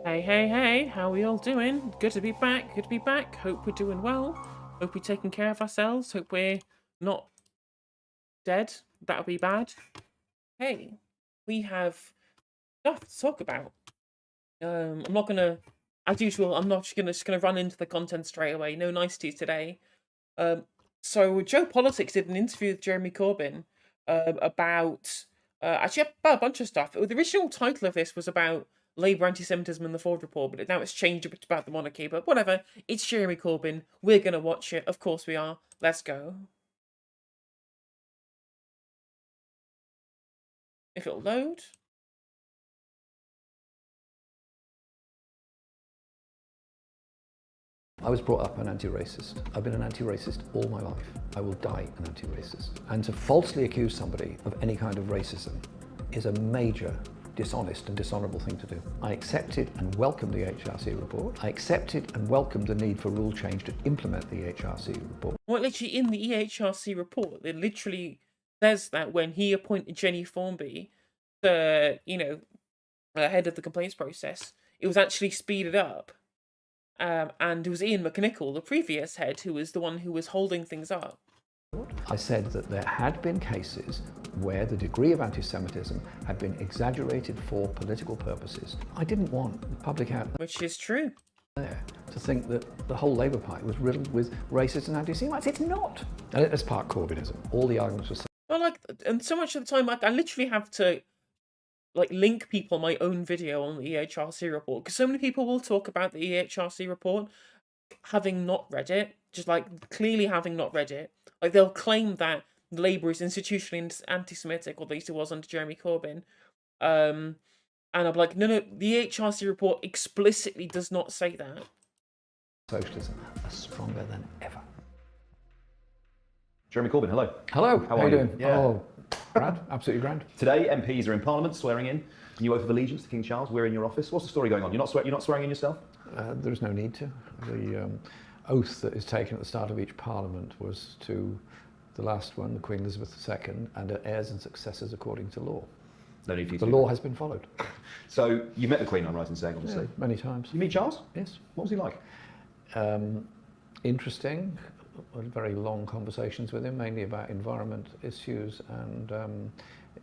Hey, hey, hey, how are we all doing? Good to be back, good to be back. Hope we're doing well. Hope we're taking care of ourselves. Hope we're not dead. That would be bad. Hey, we have stuff to talk about. I'm not gonna, as usual, I'm not just gonna run into the content straight away. No niceties today. Um, so Joe Politics did an interview with Jeremy Corbyn about actually about a bunch of stuff. The original title of this was about Labour anti-Semitism in the Ford report, but now it's changed a bit about the monarchy. But whatever, it's Jeremy Corbyn. We're gonna watch it. Of course we are. Let's go. If it'll load. I was brought up an anti-racist. I've been an anti-racist all my life. I will die an anti-racist. And to falsely accuse somebody of any kind of racism is a major dishonest and dishonourable thing to do. I accepted and welcomed the HRC report. I accepted and welcomed the need for rule change to implement the HRC report. Well, literally in the EHRC report, it literally says that when he appointed Jenny Formby, the head of the complaints process, it was actually speeded up. And it was Ian McNichol, the previous head, who was the one who was holding things up. I said that there had been cases where the degree of anti-Semitism had been exaggerated for political purposes. I didn't want the public out Which is true. there to think that the whole Labour Party was riddled with racists and anti-Semites. It's not. And it's part Corbynism. All the arguments were... Well, and so much of the time, I literally have to link people my own video on the EHRC report, because so many people will talk about the EHRC report having not read it, just clearly having not read it. They'll claim that Labour is institutionally anti-Semitic, or at least it was under Jeremy Corbyn. And I'm like, no, the EHRC report explicitly does not say that. Socialism are stronger than ever. Jeremy Corbyn, hello. Hello, how are you doing? Yeah. Oh, grand, absolutely grand. Today, MPs are in Parliament swearing in new oath of allegiance to King Charles. We're in your office. What's the story going on? You're not swearing in yourself? There is no need to. The oath that is taken at the start of each Parliament was to the last one, the Queen Elizabeth II, and her heirs and successors according to law. No need for you to The law has been followed. So you met the Queen, I'm right in saying, obviously. Yeah, many times. You meet Charles? Yes. What was he like? Interesting. Very long conversations with him, mainly about environment issues and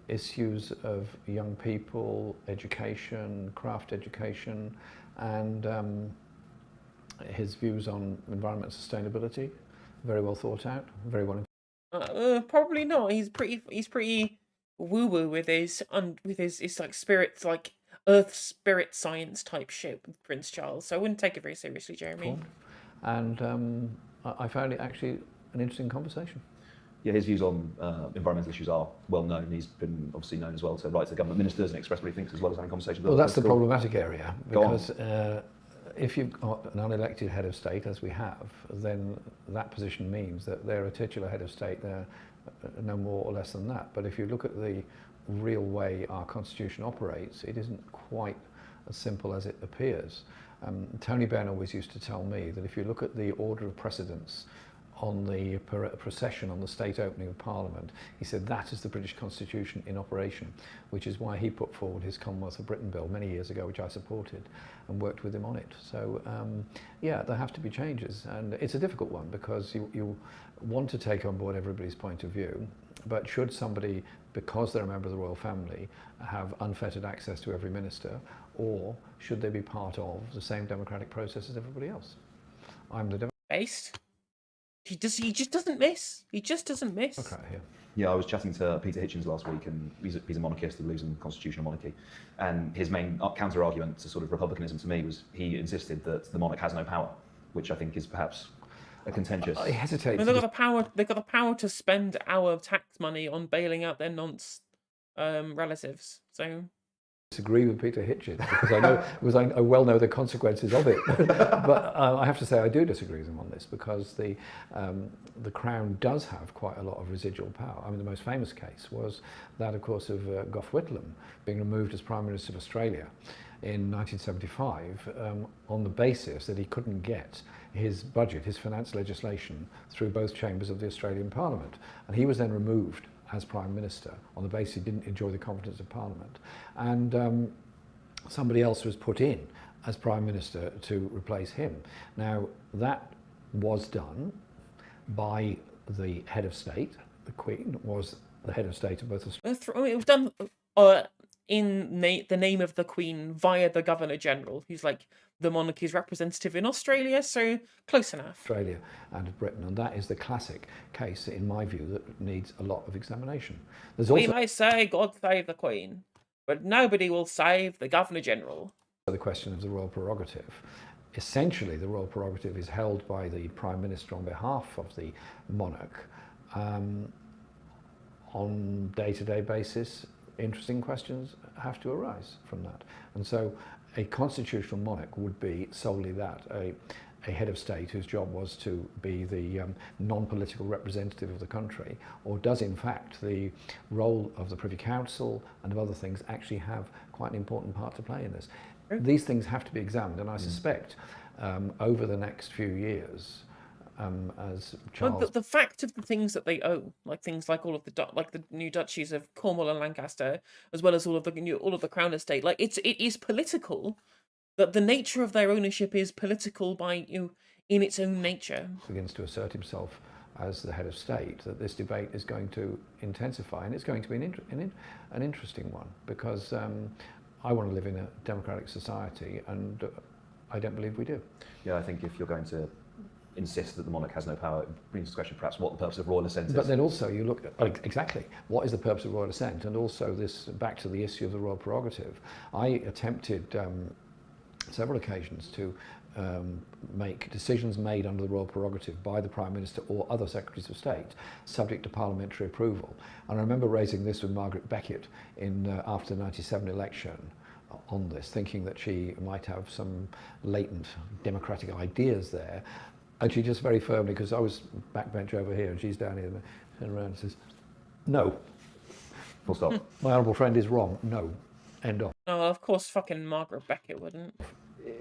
issues of young people, education, craft education, and his views on environment sustainability. Very well thought out, very well. Probably not. He's pretty woo-woo with his spirits, earth spirit science type shit with Prince Charles. So I wouldn't take it very seriously, Jeremy. And I found it actually an interesting conversation. Yeah, his views on environmental issues are well known. He's been obviously known as well to write to government ministers and express what he thinks, as well as having conversations with Well, that's the political... problematic area, because if you've got an unelected head of state, as we have, then that position means that they're a titular head of state, they're no more or less than that. But if you look at the real way our constitution operates, it isn't quite as simple as it appears. Tony Benn always used to tell me that if you look at the order of precedence on the procession on the state opening of Parliament, he said that is the British Constitution in operation, which is why he put forward his Commonwealth of Britain Bill many years ago, which I supported and worked with him on it. So yeah, there have to be changes, and it's a difficult one because you want to take on board everybody's point of view, but should somebody, because they're a member of the royal family, have unfettered access to every minister, or should they be part of the same democratic process as everybody else? I'm the Based. He just doesn't miss. He just doesn't miss. Okay, yeah. Yeah, I was chatting to Peter Hitchens last week, and he's a monarchist who believes in constitutional monarchy. And his main counter-argument to sort of republicanism to me was he insisted that the monarch has no power, which I think is perhaps a contentious... I hesitate. They've got the power. They've got the power to spend our tax money on bailing out their nonce relatives. So. Disagree with Peter Hitchens because I well know the consequences of it. But I have to say I do disagree with him on this, because the Crown does have quite a lot of residual power. I mean, the most famous case was that, of course, of Gough Whitlam being removed as Prime Minister of Australia in 1975 on the basis that he couldn't get his budget, his finance legislation, through both chambers of the Australian Parliament. And he was then removed as Prime Minister on the basis he didn't enjoy the confidence of Parliament. And somebody else was put in as Prime Minister to replace him. Now, that was done by the head of state. The Queen was the head of state of both Australia. It was done in the name of the Queen via the Governor General, who's like the monarchy's representative in Australia, so close enough. Australia and Britain, and that is the classic case, in my view, that needs a lot of examination. There's also We may say God save the Queen, but nobody will save the Governor General. the question of the royal prerogative. Essentially, the royal prerogative is held by the Prime Minister on behalf of the monarch. On day-to-day basis, interesting questions have to arise from that. And so a constitutional monarch would be solely that, a head of state whose job was to be the non-political representative of the country, or does in fact the role of the Privy Council and of other things actually have quite an important part to play in this. These things have to be examined, and I suspect over the next few years, as Charles... Well, the fact of the things that they own, like things like all of the new duchies of Cornwall and Lancaster, as well as all of the Crown estate, like it is political. That the nature of their ownership is political by in its own nature. Begins to assert himself as the head of state, that this debate is going to intensify, and it's going to be an interesting one, because I want to live in a democratic society, and I don't believe we do. Yeah, I think if you're going to insist that the monarch has no power, it brings into question perhaps what the purpose of royal assent is. But then also you look at exactly what is the purpose of royal assent, and also this back to the issue of the royal prerogative. I attempted several occasions to make decisions made under the royal prerogative by the Prime Minister or other Secretaries of State subject to parliamentary approval. And I remember raising this with Margaret Beckett after the 97 election on this, thinking that she might have some latent democratic ideas there. And she just very firmly, because I was backbench over here and she's down here, turned around and says, no. Full stop. My honourable friend is wrong. No. End of. No, of course, fucking Margaret Beckett wouldn't.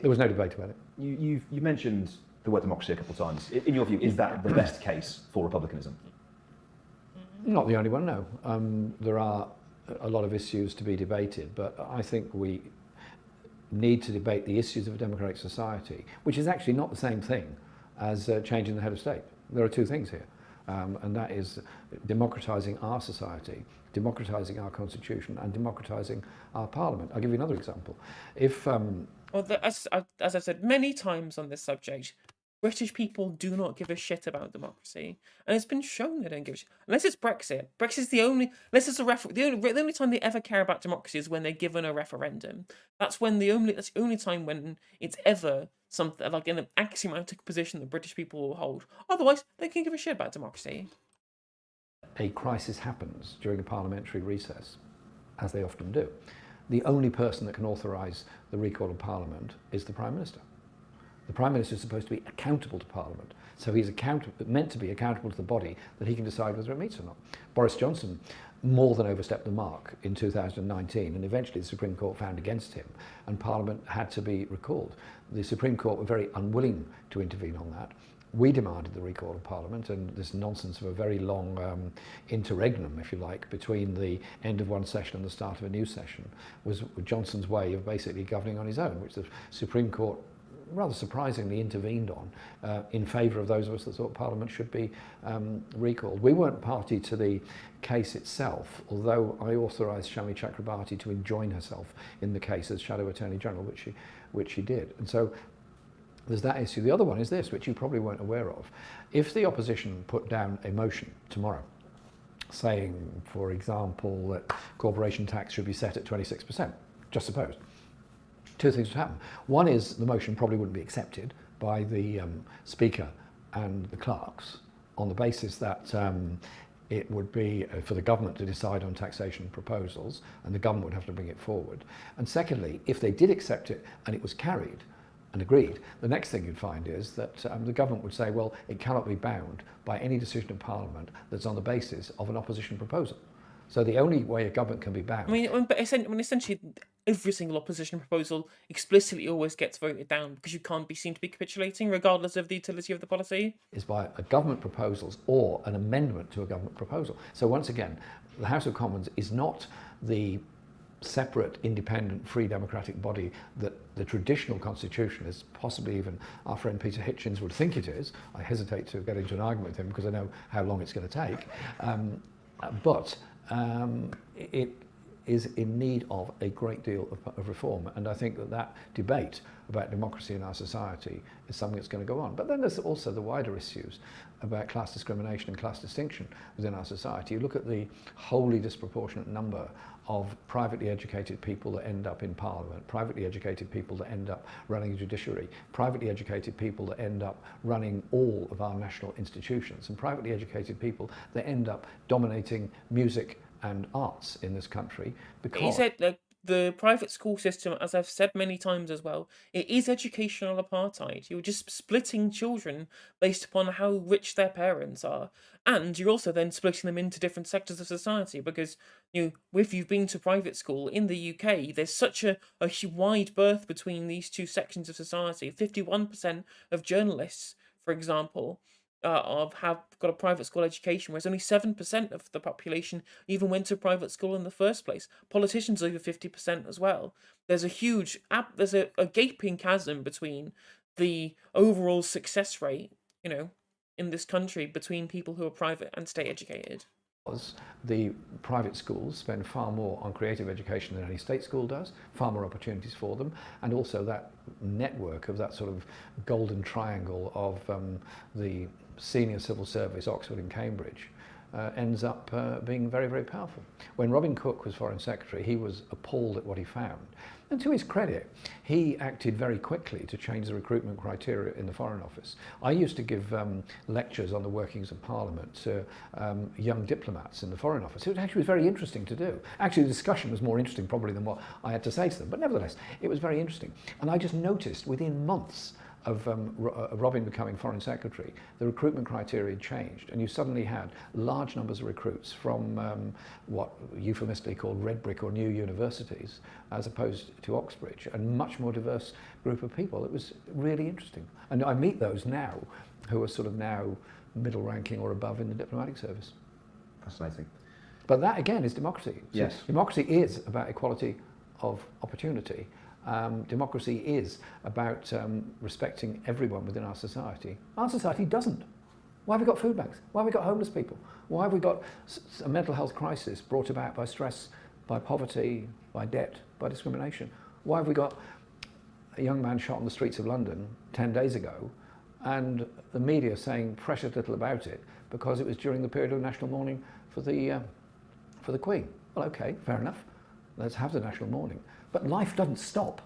There was no debate about it. You mentioned the word democracy a couple of times. In your view, is that the best case for republicanism? Not the only one, no. There are a lot of issues to be debated, but I think we need to debate the issues of a democratic society, which is actually not the same thing as changing the head of state. There are two things here, and that is democratising our society, democratising our constitution, and democratising our parliament. I'll give you another example. If as I've said many times on this subject, British people do not give a shit about democracy, and it's been shown they don't give a shit. Unless it's Brexit. Brexit's the only. Unless it's the only time they ever care about democracy is when they're given a referendum. That's the only time when it's ever something like an axiomatic position that British people will hold. Otherwise, they can give a shit about democracy. a crisis happens during a parliamentary recess, as they often do, the only person that can authorise the recall of Parliament is the Prime Minister. The Prime Minister is supposed to be accountable to Parliament, so he's meant to be accountable to the body that he can decide whether it meets or not. Boris Johnson more than overstepped the mark in 2019, and eventually the Supreme Court found against him, and Parliament had to be recalled. The Supreme Court were very unwilling to intervene on that. We demanded the recall of Parliament, and this nonsense of a very long interregnum, if you like, between the end of one session and the start of a new session was Johnson's way of basically governing on his own, which the Supreme Court rather surprisingly intervened on in favour of those of us that thought Parliament should be recalled. We weren't party to the case itself, although I authorised Shami Chakrabarti to enjoin herself in the case as Shadow Attorney General, which she did. And so there's that issue. The other one is this, which you probably weren't aware of. If the opposition put down a motion tomorrow saying, for example, that corporation tax should be set at 26%, just suppose, two things would happen. One is the motion probably wouldn't be accepted by the Speaker and the clerks on the basis that it would be for the government to decide on taxation proposals, and the government would have to bring it forward. And secondly, if they did accept it and it was carried and agreed, the next thing you'd find is that the government would say, well, it cannot be bound by any decision of Parliament that's on the basis of an opposition proposal. So the only way a government can be bound... But essentially every single opposition proposal explicitly always gets voted down because you can't be seen to be capitulating regardless of the utility of the policy. ...is by a government proposals or an amendment to a government proposal. So once again, the House of Commons is not the separate, independent, free democratic body that the traditional constitution is, possibly even our friend Peter Hitchens would think it is. I hesitate to get into an argument with him because I know how long it's going to take. But it is in need of a great deal of reform, and I think that debate about democracy in our society is something that's going to go on. But then there's also the wider issues about class discrimination and class distinction within our society. You look at the wholly disproportionate number of privately educated people that end up in parliament, privately educated people that end up running the judiciary, privately educated people that end up running all of our national institutions, and privately educated people that end up dominating music and arts in this country. Because He said the private school system, as I've said many times as well, it is educational apartheid. You're just splitting children based upon how rich their parents are. And you're also then splitting them into different sectors of society because, if you've been to private school in the UK, there's such a wide berth between these two sections of society. 51% of journalists, for example, have got a private school education, whereas only 7% of the population even went to private school in the first place. Politicians over 50% as well. There's there's a gaping chasm between the overall success rate, in this country between people who are private and state educated. The private schools spend far more on creative education than any state school does, far more opportunities for them, and also that network of that sort of golden triangle of the senior civil service, Oxford and Cambridge, ends up being very, very powerful. When Robin Cook was Foreign Secretary, he was appalled at what he found. And to his credit, he acted very quickly to change the recruitment criteria in the Foreign Office. I used to give lectures on the workings of Parliament to young diplomats in the Foreign Office. It actually was very interesting to do. Actually, the discussion was more interesting probably than what I had to say to them, but nevertheless, it was very interesting. And I just noticed within months of Robin becoming Foreign Secretary, the recruitment criteria changed, and you suddenly had large numbers of recruits from what euphemistically called red brick or new universities, as opposed to Oxbridge, and much more diverse group of people. It was really interesting. And I meet those now who are sort of now middle ranking or above in the diplomatic service. Fascinating. But that again is democracy. So yes. Democracy is about equality of opportunity. Democracy is about respecting everyone within our society. Our society doesn't. Why have we got food banks? Why have we got homeless people? Why have we got a mental health crisis brought about by stress, by poverty, by debt, by discrimination? Why have we got a young man shot on the streets of London 10 days ago and the media saying precious little about it because it was during the period of national mourning for the Queen? Well, okay, fair enough. Let's have the national mourning. But life doesn't stop.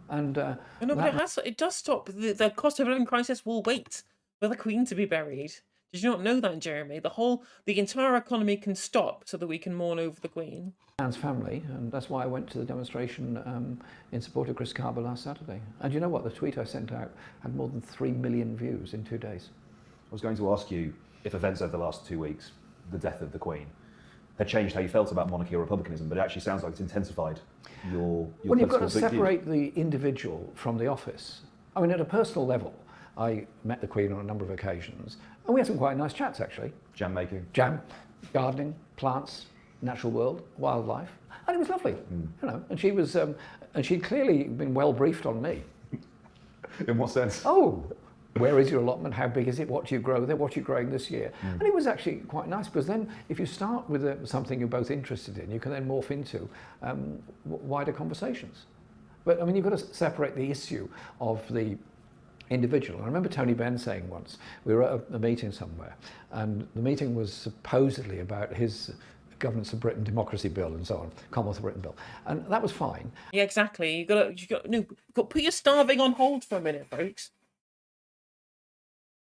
And No, but it does stop. The cost of living crisis will wait for the Queen to be buried. Did you not know that, Jeremy? The entire economy can stop so that we can mourn over the Queen. Anne's family, and that's why I went to the demonstration in support of Chris Carber last Saturday. And you know what? The tweet I sent out had more than 3 million views in 2 days. I was going to ask you if events over the last 2 weeks, the death of the Queen, had changed how you felt about monarchy or republicanism, but it actually sounds like it's intensified your Well, you've got to political views. separate the individual from the office. I mean, at a personal level, I met the Queen on a number of occasions, and we had some quite nice chats, actually. Jam making. Jam, gardening, plants, natural world, wildlife, and it was lovely, And she was, and she'd clearly been well briefed on me. In what sense? Oh, where is your allotment? How big is it? What do you grow there? What are you growing this year? And it was actually quite nice because then if you start with something you're both interested in, you can then morph into wider conversations. But I mean, you've got to separate the issue of the individual. And I remember Tony Benn saying once, we were at a meeting somewhere, and the meeting was supposedly about his Governance of Britain Democracy Bill and so on, Commonwealth of Britain Bill, and that was fine. Yeah, exactly. You got to put your starving on hold for a minute, folks.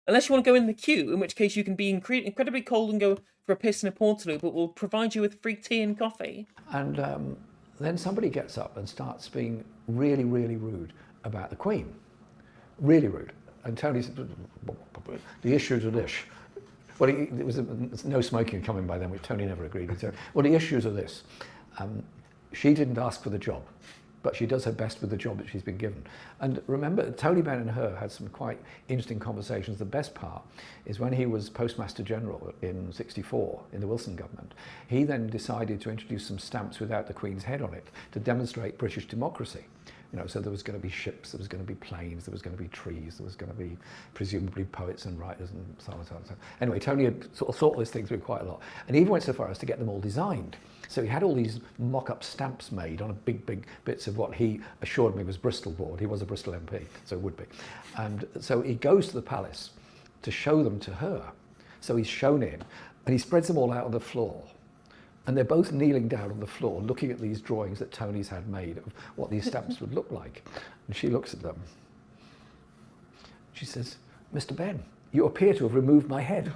Unless you want to go in the queue, in which case you can be incredibly cold and go for a piss in a portaloo, but we'll provide you with free tea and coffee. And then somebody gets up and starts being really, really rude about the Queen. Really rude. And Tony said, the issues are this. Well, there was no smoking coming by then, which Tony never agreed with. Well, the issues are this. She didn't ask for the job. but she does her best with the job that she's been given. And remember, Tony Benn and her had some quite interesting conversations. The best part is when he was Postmaster General in '64 in the Wilson government, he then decided to introduce some stamps without the Queen's head on it to demonstrate British democracy. You know, so there was going to be ships, there was going to be planes, there was going to be trees, there was going to be presumably poets and writers and so on and so on. Anyway, Tony had sort of thought these things through quite a lot. And he even went so far as to get them all designed. So he had all these mock-up stamps made on a big bits of what he assured me was Bristol board. He was a Bristol MP, so would be. And so he goes to the palace to show them to her. So he's shown in, and he spreads them all out on the floor. And they're both kneeling down on the floor looking at these drawings that Tony's had made of what these stamps would look like. And she looks at them. She says, "Mr. Benn, you appear to have removed my head."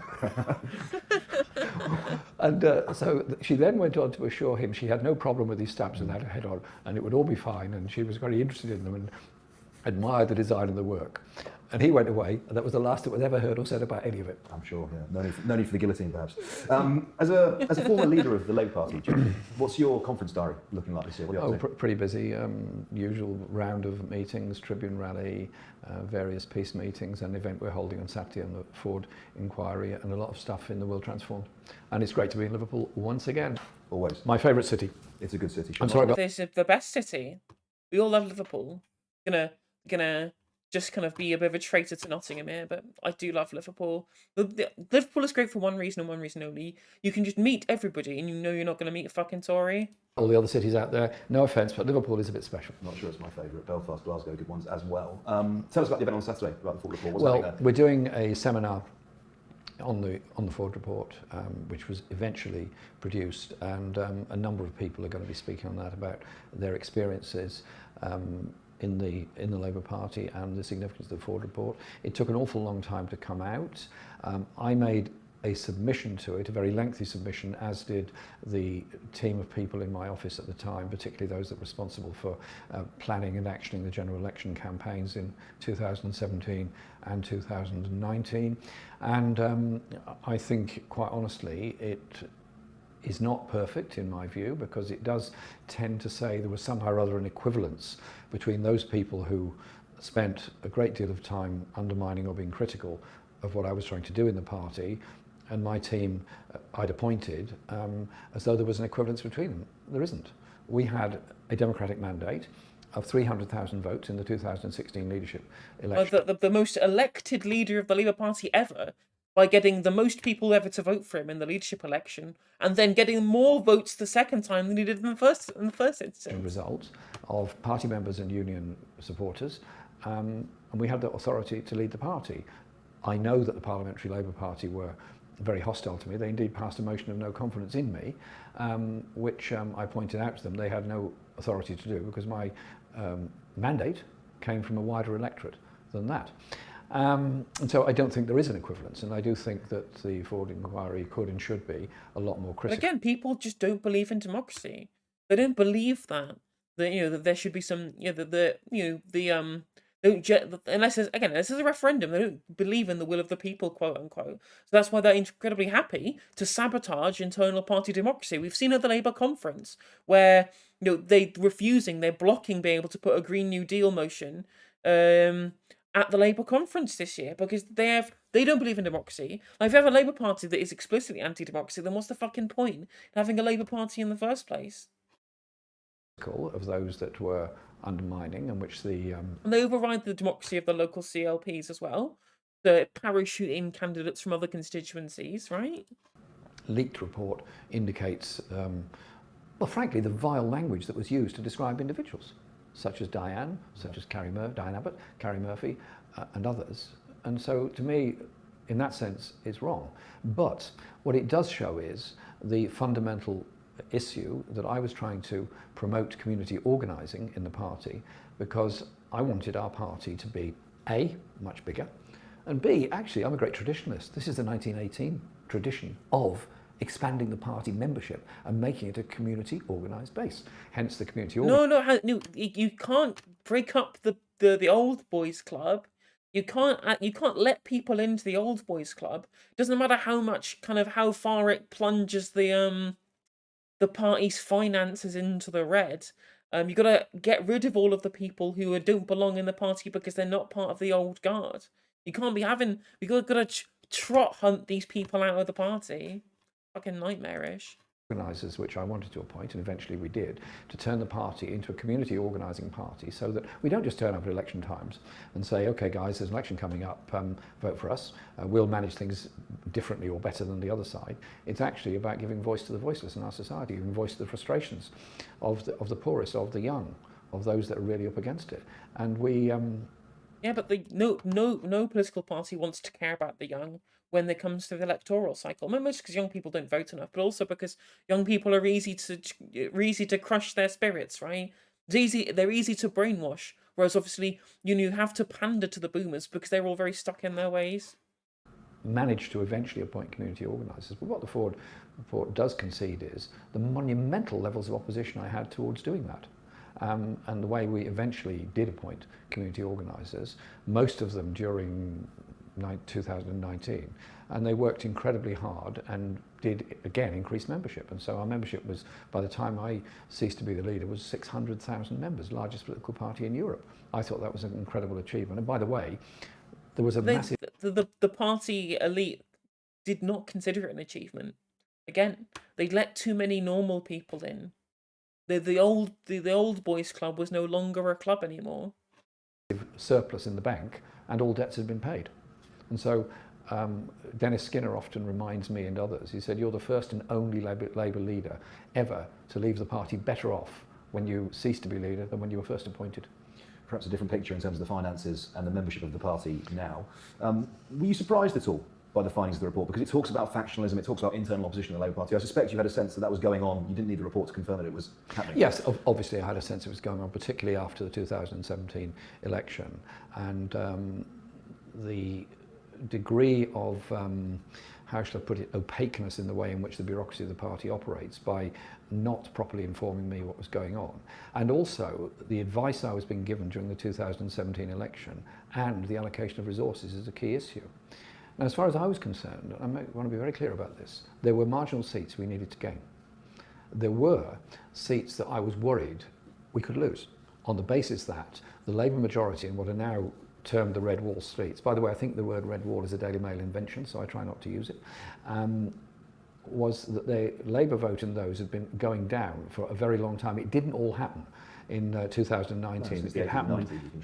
And so she then went on to assure him she had no problem with these stamps without a head on, and it would all be fine, and she was very interested in them and admired the design of the work. And he went away, and that was the last that was ever heard or said about any of it. I'm sure, yeah. No need for the guillotine, perhaps. As a former leader of the Labour Party, Jim, what's your conference diary looking like this year? What are you up to? Pretty busy. Usual round of meetings, Tribune rally, various peace meetings, an event we're holding on Saturday on the Ford inquiry, and a lot of stuff in the World Transformed. And it's great to be in Liverpool once again. Always. My favourite city. It's a good city. I'm sorry about This is the best city. We all love Liverpool. Gonna just kind of be a bit of a traitor to Nottingham here, but I do love Liverpool. Liverpool is great for one reason and one reason only. You can just meet everybody, and you know you're not going to meet a fucking Tory. all the other cities out there. No offence, but Liverpool is a bit special. I'm not sure it's my favourite. Belfast, Glasgow, good ones as well. Tell us about the event on Saturday, about the Ford Report. What's happening Well, there? we're doing a seminar on the Ford Report, which was eventually produced, and a number of people are going to be speaking on that about their experiences in the Labour Party and the significance of the Ford Report. It took an awful long time to come out. I made a submission to it, a very lengthy submission, as did the team of people in my office at the time, particularly those that were responsible for planning and actioning the general election campaigns in 2017 and 2019. And I think, quite honestly, it is not perfect in my view, because it does tend to say there was somehow or other an equivalence between those people who spent a great deal of time undermining or being critical of what I was trying to do in the party and my team I'd appointed, as though there was an equivalence between them. There isn't. We had a democratic mandate of 300,000 votes in the 2016 leadership election. The most elected leader of the Labour Party ever, by getting the most people ever to vote for him in the leadership election, and then getting more votes the second time than he did in the first instance. Result of party members and union supporters, and we had the authority to lead the party. I know that the Parliamentary Labour Party were very hostile to me. They indeed passed a motion of no confidence in me, which I pointed out to them they had no authority to do, because my mandate came from a wider electorate than that. And so I don't think there is an equivalence, and I do think that the Ford inquiry could and should be a lot more critical. But again, people just don't believe in democracy. They don't believe that that there should be some unless this is a referendum, they don't believe in the will of the people, quote unquote. So that's why they're incredibly happy to sabotage internal party democracy. We've seen at the Labour conference where they're blocking being able to put a Green New Deal motion at the Labour conference this year, because they don't believe in democracy. Like, if you have a Labour Party that is explicitly anti-democracy, then what's the fucking point in having a Labour Party in the first place? Of those that were undermining, and which and they override the democracy of the local CLPs as well. The parachute in candidates from other constituencies, right? Leaked report indicates, well, frankly, the vile language that was used to describe individuals, such as Diane, such as Diane Abbott, Carrie Murphy, and others. And so, to me, in that sense, it's wrong. But what it does show is the fundamental issue that I was trying to promote community organising in the party, because I wanted our party to be A, much bigger, and B, actually, I'm a great traditionalist. This is the 1918 tradition of expanding the party membership and making it a community organised base. Hence the community organised. No, you can't break up the old boys club. You can't let people into the old boys club. Doesn't matter how far it plunges the party's finances into the red. You got to get rid of all of the people who don't belong in the party because they're not part of the old guard. You can't be having. You got to trot hunt these people out of the party. Fucking nightmarish. Organisers, which I wanted to appoint, and eventually we did, to turn the party into a community organising party, so that we don't just turn up at election times and say, okay guys, there's an election coming up, vote for us, we'll manage things differently or better than the other side. It's actually about giving voice to the voiceless in our society, giving voice to the frustrations of the poorest, of the young, of those that are really up against it. And we Yeah, but no political party wants to care about the young when it comes to the electoral cycle. Not much because young people don't vote enough, but also because young people are easy to crush their spirits, right? They're easy to brainwash. Whereas obviously you have to pander to the boomers because they're all very stuck in their ways. managed to eventually appoint community organisers. But what the Ford report does concede is the monumental levels of opposition I had towards doing that. And the way we eventually did appoint community organisers, most of them during 2019, and they worked incredibly hard and did again increase membership. And so our membership was, by the time I ceased to be the leader, was 600,000 members, largest political party in Europe. I thought that was an incredible achievement. And by the way, there was a massive... The party elite did not consider it an achievement. Again, they let too many normal people in. The old boys club was no longer a club anymore. Surplus in the bank, and all debts had been paid. And so Dennis Skinner often reminds me and others, he said, you're the first and only Labour leader ever to leave the party better off when you ceased to be leader than when you were first appointed. Perhaps a different picture in terms of the finances and the membership of the party now. Were you surprised at all by the findings of the report? Because it talks about factionalism, it talks about internal opposition in the Labour Party. I suspect you had a sense that that was going on. You didn't need the report to confirm that it was happening. Yes, obviously I had a sense it was going on, particularly after the 2017 election. And the degree of, how shall I put it, opaqueness in the way in which the bureaucracy of the party operates by not properly informing me what was going on. And also the advice I was being given during the 2017 election and the allocation of resources is a key issue. Now, as far as I was concerned, I want to be very clear about this, there were marginal seats we needed to gain. There were seats that I was worried we could lose on the basis that the Labour majority in what are now termed the Red Wall streets, by the way, I think the word Red Wall is a Daily Mail invention, so I try not to use it, was that the Labour vote in those had been going down for a very long time. It didn't all happen in 2019. No,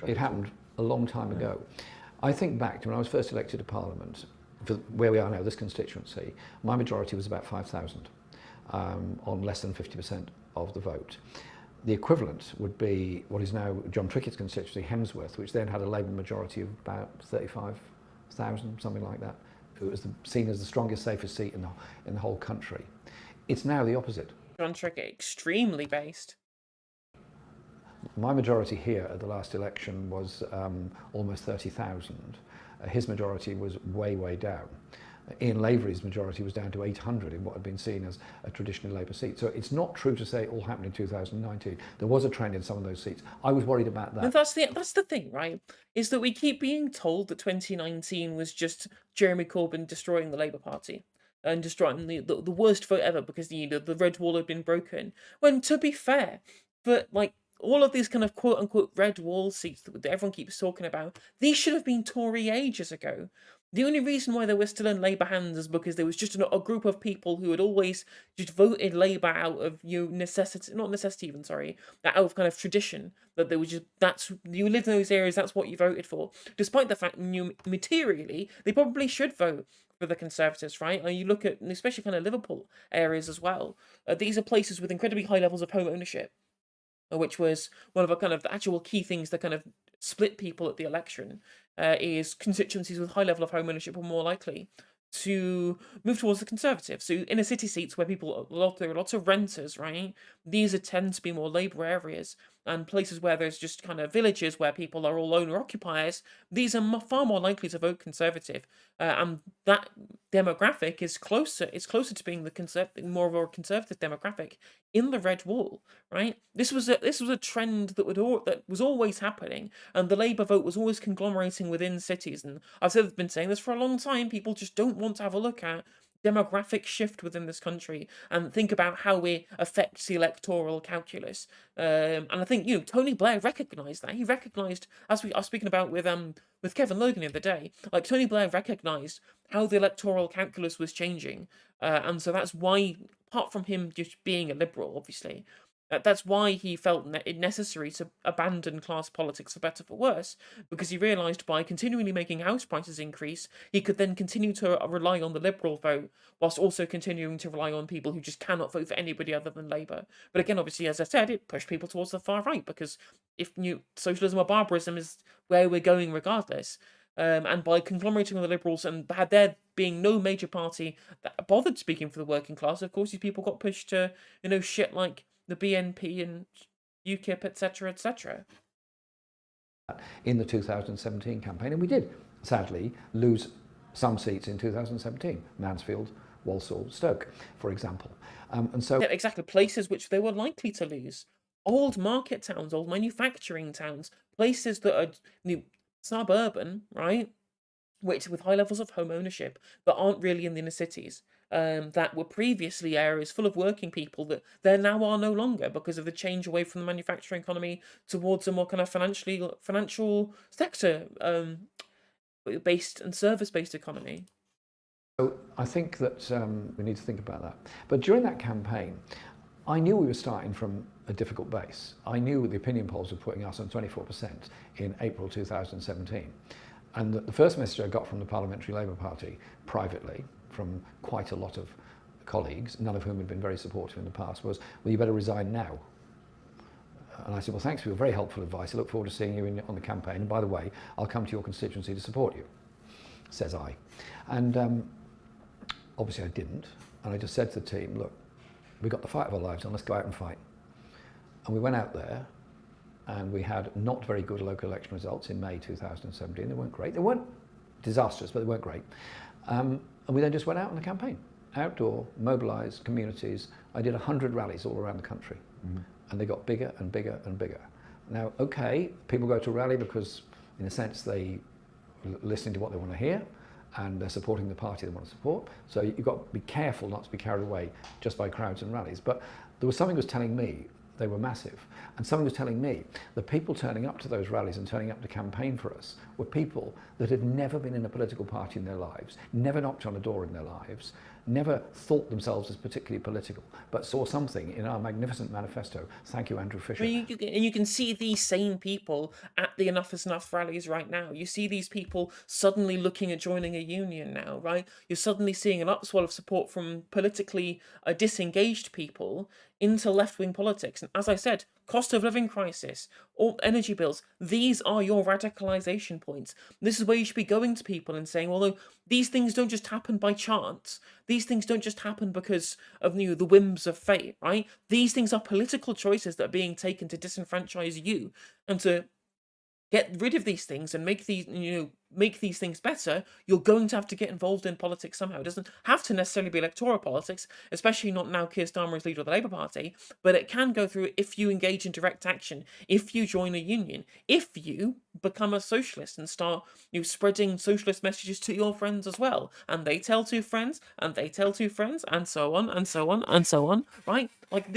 it happened a long time ago. I think back to when I was first elected to Parliament, for where we are now, this constituency, my majority was about 5,000 on less than 50% of the vote. The equivalent would be what is now John Trickett's constituency, Hemsworth, which then had a Labour majority of about 35,000, something like that. It was seen as the strongest, safest seat in the whole country. It's now the opposite. John Trickett, extremely based. My majority here at the last election was almost 30,000. His majority was way, way down. Ian Lavery's majority was down to 800 in what had been seen as a traditionally Labour seat. So it's not true to say it all happened in 2019. There was a trend in some of those seats. I was worried about that. No, that's the thing, right? Is that we keep being told that 2019 was just Jeremy Corbyn destroying the Labour Party and destroying the worst vote ever because the red wall had been broken. When, to be fair, but like all of these kind of quote unquote red wall seats that everyone keeps talking about, these should have been Tory ages ago. The only reason why they were still in Labour hands is because there was just a group of people who had always just voted Labour out of out of kind of tradition. That there was you live in those areas, that's what you voted for. Despite the fact materially, they probably should vote for the Conservatives, right? And you look at, especially kind of Liverpool areas as well. These are places with incredibly high levels of home ownership, which was one of the kind of the actual key things that kind of split people at the election, is constituencies with high level of home ownership are more likely to move towards the Conservatives. So inner city seats where there are lots of renters, right? These tend to be more Labour areas, and places where there's just kind of villages where people are all owner occupiers, these are far more likely to vote Conservative. And that demographic is closer to being more of a Conservative demographic in the Red Wall, right? This was a trend that was always happening, and the Labour vote was always conglomerating within cities. And I've been saying this for a long time. People just don't want to have a look at demographic shift within this country and think about how it affects the electoral calculus. And I think, Tony Blair recognized that. He recognized, as I was speaking about with Kevin Logan the other day, like Tony Blair recognized how the electoral calculus was changing. And so that's why, apart from him just being a liberal, obviously, that's why he felt it necessary to abandon class politics for better for worse, because he realised by continually making house prices increase, he could then continue to rely on the Liberal vote, whilst also continuing to rely on people who just cannot vote for anybody other than Labour. But again, obviously, as I said, it pushed people towards the far right, because if socialism or barbarism is where we're going regardless. And by conglomerating on the Liberals and had there being no major party that bothered speaking for the working class, of course, these people got pushed to, shit like the BNP and UKIP, etc., etc. In the 2017 campaign, and we did, sadly, lose some seats in 2017. Mansfield, Walsall, Stoke, for example. And so... Yeah, exactly, places which they were likely to lose. Old market towns, old manufacturing towns, places that are suburban, right? Which with high levels of home ownership, but aren't really in the inner cities. That were previously areas full of working people that there now are no longer because of the change away from the manufacturing economy towards a more kind of financial sector based and service based economy. So I think that we need to think about that. But during that campaign, I knew we were starting from a difficult base. I knew the opinion polls were putting us on 24% in April 2017. And the first message I got from the Parliamentary Labour Party privately, from quite a lot of colleagues, none of whom had been very supportive in the past, was, well, you better resign now. And I said, well, thanks for your very helpful advice. I look forward to seeing you on the campaign. And by the way, I'll come to your constituency to support you, says I. And obviously I didn't. And I just said to the team, look, we've got the fight of our lives on, let's go out and fight. And we went out there and we had not very good local election results in May 2017. They weren't great. They weren't disastrous, but they weren't great. And we then just went out on the campaign. Outdoor, mobilised communities. I did 100 rallies all around the country. Mm-hmm. And they got bigger and bigger and bigger. Now, okay, people go to a rally because, in a sense, they're listening to what they want to hear and they're supporting the party they want to support. So you've got to be careful not to be carried away just by crowds and rallies. But there was something that was telling me they were massive. And someone was telling me the people turning up to those rallies and turning up to campaign for us were people that had never been in a political party in their lives, never knocked on a door in their lives, never thought themselves as particularly political, but saw something in our magnificent manifesto. Thank you, Andrew Fisher. You can see these same people at the Enough is Enough rallies right now. You see these people suddenly looking at joining a union now, right? You're suddenly seeing an upswell of support from politically disengaged people into left-wing politics. And as I said, cost of living crisis, or energy bills, these are your radicalization points. This is where you should be going to people and saying, although these things don't just happen by chance, these things don't just happen because of the whims of fate, right? These things are political choices that are being taken to disenfranchise you and to get rid of these things and make these things better. You're going to have to get involved in politics somehow. It doesn't have to necessarily be electoral politics, especially not now Keir Starmer is leader of the Labour Party, but it can go through if you engage in direct action, if you join a union, if you become a socialist and start spreading socialist messages to your friends as well, and they tell two friends, and they tell two friends, and so on, and so on, and so on, right? Like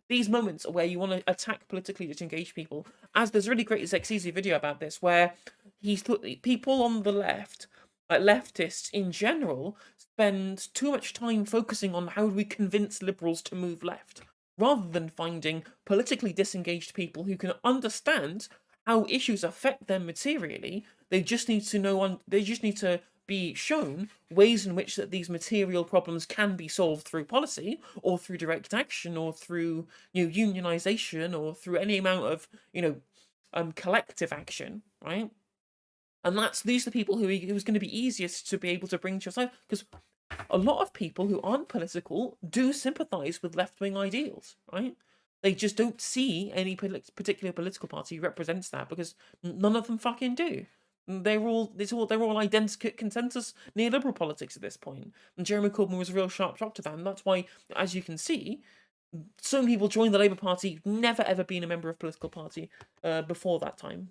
these moments are where you want to attack politically disengaged people. As there's a really great Zexizi video about this, where people on the left, like leftists in general, spend too much time focusing on how do we convince liberals to move left, rather than finding politically disengaged people who can understand how issues affect them materially. They just need to know. They just need to be shown ways in which that these material problems can be solved through policy or through direct action or through unionization or through any amount of collective action, right? And these are the people who it was going to be easiest to be able to bring to your side, because a lot of people who aren't political do sympathize with left-wing ideals, right? They just don't see any particular political party who represents that, because none of them fucking do. They're all identical consensus neoliberal politics at this point. And Jeremy Corbyn was a real sharp shock to that, and that's why, as you can see, so many people joined the Labour Party, never ever been a member of a political party before that time.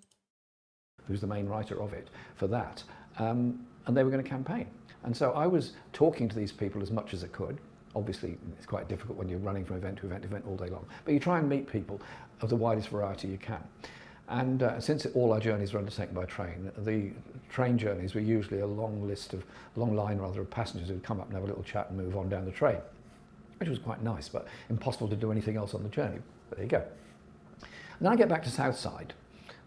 Who's the main writer of it for that, and they were going to campaign. And so I was talking to these people as much as I could. Obviously, it's quite difficult when you're running from event to event to event all day long, but you try and meet people of the widest variety you can. And since all our journeys were undertaken by train, the train journeys were usually a long line of passengers who'd come up and have a little chat and move on down the train, which was quite nice, but impossible to do anything else on the journey. But there you go. And then I get back to Southside.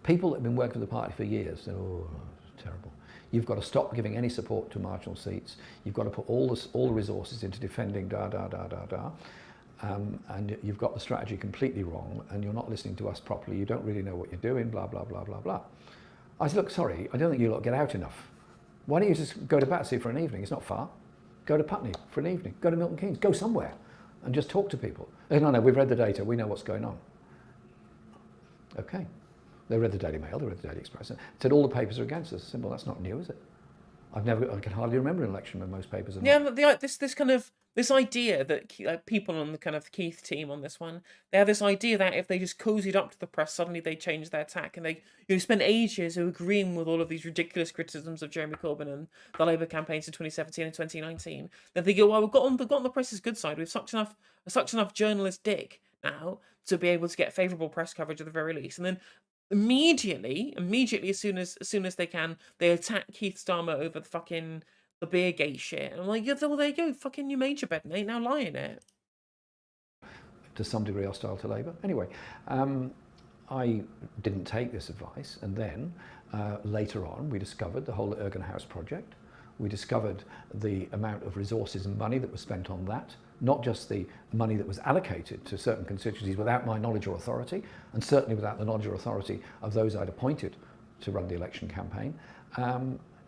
People that have been working for the party for years said, oh, it's terrible. You've got to stop giving any support to marginal seats. You've got to put all the resources into defending and you've got the strategy completely wrong, and you're not listening to us properly. You don't really know what you're doing, blah, blah, blah, blah, blah. I said, look, sorry, I don't think you lot get out enough. Why don't you just go to Battersea for an evening? It's not far. Go to Putney for an evening. Go to Milton Keynes. Go somewhere and just talk to people. No, we've read the data. We know what's going on. Okay. They read the Daily Mail, they read the Daily Express. It said all the papers are against us. Simple, that's not new, is it? I can hardly remember an election when most papers are not. Yeah, this idea that people on the kind of Keith team on this one, they have this idea that if they just cozied up to the press, suddenly they change their tack, and they spend ages agreeing with all of these ridiculous criticisms of Jeremy Corbyn and the Labour campaigns in 2017 and 2019. Then they go, well, we've got on the press's good side. We've sucked enough journalist dick now to be able to get favourable press coverage at the very least, and then immediately as soon as they can, they attack Keith Starmer over the Beergate shit. And I'm like, yeah, well, there you go, fucking you made your bed, mate, now lie in it. To some degree hostile to Labour. Anyway, I didn't take this advice, and then later on we discovered the whole Ergon House project. We discovered the amount of resources and money that was spent on that, not just the money that was allocated to certain constituencies without my knowledge or authority, and certainly without the knowledge or authority of those I'd appointed to run the election campaign,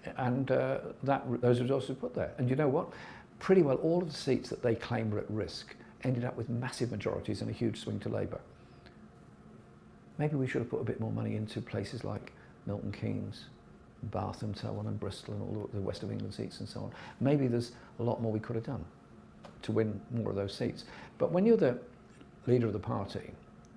those resources were put there. And you know what? Pretty well all of the seats that they claimed were at risk ended up with massive majorities and a huge swing to Labour. Maybe we should have put a bit more money into places like Milton Keynes, Bath and so on, and Bristol and all the West of England seats and so on. Maybe there's a lot more we could have done to win more of those seats. But when you're the leader of the party,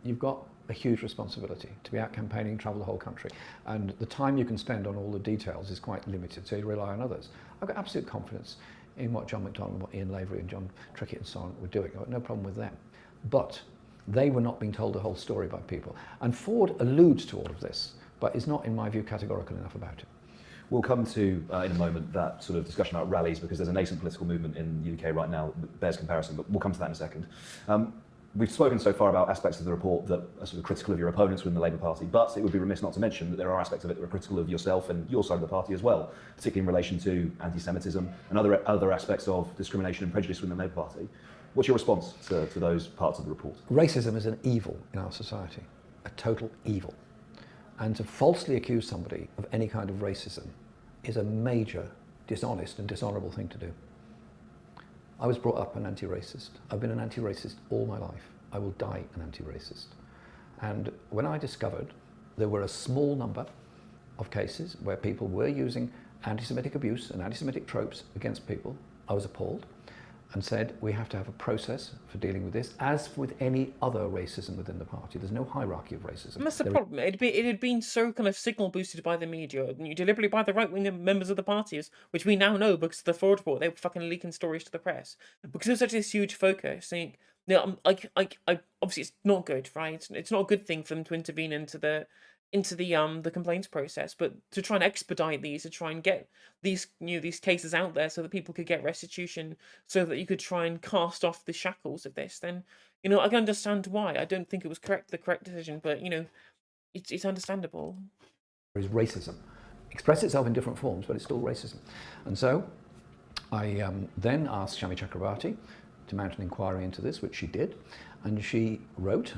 you've got a huge responsibility to be out campaigning, travel the whole country. And the time you can spend on all the details is quite limited, so you rely on others. I've got absolute confidence in what John McDonnell, what Ian Lavery and John Trickett and so on were doing. I've got no problem with them. But they were not being told the whole story by people. And Ford alludes to all of this, but is not, in my view, categorical enough about it. We'll come to, in a moment, that sort of discussion about rallies, because there's a nascent political movement in the UK right now that bears comparison, but we'll come to that in a second. We've spoken so far about aspects of the report that are sort of critical of your opponents within the Labour Party, but it would be remiss not to mention that there are aspects of it that are critical of yourself and your side of the party as well, particularly in relation to anti-Semitism and other aspects of discrimination and prejudice within the Labour Party. What's your response to those parts of the report? Racism is an evil in our society, a total evil. And to falsely accuse somebody of any kind of racism is a major dishonest and dishonourable thing to do. I was brought up an anti-racist. I've been an anti-racist all my life. I will die an anti-racist. And when I discovered there were a small number of cases where people were using anti-Semitic abuse and anti-Semitic tropes against people, I was appalled and said, we have to have a process for dealing with this, as with any other racism within the party. There's no hierarchy of racism. And that's the problem. It had been so kind of signal boosted by the media, and deliberately by the right-wing members of the parties, which we now know because of the Ford report, they were fucking leaking stories to the press. Because it was such this huge focus. I obviously it's not good, right? It's not a good thing for them to intervene into the complaints process, but to try and expedite these, to try and get these cases out there so that people could get restitution, so that you could try and cast off the shackles of this, then I can understand why. I don't think it was the correct decision, but it's understandable. Is racism express itself in different forms, but it's still racism. And so I then asked Shami Chakrabarti to mount an inquiry into this, which she did, and she wrote,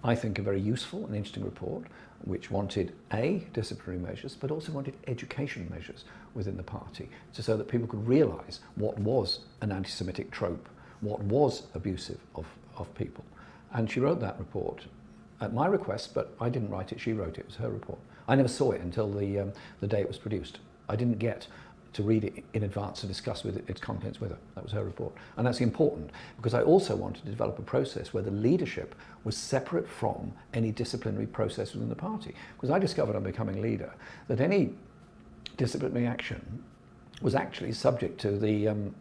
I think, a very useful and interesting report, which wanted disciplinary measures, but also wanted education measures within the party, so that people could realise what was an anti-Semitic trope, what was abusive of people. And she wrote that report at my request, but I didn't write it, she wrote it, it was her report. I never saw it until the day it was produced. I didn't get to read it in advance to discuss its contents with her. That was her report. And that's important, because I also wanted to develop a process where the leadership was separate from any disciplinary process within the party. Because I discovered on becoming leader that any disciplinary action was actually subject to the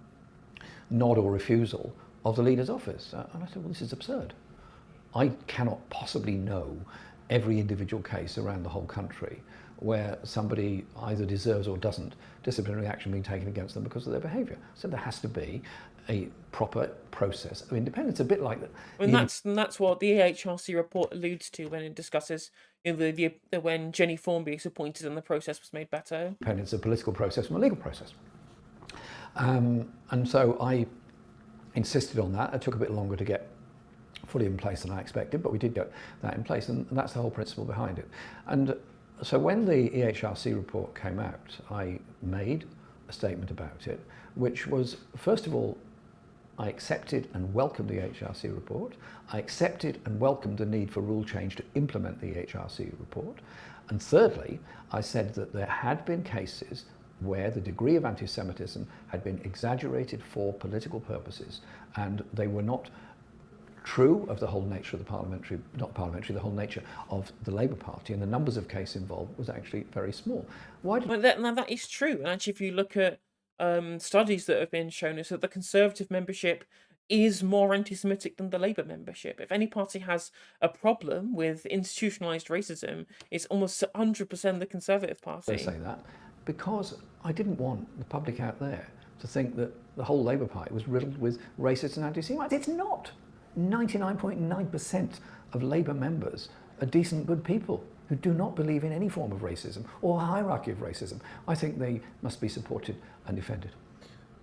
nod or refusal of the leader's office. And I said, well, this is absurd. I cannot possibly know every individual case around the whole country where somebody either deserves or doesn't disciplinary action being taken against them because of their behaviour. So there has to be a proper process of independence, a bit like that. I mean, that's what the AHRC report alludes to when it discusses, you know, the when Jenny Formby was appointed and the process was made better. Independence of a political process from a legal process. And so I insisted on that. It took a bit longer to get fully in place than I expected, but we did get that in place, and that's the whole principle behind it. And so when the EHRC report came out, I made a statement about it, which was, first of all, I accepted and welcomed the EHRC report. I accepted and welcomed the need for rule change to implement the EHRC report. And thirdly, I said that there had been cases where the degree of anti-Semitism had been exaggerated for political purposes, and they were not true of the whole nature of the whole nature of the Labour Party, and the numbers of cases involved was actually very small. Why did... Well, now that is true, and actually, if you look at studies that have been shown, is that the Conservative membership is more anti-Semitic than the Labour membership. If any party has a problem with institutionalised racism, it's almost 100% the Conservative Party. I say that because I didn't want the public out there to think that the whole Labour Party was riddled with racists and anti-Semites. It's not. 99.9% of Labour members are decent, good people who do not believe in any form of racism or hierarchy of racism. I think they must be supported and defended.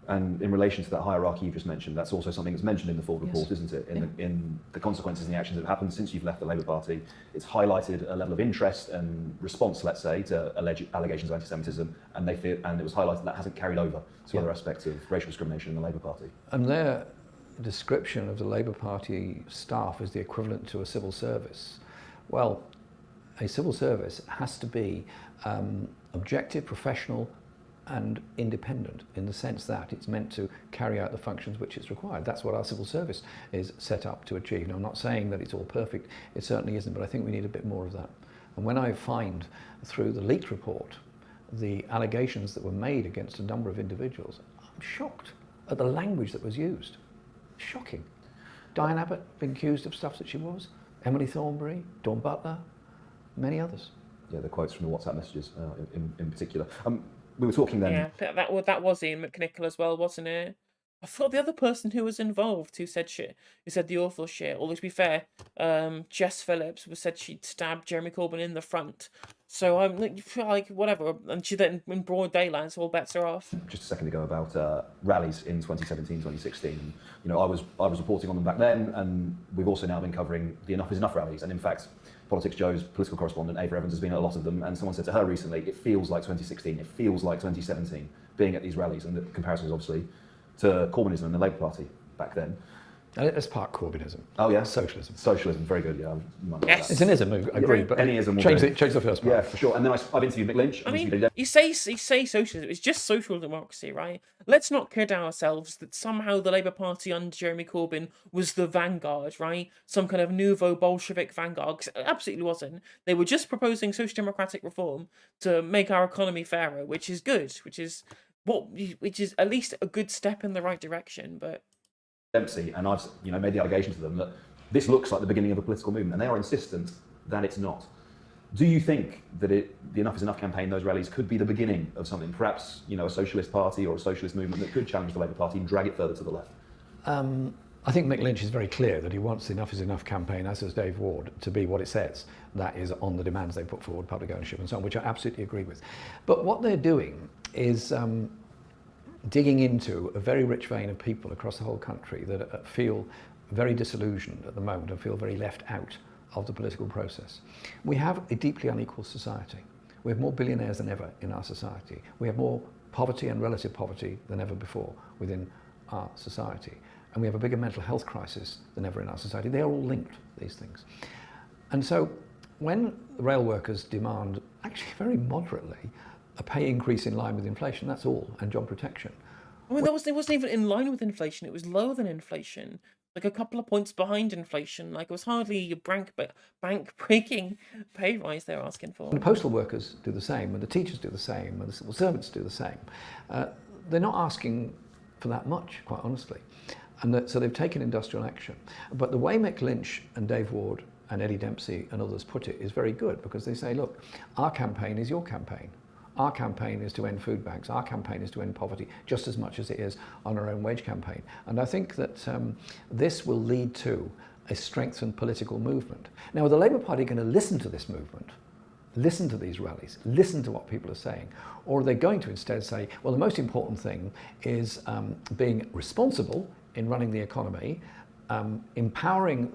And in relation to that hierarchy you've just mentioned, that's also something that's mentioned in the full report, Yes. isn't it? In the consequences and the actions that have happened since you've left the Labour Party, it's highlighted a level of interest and response, let's say, to alleged allegations of anti-Semitism, and it was highlighted that hasn't carried over to other aspects of racial discrimination in the Labour Party. And their description of the Labour Party staff is the equivalent to a civil service. Well, a civil service has to be objective, professional, and independent in the sense that it's meant to carry out the functions which it's required. That's what our civil service is set up to achieve. Now, I'm not saying that it's all perfect, it certainly isn't, but I think we need a bit more of that. And when I find through the leaked report the allegations that were made against a number of individuals, I'm shocked at the language that was used. Shocking. Diane Abbott being accused of stuff that she was, Emily Thornberry, Dawn Butler, many others. Yeah, the quotes from the WhatsApp messages in particular. We were talking then... Yeah, that was Ian McNichol as well, wasn't it? I thought the other person who was involved who said the awful shit, although to be fair, Jess Phillips said she'd stabbed Jeremy Corbyn in the front. So I'm like, whatever. And she then, in broad daylight, so all bets are off. Just a second ago about rallies in 2017, 2016. You know, I was reporting on them back then, and we've also now been covering the Enough is Enough rallies. And in fact, Politics Joe's political correspondent, Ava Evans, has been at a lot of them, and someone said to her recently, it feels like 2016, it feels like 2017, being at these rallies, and the comparison is obviously to Corbynism and the Labour Party back then. It's part Corbynism. Oh yeah? Socialism. Socialism, very good, yeah. Yes. It's an ism, I agree, but any ism will change do. the first part. Yeah, for sure. And then I've interviewed Mick Lynch. I mean, you say socialism, it's just social democracy, right? Let's not kid ourselves that somehow the Labour Party under Jeremy Corbyn was the vanguard, right? Some kind of nouveau Bolshevik vanguard, 'cause it absolutely wasn't. They were just proposing social democratic reform to make our economy fairer, which is good, which is at least a good step in the right direction, but... Dempsey, and I've made the allegation to them that this looks like the beginning of a political movement, and they are insistent that it's not. Do you think that the Enough is Enough campaign, those rallies, could be the beginning of something, perhaps a socialist party or a socialist movement that could challenge the Labour Party and drag it further to the left? I think Mick Lynch is very clear that he wants the Enough is Enough campaign, as does Dave Ward, to be what it says. That is on the demands they put forward, public ownership and so on, which I absolutely agree with. But what they're doing is digging into a very rich vein of people across the whole country that feel very disillusioned at the moment and feel very left out of the political process. We have a deeply unequal society. We have more billionaires than ever in our society. We have more poverty and relative poverty than ever before within our society. And we have a bigger mental health crisis than ever in our society. They are all linked, these things. And so when the rail workers demand, actually very moderately, a pay increase in line with inflation, that's all, and job protection. I mean, it wasn't even in line with inflation, it was lower than inflation. Like a couple of points behind inflation. Like it was hardly a bank-breaking pay rise they're asking for. And the postal workers do the same, and the teachers do the same, and the civil servants do the same. they're not asking for that much, quite honestly. And so they've taken industrial action. But the way Mick Lynch and Dave Ward and Eddie Dempsey and others put it is very good, because they say, look, our campaign is your campaign. Our campaign is to end food banks. Our campaign is to end poverty just as much as it is on our own wage campaign. And I think that this will lead to a strengthened political movement. Now, are the Labour Party going to listen to this movement, listen to these rallies, listen to what people are saying? Or are they going to instead say, well, the most important thing is being responsible in running the economy, empowering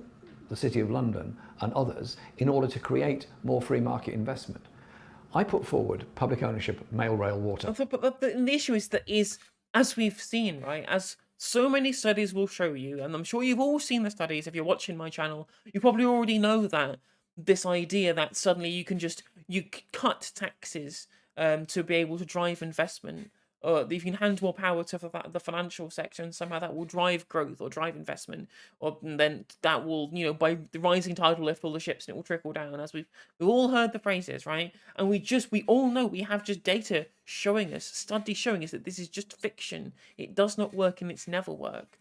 the City of London and others in order to create more free market investment? I put forward public ownership of mail, rail, water. But the issue is, as we've seen, right, as so many studies will show you, and I'm sure you've all seen the studies if you're watching my channel, you probably already know that this idea that suddenly you cut taxes to be able to drive investment, or if you can hand more power to the financial sector, and somehow that will drive growth or drive investment, or then that will, by the rising tide will lift all the ships and it will trickle down, as we've all heard the phrases, right? And we all know, we have just data showing us, studies showing us that this is just fiction. It does not work, and it's never worked.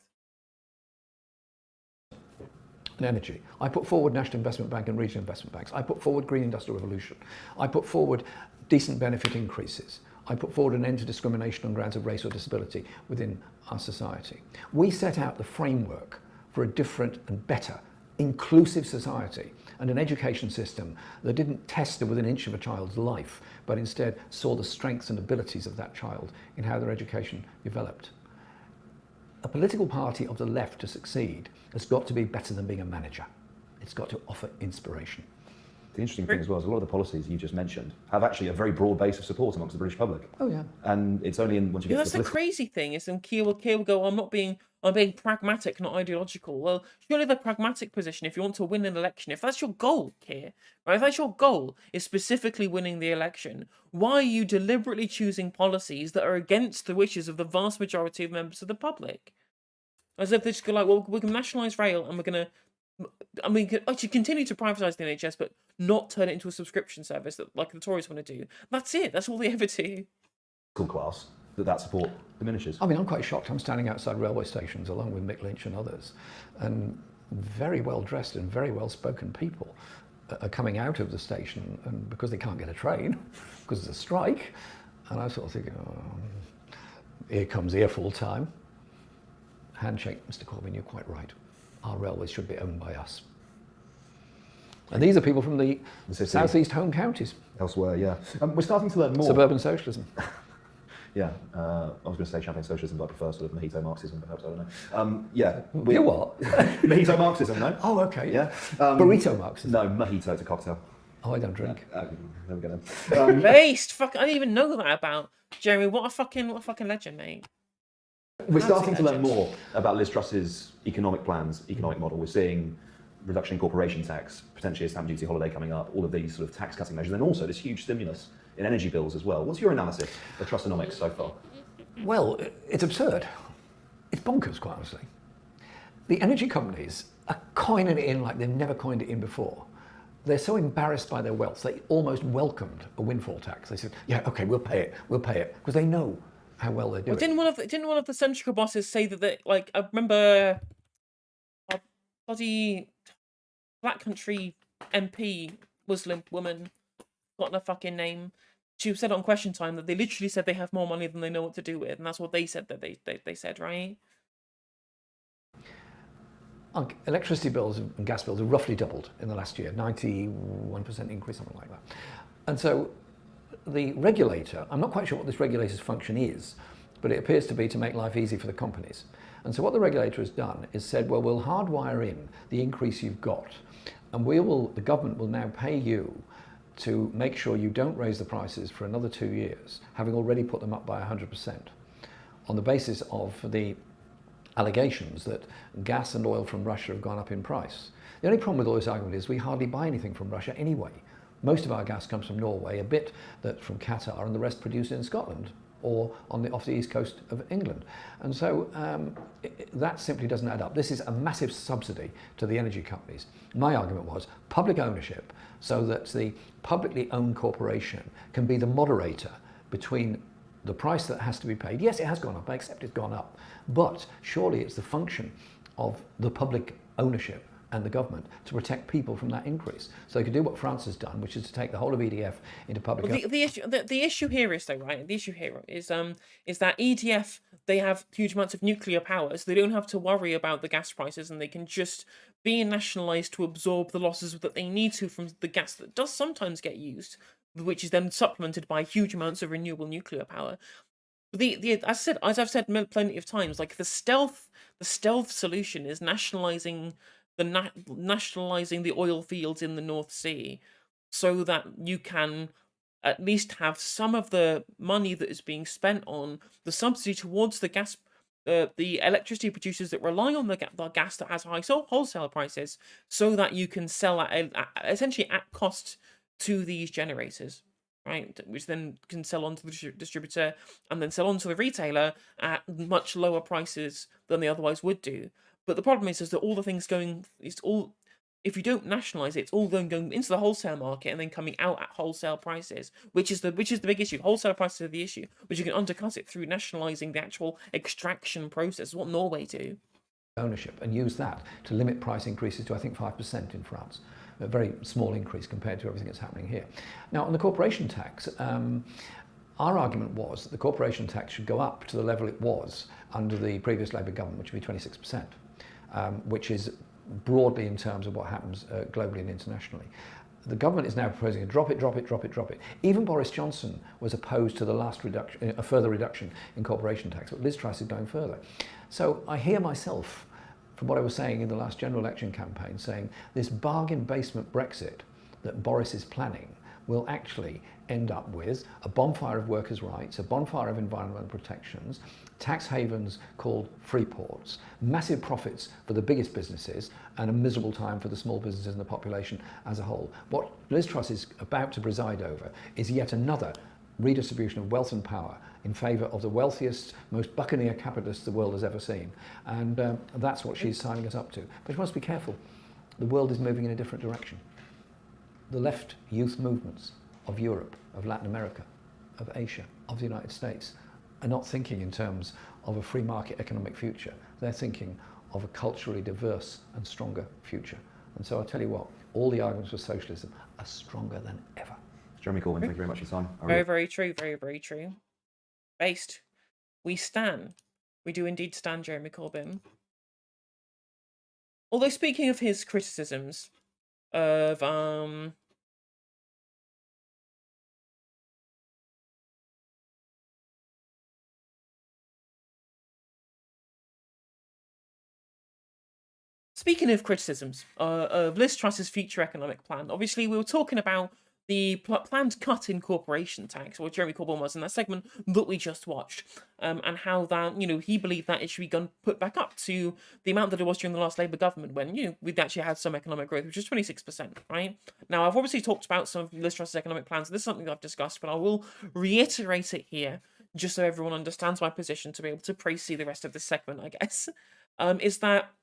Energy. I put forward National Investment Bank and regional investment banks. I put forward Green Industrial Revolution. I put forward decent benefit increases. I put forward an end to discrimination on grounds of race or disability within our society. We set out the framework for a different and better, inclusive society, and an education system that didn't test within an inch of a child's life, but instead saw the strengths and abilities of that child in how their education developed. A political party of the left to succeed has got to be better than being a manager. It's got to offer inspiration. The interesting thing as well is a lot of the policies you just mentioned have actually a very broad base of support amongst the British public. Oh yeah. And it's only once you get to That's the crazy thing, is then Keir will go, I'm being pragmatic, not ideological. Well, surely the pragmatic position, if you want to win an election, if that's your goal, Keir, right? If that's your goal, is specifically winning the election, why are you deliberately choosing policies that are against the wishes of the vast majority of members of the public? As if they just go like, well, we can nationalise rail, and we're going to, actually continue to privatise the NHS, but not turn it into a subscription service that, like the Tories want to do. That's it. That's all they ever do. Class that support diminishes. I mean, I'm quite shocked. I'm standing outside railway stations along with Mick Lynch and others, and very well dressed and very well spoken people are coming out of the station, and because they can't get a train because there's a strike, and I sort of thinking, oh, here comes earful time. Handshake, Mr. Corbyn, you're quite right. Our railways should be owned by us. And these are people from the southeast home counties. Elsewhere, yeah. We're starting to learn more. Suburban socialism. Yeah, I was going to say champagne socialism, but I prefer sort of mojito Marxism, perhaps, I don't know. Yeah. You what? Mojito Marxism, no? Oh, okay. Yeah. Burrito Marxism. No, mojito, it's a cocktail. Oh, I don't drink. There we go then. Based, fuck, I didn't even know that about Jeremy. What a fucking legend, mate. We're starting to learn more about Liz Truss's economic plans, economic model. We're seeing reduction in corporation tax, potentially a stamp duty holiday coming up, all of these sort of tax cutting measures, and also this huge stimulus in energy bills as well. What's your analysis of Trussonomics so far? Well, it's absurd. It's bonkers, quite honestly. The energy companies are coining it in like they've never coined it in before. They're so embarrassed by their wealth, they almost welcomed a windfall tax. They said, yeah, okay, we'll pay it, because they know how well they're doing. Well, didn't one of the Centrica bosses say that like, I remember a bloody Black Country MP, Muslim woman, got her fucking name. She said on Question Time that they literally said they have more money than they know what to do with, and that's what they said that they said, right? Electricity bills and gas bills have roughly doubled in the last year, 91% increase, something like that. And so the regulator, I'm not quite sure what this regulator's function is, but it appears to be to make life easy for the companies. And so what the regulator has done is said, well, we'll hardwire in the increase you've got, and the government will now pay you to make sure you don't raise the prices for another 2 years, having already put them up by 100%, on the basis of the allegations that gas and oil from Russia have gone up in price. The only problem with all this argument is we hardly buy anything from Russia anyway. Most of our gas comes from Norway, a bit that from Qatar, and the rest produced in Scotland or off the east coast of England. And so that simply doesn't add up. This is a massive subsidy to the energy companies. My argument was public ownership, so that the publicly owned corporation can be the moderator between the price that has to be paid, yes, it has gone up, I accept it's gone up, but surely it's the function of the public ownership and the government to protect people from that increase. So they could do what France has done, which is to take the whole of EDF into public Well, the issue here is though, right? The issue here is that EDF, they have huge amounts of nuclear power, so they don't have to worry about the gas prices, and they can just be nationalised to absorb the losses that they need to from the gas that does sometimes get used, which is then supplemented by huge amounts of renewable nuclear power. As I've said plenty of times, like the stealth solution is nationalising the oil fields in the North Sea, so that you can at least have some of the money that is being spent on the subsidy towards the electricity producers that rely on the gas that has high wholesale prices, so that you can sell essentially at cost to these generators, right? Which then can sell on to the distributor and then sell on to the retailer at much lower prices than they otherwise would do. But the problem is that all the things if you don't nationalise it, it's all going into the wholesale market and then coming out at wholesale prices, which is the big issue. Wholesale prices are the issue, but you can undercut it through nationalising the actual extraction process, what Norway do. Ownership, and use that to limit price increases to, I think, 5% in France. A very small increase compared to everything that's happening here. Now, on the corporation tax, our argument was that the corporation tax should go up to the level it was under the previous Labour government, which would be 26%, which is broadly in terms of what happens globally and internationally. The government is now proposing to drop it. Even Boris Johnson was opposed to the last reduction, a further reduction in corporation tax, but Liz Truss is going further. So I hear myself, from what I was saying in the last general election campaign, saying this bargain basement Brexit that Boris is planning will actually end up with a bonfire of workers' rights, a bonfire of environmental protections, tax havens called free ports, massive profits for the biggest businesses, and a miserable time for the small businesses and the population as a whole. What Liz Truss is about to preside over is yet another redistribution of wealth and power in favour of the wealthiest, most buccaneer capitalists the world has ever seen. And that's what she's signing us up to. But you must be careful. The world is moving in a different direction. The left youth movements of Europe, of Latin America, of Asia, of the United States are not thinking in terms of a free market economic future. They're thinking of a culturally diverse and stronger future. And so I'll tell you what, all the arguments for socialism are stronger than ever. Jeremy Corbyn, thank you very much for your time. Very, very true. Very, very true. Based. We stand. We do indeed stand Jeremy Corbyn. Although speaking of his criticisms of speaking of criticisms of Liz Truss's future economic plan, obviously we were talking about the planned cut in corporation tax, or Jeremy Corbyn was in that segment that we just watched, and how that, he believed that it should be put back up to the amount that it was during the last Labour government when, we'd actually had some economic growth, which was 26%, right? Now, I've obviously talked about some of Liz Truss's economic plans, and this is something that I've discussed, but I will reiterate it here, just so everyone understands my position to be able to see the rest of this segment, I guess, is that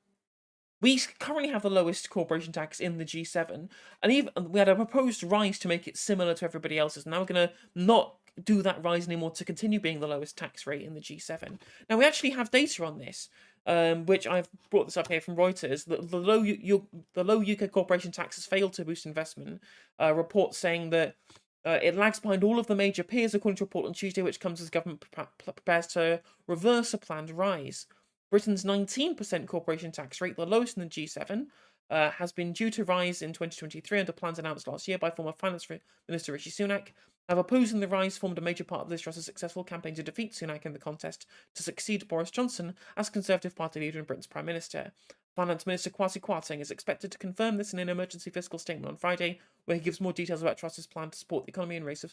we currently have the lowest corporation tax in the G7, and even we had a proposed rise to make it similar to everybody else's. Now we're going to not do that rise anymore to continue being the lowest tax rate in the G7. Now we actually have data on this, which I've brought this up here from Reuters. The low UK corporation tax has failed to boost investment. Reports saying that it lags behind all of the major peers, according to a report on Tuesday, which comes as government prepares to reverse a planned rise. Britain's 19% corporation tax rate, the lowest in the G7, has been due to rise in 2023 under plans announced last year by former Finance Minister Rishi Sunak. However, opposing the rise formed a major part of Liz Truss's successful campaign to defeat Sunak in the contest to succeed Boris Johnson as Conservative Party leader and Britain's Prime Minister. Finance Minister Kwasi is expected to confirm this in an emergency fiscal statement on Friday, where he gives more details about Truss's plan to support the economy in face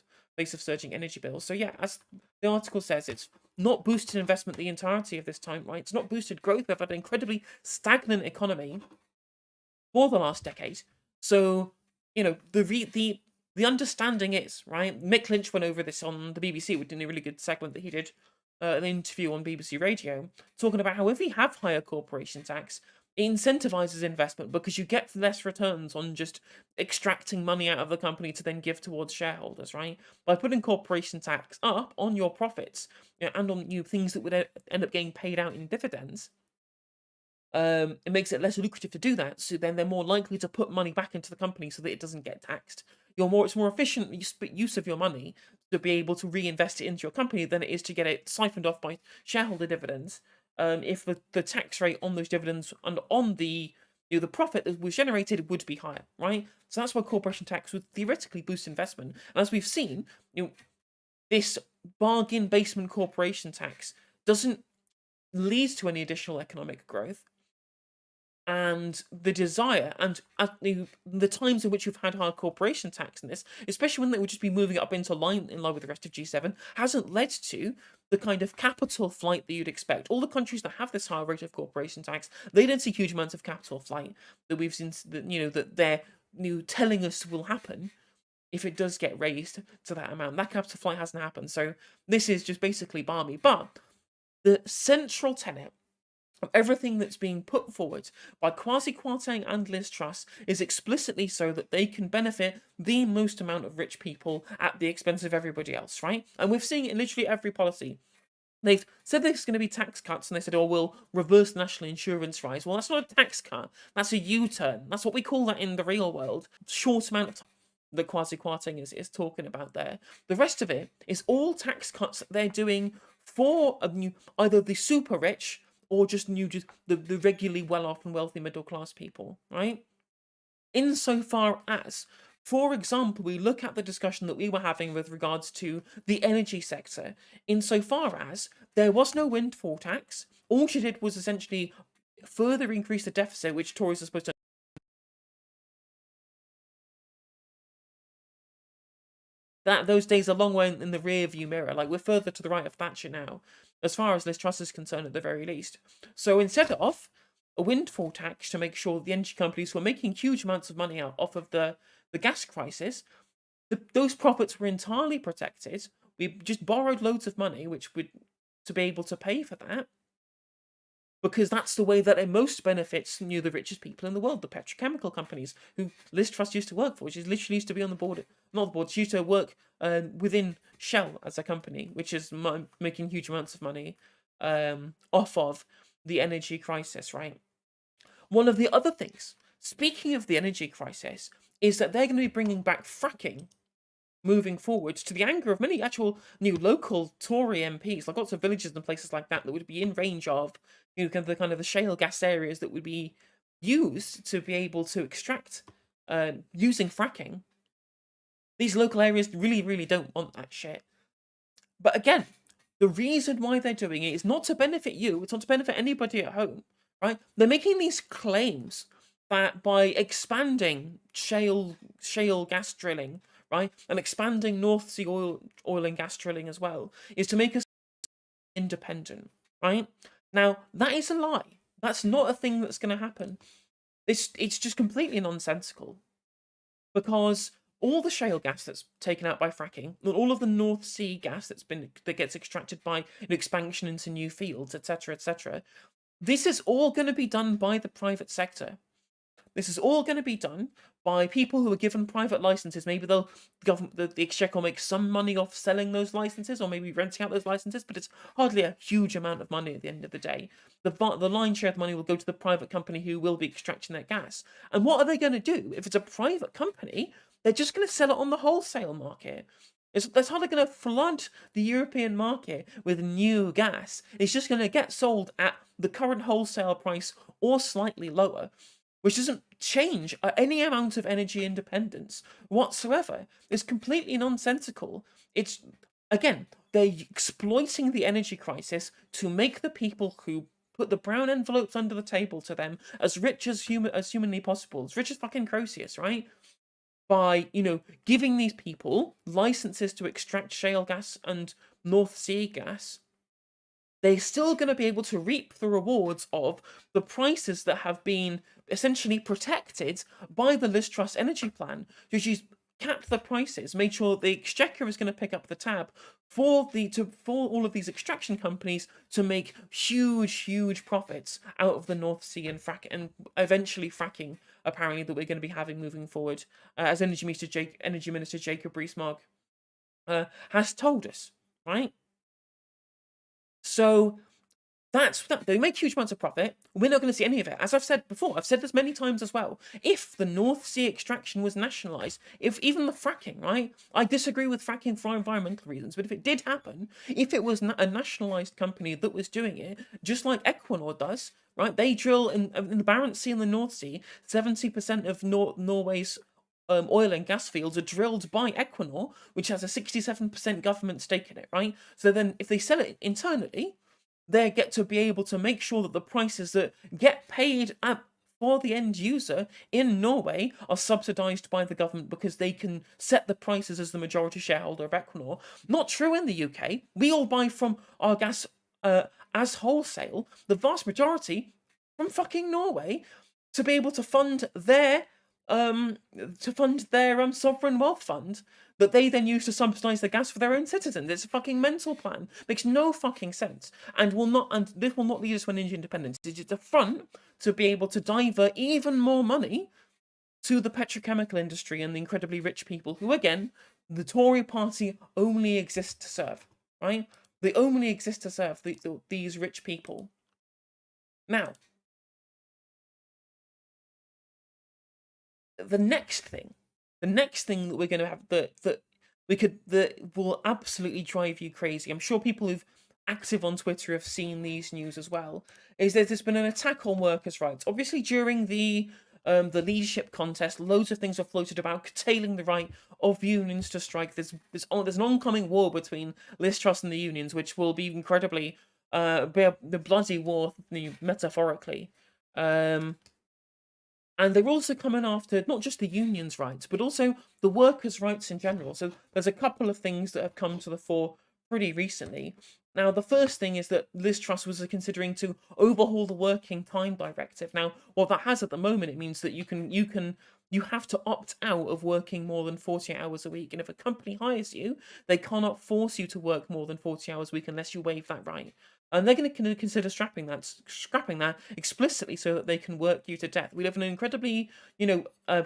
of surging energy bills. So yeah, as the article says, it's not boosted investment the entirety of this time, right? It's not boosted growth. We've had an incredibly stagnant economy for the last decade. So, the understanding is, right? Mick Lynch went over this on the BBC, which did a really good segment that he did, an interview on BBC Radio, talking about how if we have higher corporation tax, it incentivizes investment because you get less returns on just extracting money out of the company to then give towards shareholders, right? By putting corporation tax up on your profits, and on things that would end up getting paid out in dividends, it makes it less lucrative to do that. So then they're more likely to put money back into the company so that it doesn't get taxed. It's more efficient use of your money to be able to reinvest it into your company than it is to get it siphoned off by shareholder dividends. If the tax rate on those dividends and on the the profit that was generated would be higher, right? So that's why corporation tax would theoretically boost investment. And as we've seen, this bargain basement corporation tax doesn't lead to any additional economic growth. And the desire and the times in which you've had higher corporation tax in this, especially when they would just be moving up into line in line with the rest of G7, hasn't led to the kind of capital flight that you'd expect. All the countries that have this higher rate of corporation tax, they don't see huge amounts of capital flight that we've seen that they're telling us will happen if it does get raised to that amount. That capital flight hasn't happened. So this is just basically balmy. But the central tenet of everything that's being put forward by Kwasi Kwarteng and Liz Truss is explicitly so that they can benefit the most amount of rich people at the expense of everybody else, right? And we've seen it in literally every policy. They've said there's going to be tax cuts, and they said, oh, we'll reverse the national insurance rise. Well, that's not a tax cut. That's a U-turn. That's what we call that in the real world. Short amount of time that Kwasi Kwarteng is talking about there. The rest of it is all tax cuts that they're doing for either the super rich or just the regularly well-off and wealthy middle-class people, right? Insofar as, for example, we look at the discussion that we were having with regards to the energy sector, insofar as there was no windfall tax, all she did was essentially further increase the deficit, which Tories are supposed to... Those days are a long way in the rear view mirror. Like, we're further to the right of Thatcher now, as far as Liz Truss is concerned at the very least. So instead of a windfall tax to make sure the energy companies were making huge amounts of money out off of the gas crisis, those profits were entirely protected. We just borrowed loads of money, to be able to pay for that, because that's the way that it most benefits the richest people in the world, the petrochemical companies who Liz Truss used to work for. She literally used to be on the board, not the board, she used to work within Shell as a company, which is making huge amounts of money off of the energy crisis, right? One of the other things, speaking of the energy crisis, is that they're going to be bringing back fracking moving forward, to the anger of many actual new local Tory MPs, like lots of villages and places like that would be in range of kind of the shale gas areas that would be used to be able to extract using fracking. These local areas really, really don't want that shit. But again, the reason why they're doing it is not to benefit you, it's not to benefit anybody at home, right? They're making these claims that by expanding shale gas drilling, right, and expanding North Sea oil and gas drilling as well, is to make us independent, right? Now, that is a lie. That's not a thing that's going to happen. It's just completely nonsensical, because all the shale gas that's taken out by fracking, all of the North Sea gas that gets extracted by expansion into new fields, etc., this is all going to be done by the private sector. This is all going to be done by people who are given private licenses. Maybe the Exchequer will make some money off selling those licenses, or maybe renting out those licenses, but it's hardly a huge amount of money at the end of the day. The lion's share of the money will go to the private company who will be extracting that gas. And what are they going to do? If it's a private company, they're just going to sell it on the wholesale market. That's how they're going to flood the European market with new gas. It's just going to get sold at the current wholesale price or slightly lower, which doesn't change any amount of energy independence whatsoever. It's completely nonsensical. It's, again, they're exploiting the energy crisis to make the people who put the brown envelopes under the table to them as rich as humanly possible, as rich as fucking Croesus, right? By, giving these people licenses to extract shale gas and North Sea gas, they're still going to be able to reap the rewards of the prices that have been essentially protected by the Liz Truss energy plan. So she's capped the prices, made sure the exchequer is going to pick up the tab for all of these extraction companies to make huge profits out of the North Sea and eventually fracking, apparently, that we're going to be having moving forward, as Energy Minister Jacob Rees-Mogg has told us, right? So that's that. They make huge amounts of profit. We're not going to see any of it. As I've said before, I've said this many times as well. If the North Sea extraction was nationalised, if even the fracking, right? I disagree with fracking for environmental reasons, but if it did happen, if it was a nationalised company that was doing it, just like Equinor does, right? They drill in the Barents Sea and the North Sea. 70% of Norway's oil and gas fields are drilled by Equinor, which has a 67% government stake in it, right? So then, if they sell it internally, they get to be able to make sure that the prices that get paid for the end user in Norway are subsidised by the government because they can set the prices as the majority shareholder of Equinor. Not true in the UK. We all buy from our gas as wholesale, the vast majority from fucking Norway, to be able to fund their sovereign wealth fund that they then use to subsidise the gas for their own citizens. It's a fucking mental plan. Makes no fucking sense, and this will not lead us to an energy independence. It's just a front to be able to divert even more money to the petrochemical industry and the incredibly rich people who, again, the Tory party only exist to serve, right? They only exist to serve these rich people. Now, the next thing that we're going to have that will absolutely drive you crazy. I'm sure people who've active on Twitter have seen these news as well. Is that there's been an attack on workers' rights? Obviously, during the leadership contest, loads of things are floated about curtailing the right of unions to strike. There's an oncoming war between Liz Truss and the unions, which will be incredibly the bloody war, metaphorically. And they're also coming after not just the unions' rights, but also the workers' rights in general. So there's a couple of things that have come to the fore pretty recently. Now, the first thing is that Liz Truss was considering to overhaul the Working Time Directive. Now, what that has at the moment, it means that you have to opt out of working more than 40 hours a week. And if a company hires you, they cannot force you to work more than 40 hours a week unless you waive that right. And they're going to consider scrapping that explicitly so that they can work you to death. We live in an incredibly,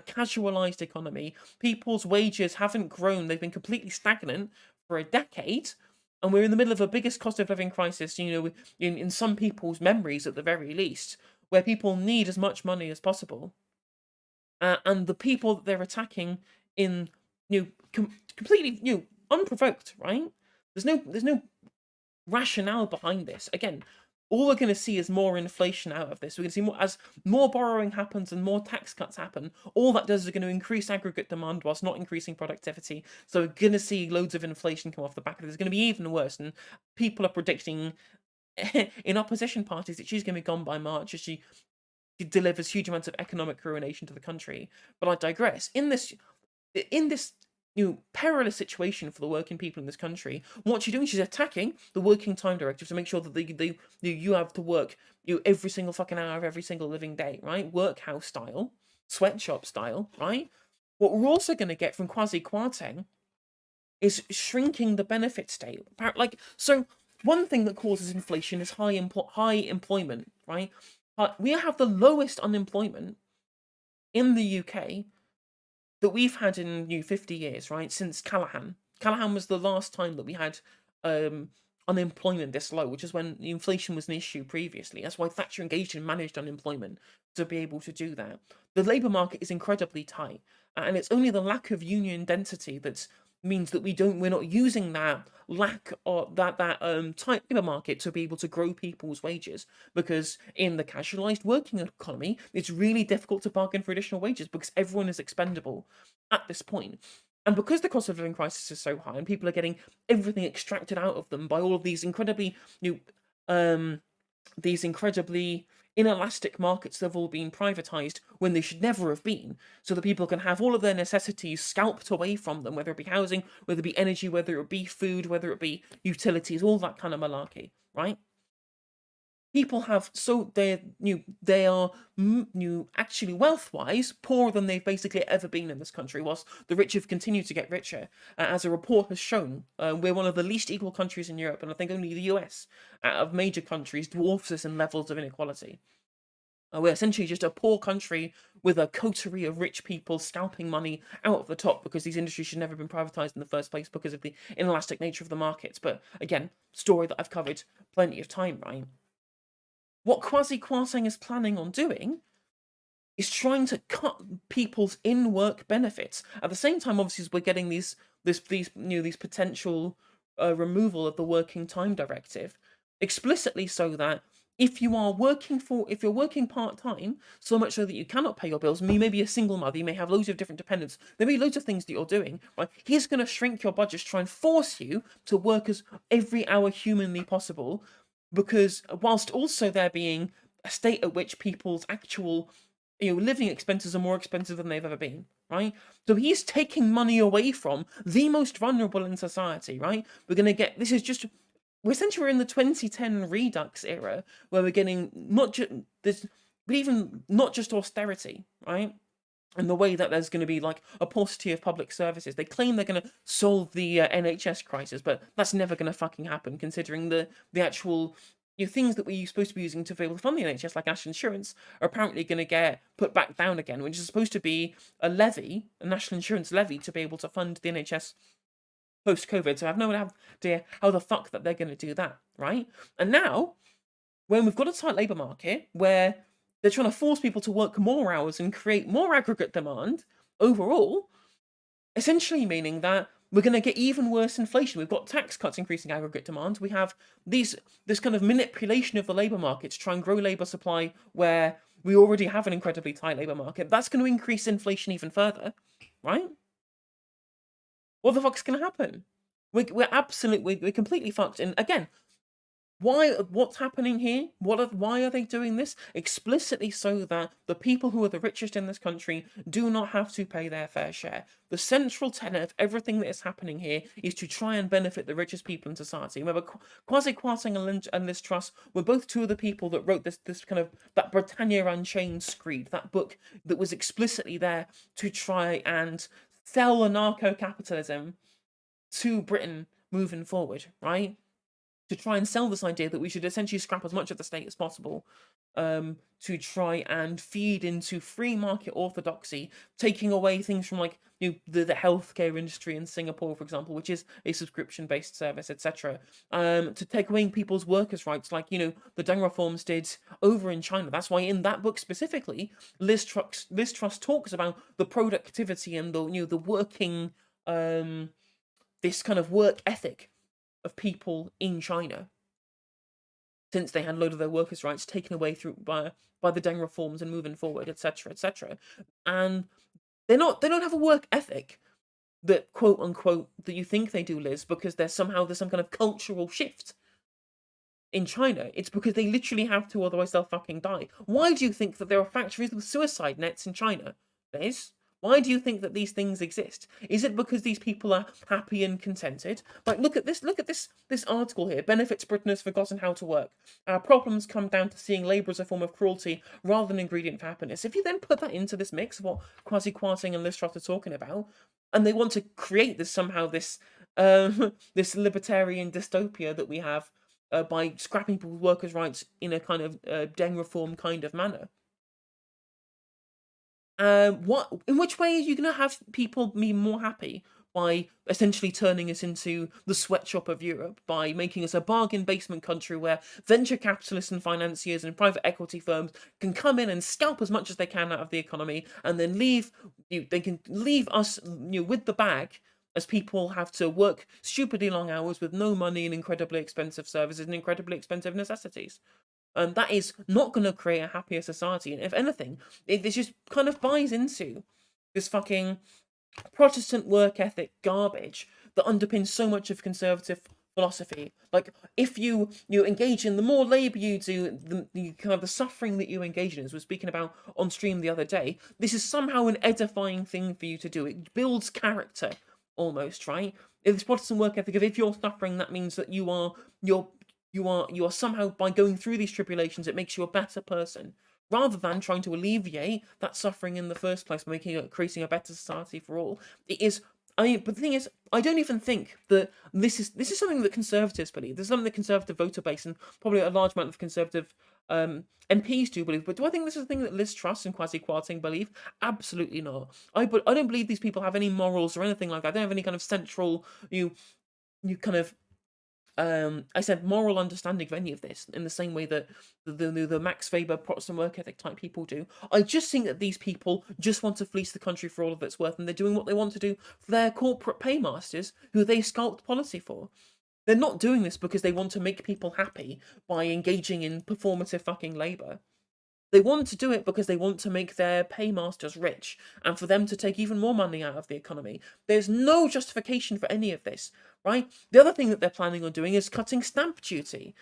casualized economy. People's wages haven't grown. They've been completely stagnant for a decade. And we're in the middle of a biggest cost of living crisis, in some people's memories at the very least, where people need as much money as possible. And the people that they're attacking in, completely, unprovoked, right? There's no rationale behind this. Again, all we're going to see is more inflation out of this. We're going to see more as more borrowing happens and more tax cuts happen. All that does is going to increase aggregate demand whilst not increasing productivity. So we're going to see loads of inflation come off the back of this. It's going to be even worse. And people are predicting in opposition parties that she's going to be gone by March as she delivers huge amounts of economic ruination to the country. But I digress. In this perilous situation for the working people in this country, what she's doing, she's attacking the Working Time Directive to make sure that you have to work every single fucking hour of every single living day, right? Workhouse style, sweatshop style, right? What we're also going to get from Kwasi is shrinking the benefit state. So one thing that causes inflation is high employment, right? We have the lowest unemployment in the UK that we've had in 50 years, right? Since Callaghan. Callaghan was the last time that we had unemployment this low, which is when the inflation was an issue previously. That's why Thatcher engaged in managed unemployment to be able to do that. The labour market is incredibly tight, and it's only the lack of union density that means that we're not using that lack of that tight labour market to be able to grow people's wages, because in the casualised working economy it's really difficult to bargain for additional wages because everyone is expendable at this point. And because the cost of living crisis is so high and people are getting everything extracted out of them by all of these incredibly inelastic markets that have all been privatised when they should never have been, so that people can have all of their necessities scalped away from them, whether it be housing, whether it be energy, whether it be food, whether it be utilities, all that kind of malarkey, right? people have, so they are actually wealth-wise poorer than they've basically ever been in this country, whilst the rich have continued to get richer. As a report has shown, we're one of the least equal countries in Europe, and I think only the US, out of major countries, dwarfs us in levels of inequality. We're essentially just a poor country with a coterie of rich people scalping money out of the top, because these industries should never have been privatized in the first place because of the inelastic nature of the markets. But again, story that I've covered plenty of time, right? What Kwasi is planning on doing is trying to cut people's in-work benefits. At the same time, obviously, as we're getting these potential removal of the working time directive, explicitly, so that if you're working part-time, so much so that you cannot pay your bills, you may be a single mother, you may have loads of different dependents, there may be loads of things that you're doing, right? He's going to shrink your budgets, try and force you to work as every hour humanly possible, because whilst also there being a state at which people's actual living expenses are more expensive than they've ever been, right? So he's taking money away from the most vulnerable in society, right? We're essentially we're in the 2010 Redux era, where we're getting not just austerity, right? And the way that there's going to be like a paucity of public services. They claim they're going to solve the NHS crisis, but that's never going to fucking happen, considering the actual things that we're supposed to be using to be able to fund the NHS, like national insurance, are apparently going to get put back down again, which is supposed to be a national insurance levy, to be able to fund the NHS post-COVID. So I have no idea how the fuck that they're going to do that, right? And now, when we've got a tight labour market where they're trying to force people to work more hours and create more aggregate demand overall, essentially meaning that we're going to get even worse inflation. We've got tax cuts increasing aggregate demand. We have this kind of manipulation of the labour market to try and grow labour supply where we already have an incredibly tight labour market. That's going to increase inflation even further, right? What the fuck's going to happen? We're completely fucked. And again, what's happening here? Why are they doing this? Explicitly so that the people who are the richest in this country do not have to pay their fair share. The central tenet of everything that is happening here is to try and benefit the richest people in society. Remember, Kwasi and Liz Truss were both two of the people that wrote this kind of that Britannia Unchained screed, that book that was explicitly there to try and sell anarcho-capitalism to Britain moving forward, right? To try and sell this idea that we should essentially scrap as much of the state as possible, to try and feed into free market orthodoxy, taking away things from like the healthcare industry in Singapore, for example, which is a subscription-based service, etc. To take away people's workers' rights, like the Deng reforms did over in China. That's why in that book specifically, Liz Truss talks about the productivity and the working, this kind of work ethic of people in China, since they had a load of their workers' rights taken away by the Deng reforms and moving forward, etc., etc. And they don't have a work ethic that quote unquote that you think they do, Liz, because there's some kind of cultural shift in China. It's because they literally have to, otherwise they'll fucking die. Why do you think that there are factories with suicide nets in China, Liz? Why do you think that these things exist? Is it because these people are happy and contented? Like, look at this article here. Benefits Britain has forgotten how to work. Our problems come down to seeing labour as a form of cruelty rather than ingredient for happiness. If you then put that into this mix of what Kwasi and Liz Truss are talking about, and they want to create this libertarian dystopia that we have by scrapping people's workers' rights in a kind of Deng reform kind of manner. In which way are you going to have people be more happy? By essentially turning us into the sweatshop of Europe, by making us a bargain basement country where venture capitalists and financiers and private equity firms can come in and scalp as much as they can out of the economy, and then they can leave us with the bag, as people have to work stupidly long hours with no money and incredibly expensive services and incredibly expensive necessities. That is not going to create a happier society. And if anything, this just kind of buys into this fucking Protestant work ethic garbage that underpins so much of conservative philosophy. Like, if you engage in, the more labour you do, the kind of the suffering that you engage in, as we were speaking about on stream the other day, this is somehow an edifying thing for you to do. It builds character, almost, right? If this Protestant work ethic of, if you're suffering, that means that you're you are somehow, by going through these tribulations, it makes you a better person, rather than trying to alleviate that suffering in the first place, creating a better society for all. It is. I mean, but the thing is, I don't even think that this is something that conservatives believe. This is something the conservative voter base and probably a large amount of conservative MPs do believe. But do I think this is a thing that Liz Truss and Kwasi Kwarteng believe? Absolutely not. I don't believe these people have any morals or anything like that. They don't have any kind of central you kind of I said moral understanding of any of this, in the same way that the Max Weber Protestant work ethic type people do. I just think that these people just want to fleece the country for all of its worth, and they're doing what they want to do for their corporate paymasters, who they sculpt policy for. They're not doing this because they want to make people happy by engaging in performative fucking labour. They want to do it because they want to make their paymasters rich, and for them to take even more money out of the economy. There's no justification for any of this, right? The other thing that they're planning on doing is cutting stamp duty.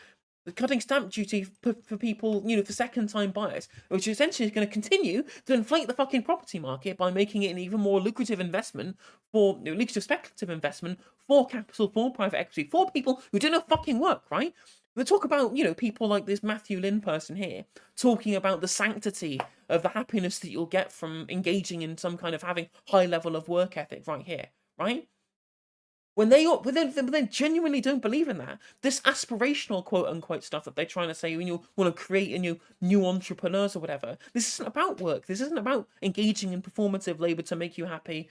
Cutting stamp duty for people, for second-time buyers, which essentially is going to continue to inflate the fucking property market by making it an even more lucrative investment lucrative speculative investment for capital, for private equity, for people who do no fucking work, right? They talk about, people like this Matthew Lynn person here, talking about the sanctity of the happiness that you'll get from engaging in some kind of having high level of work ethic right here, right? When they genuinely don't believe in that. This aspirational quote-unquote stuff that they're trying to say when you want to create a new entrepreneurs or whatever. This isn't about work. This isn't about engaging in performative labour to make you happy,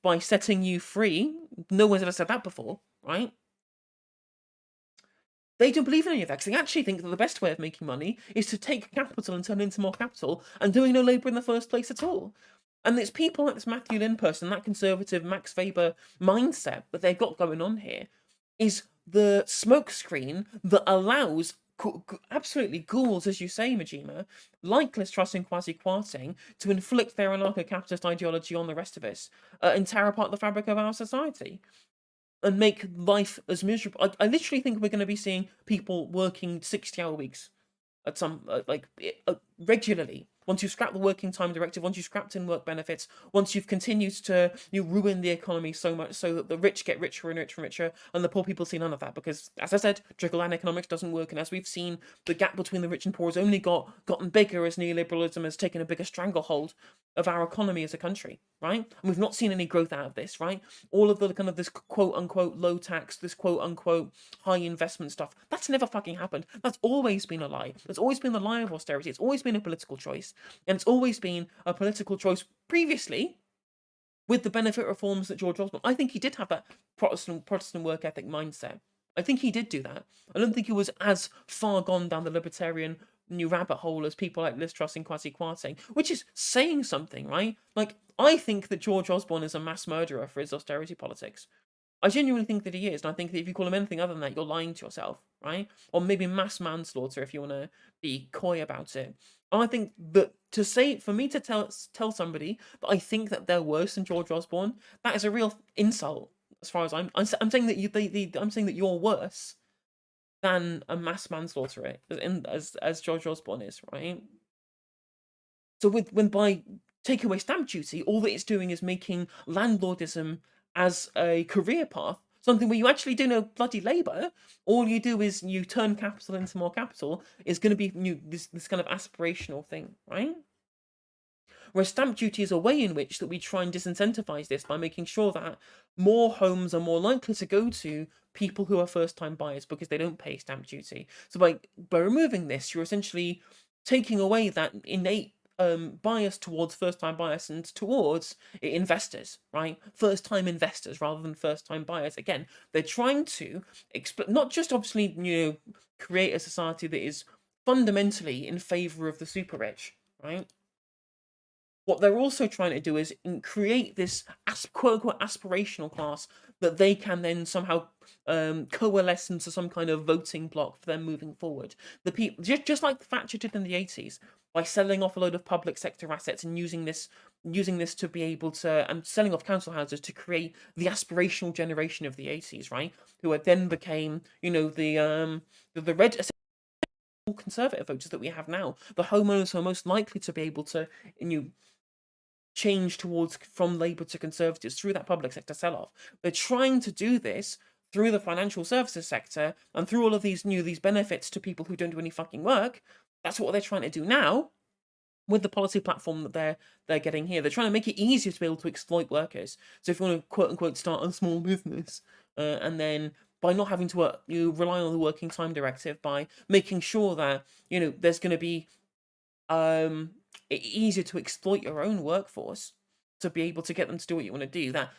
by setting you free. No one's ever said that before, right? They don't believe in any of that, because they actually think that the best way of making money is to take capital and turn it into more capital, and doing no labour in the first place at all. And it's people like this Matthew Lynn person, that conservative Max Weber mindset that they've got going on here, is the smokescreen that allows absolutely ghouls, as you say, Majima, like Liz Truss and Kwasi Kwarteng, to inflict their anarcho-capitalist ideology on the rest of us, and tear apart the fabric of our society, and make life as miserable. I literally think we're going to be seeing people working 60-hour weeks at some regularly. Once you scrap the working time directive, once you scrapped in work benefits, once you've continued to ruin the economy so much so that the rich get richer and richer and richer, and the poor people see none of that, because, as I said, trickle-down economics doesn't work, and as we've seen, the gap between the rich and poor has only gotten bigger as neoliberalism has taken a bigger stranglehold of our economy as a country, right? And we've not seen any growth out of this, right? All of the kind of this quote-unquote low tax, this quote-unquote high investment stuff, that's never fucking happened. That's always been a lie. That's always been the lie of austerity. It's always been a political choice. And it's always been a political choice previously with the benefit reforms that George Osborne. I think he did have that Protestant work ethic mindset. I think he did do that. I don't think he was as far gone down the libertarian new rabbit hole as people like Liz Truss and Kwasi Kwarteng, which is saying something, right? Like, I think that George Osborne is a mass murderer for his austerity politics. I genuinely think that he is, and I think that if you call him anything other than that, you're lying to yourself, right? Or maybe mass manslaughter if you want to be coy about it. I think that for me to tell somebody that I think that they're worse than George Osborne, that is a real insult. As far as I'm saying that I'm saying that you're worse than a mass manslaughterer, as George Osborne is, right? So by taking away stamp duty, all that it's doing is making landlordism as a career path something where you actually do no bloody labour. All you do is you turn capital into more capital. Is going to be this kind of aspirational thing, right? Whereas stamp duty is a way in which that we try and disincentivize this by making sure that more homes are more likely to go to people who are first-time buyers because they don't pay stamp duty. So by removing this, you're essentially taking away that innate bias towards first-time buyers and towards investors, right? First-time investors rather than first-time buyers. Again, they're trying to not just obviously create a society that is fundamentally in favor of the super rich, right? What they're also trying to do is create this quote-unquote aspirational class that they can then somehow coalesce into some kind of voting bloc for them moving forward. The people, just like Thatcher did in the 80s, by selling off a load of public sector assets and using this to be able to, and selling off council houses to create the aspirational generation of the 80s, right? Who then became, the red conservative voters that we have now, the homeowners who are most likely to be able to change from Labour to Conservatives through that public sector sell-off. They're trying to do this through the financial services sector and through all of these benefits to people who don't do any fucking work. That's what they're trying to do now with the policy platform that they're getting here. They're trying to make it easier to be able to exploit workers. So if you want to quote unquote start a small business, and then by not having to work, you rely on the working time directive by making sure that there's going to be easier to exploit your own workforce to be able to get them to do what you want to do. That